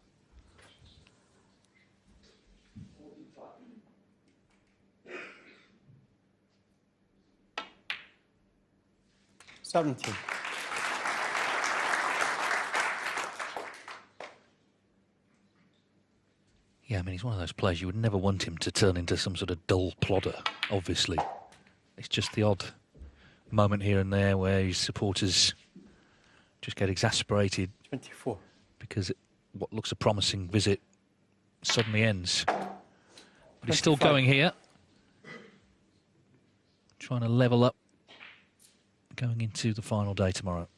17. Yeah, I mean, he's one of those players you would never want him to turn into some sort of dull plodder, obviously. It's just the odd moment here and there where his supporters just get exasperated 24. because what looks a promising visit suddenly ends. But he's still 25. going here. Trying to level up going into the final day tomorrow.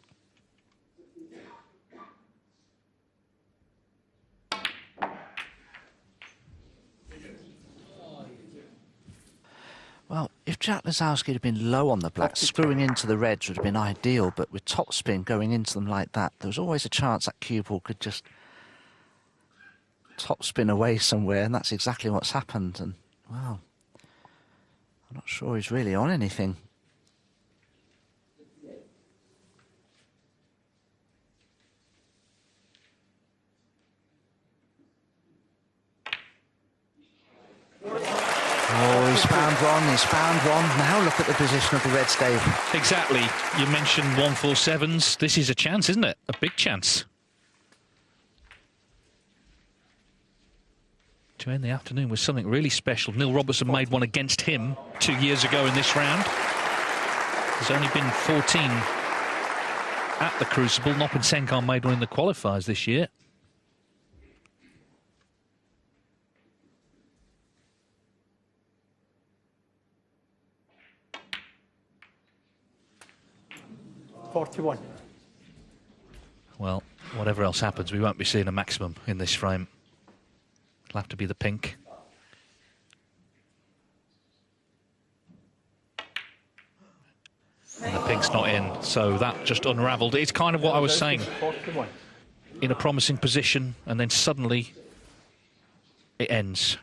Well, if Jack Lisowski had been low on the black, screwing into the reds would have been ideal, but with topspin going into them like that, there was always a chance that cue ball could just topspin away somewhere, and that's exactly what's happened. And, wow, I'm not sure he's really on anything. Oh, he's found one, he's found one. Now look at the position of the Reds, Dave. Exactly. You mentioned 1-4-7s. This is a chance, isn't it? A big chance. To end the afternoon with something really special. Neil Robertson made one against him 2 years ago in this round. There's only been 14 at the Crucible. Noppin Senkar made one in the qualifiers this year. Well, whatever else happens, we won't be seeing a maximum in this frame. It'll have to be the pink. And the pink's not in, so that just unravelled. It's kind of what I was saying. 41. In a promising position, and then suddenly it ends.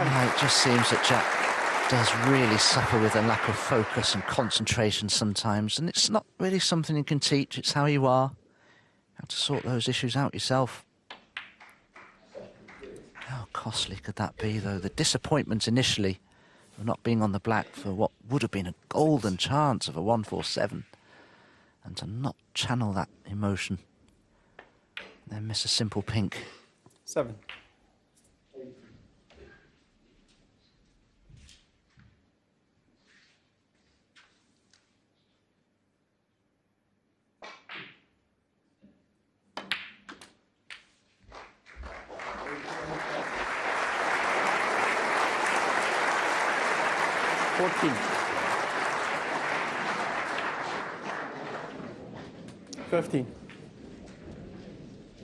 It just seems that Jack does really suffer with a lack of focus and concentration sometimes, and it's not really something you can teach. It's how you are. You have to sort those issues out yourself. How costly could that be, though? The disappointment initially of not being on the black for what would have been a golden chance of a 147, and to not channel that emotion, then miss a simple pink. 7.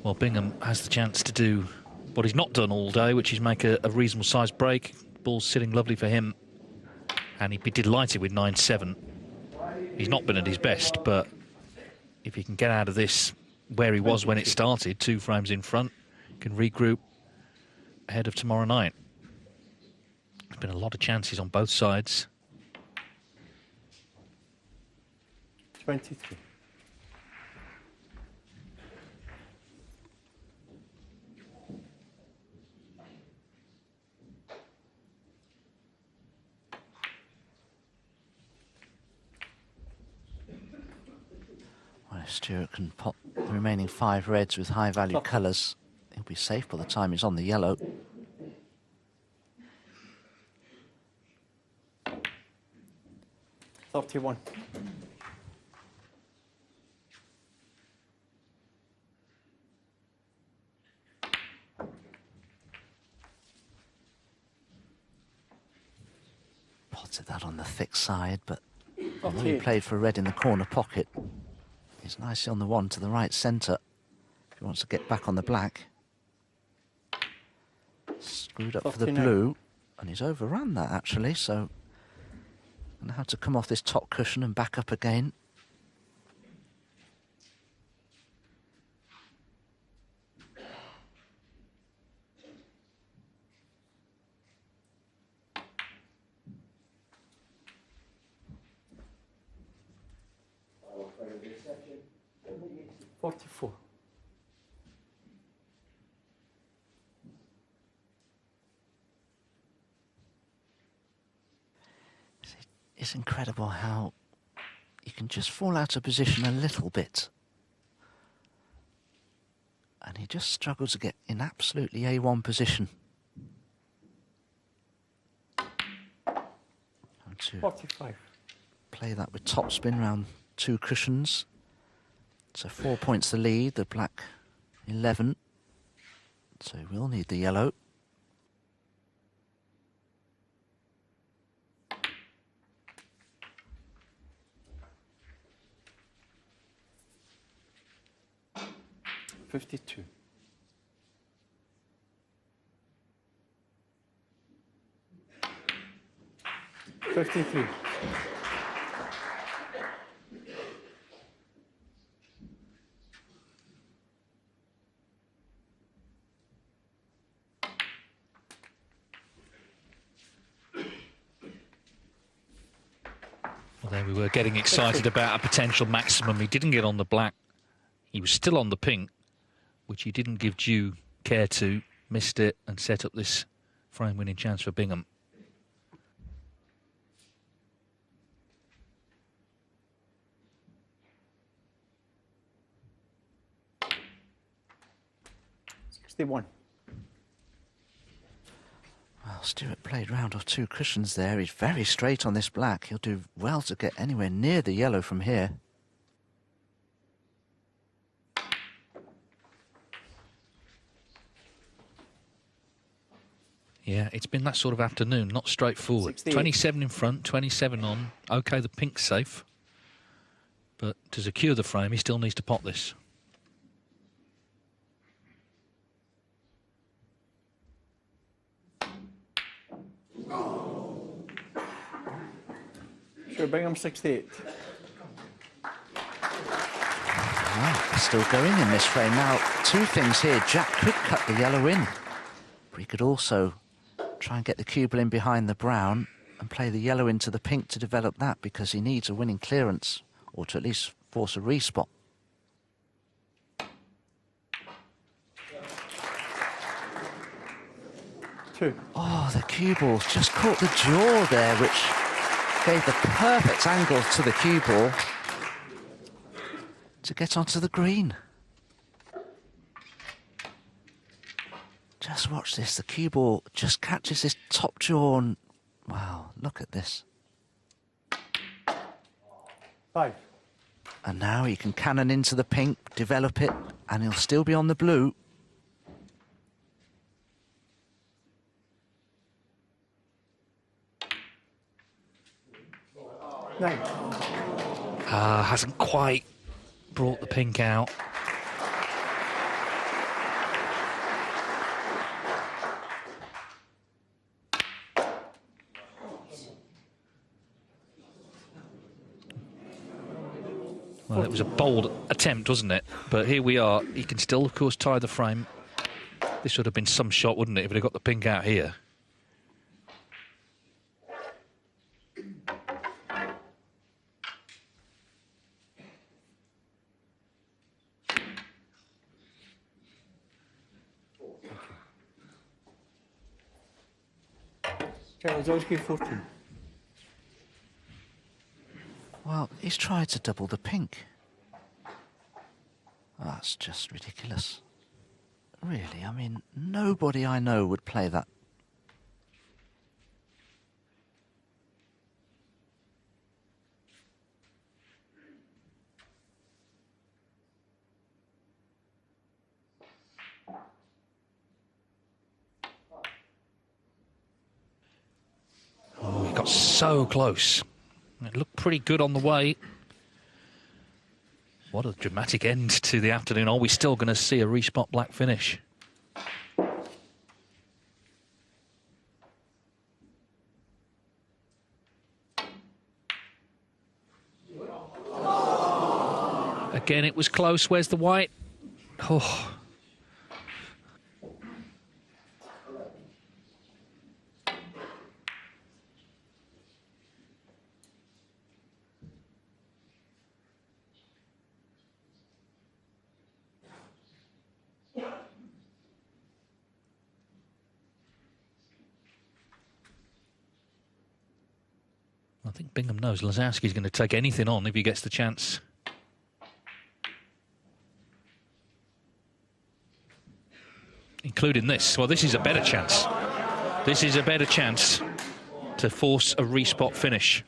Well, Bingham has the chance to do what he's not done all day, which is make a reasonable sized break. Ball's sitting lovely for him, and he'd be delighted with 9-7. He's not been at his best, but if he can get out of this where he was when it started, 2 frames in front, can regroup ahead of tomorrow night. There's been a lot of chances on both sides. 23. Well, if Stuart can pop the remaining 5 reds with high-value colours, he'll be safe by the time he's on the yellow. $31. Potted that on the thick side, but although he played for red in the corner pocket, he's nicely on the one to the right centre. If he wants to get back on the black. Screwed up for the blue, and he's overrun that actually, so going to have to come off this top cushion and back up again. $44. It's incredible how you can just fall out of position a little bit. And he just struggles to get in absolutely A1 position. And to 45. play that with top spin round 2 cushions. So 4 points the lead, the black 11. So we'll need the yellow. $52. $53. Well, there we were getting excited about a potential maximum. He didn't get on the black. He was still on the pink, which he didn't give due care to, missed it and set up this frame-winning chance for Bingham. $61. Well, Stuart played round off 2 cushions there. He's very straight on this black. He'll do well to get anywhere near the yellow from here. Yeah, it's been that sort of afternoon, not straightforward. 68. 27 in front, 27 on. OK, the pink's safe. But to secure the frame, he still needs to pot this. Stuart Bingham, 68. Well, still going in this frame. Now, 2 things here. Jack could cut the yellow in, but he could also try and get the cubel in behind the brown and play the yellow into the pink to develop that, because he needs a winning clearance, or to at least force a respot. 2. Oh, the cue ball just caught the jaw there, which gave the perfect angle to the cue ball to get onto the green. Just watch this, the cue ball just catches his top jaw and, wow, look at this. 5. And now he can cannon into the pink, develop it, and he'll still be on the blue. 9. Hasn't quite brought the pink out. Well, it was a bold attempt, wasn't it? But here we are. He can still, of course, tie the frame. This would have been some shot, wouldn't it, if it had got the pink out here? Lisowski 14. Well, he's tried to double the pink. That's just ridiculous. Really, I mean, nobody I know would play that. Oh, he got so close. It looked pretty good on the way. What a dramatic end to the afternoon. Are we still going to see a respot black finish? Again, it was close. Where's the white? Oh. I think Bingham knows Lisowski's going to take anything on if he gets the chance. Including this. Well, this is a better chance. This is a better chance to force a respot finish.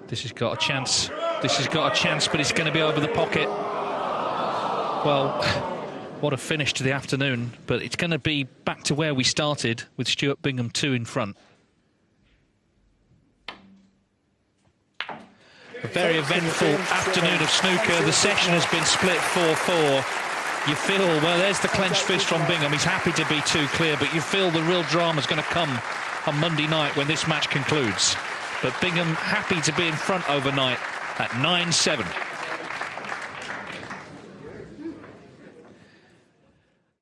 This has got a chance. This has got a chance, but it's going to be over the pocket. Well, what a finish to the afternoon, but it's going to be back to where we started with Stuart Bingham 2 in front. A very eventful afternoon of snooker. The session has been split 4-4. You feel, well, there's the clenched fist from Bingham. He's happy to be 2 clear, but you feel the real drama's going to come on Monday night when this match concludes. But Bingham happy to be in front overnight at 9-7.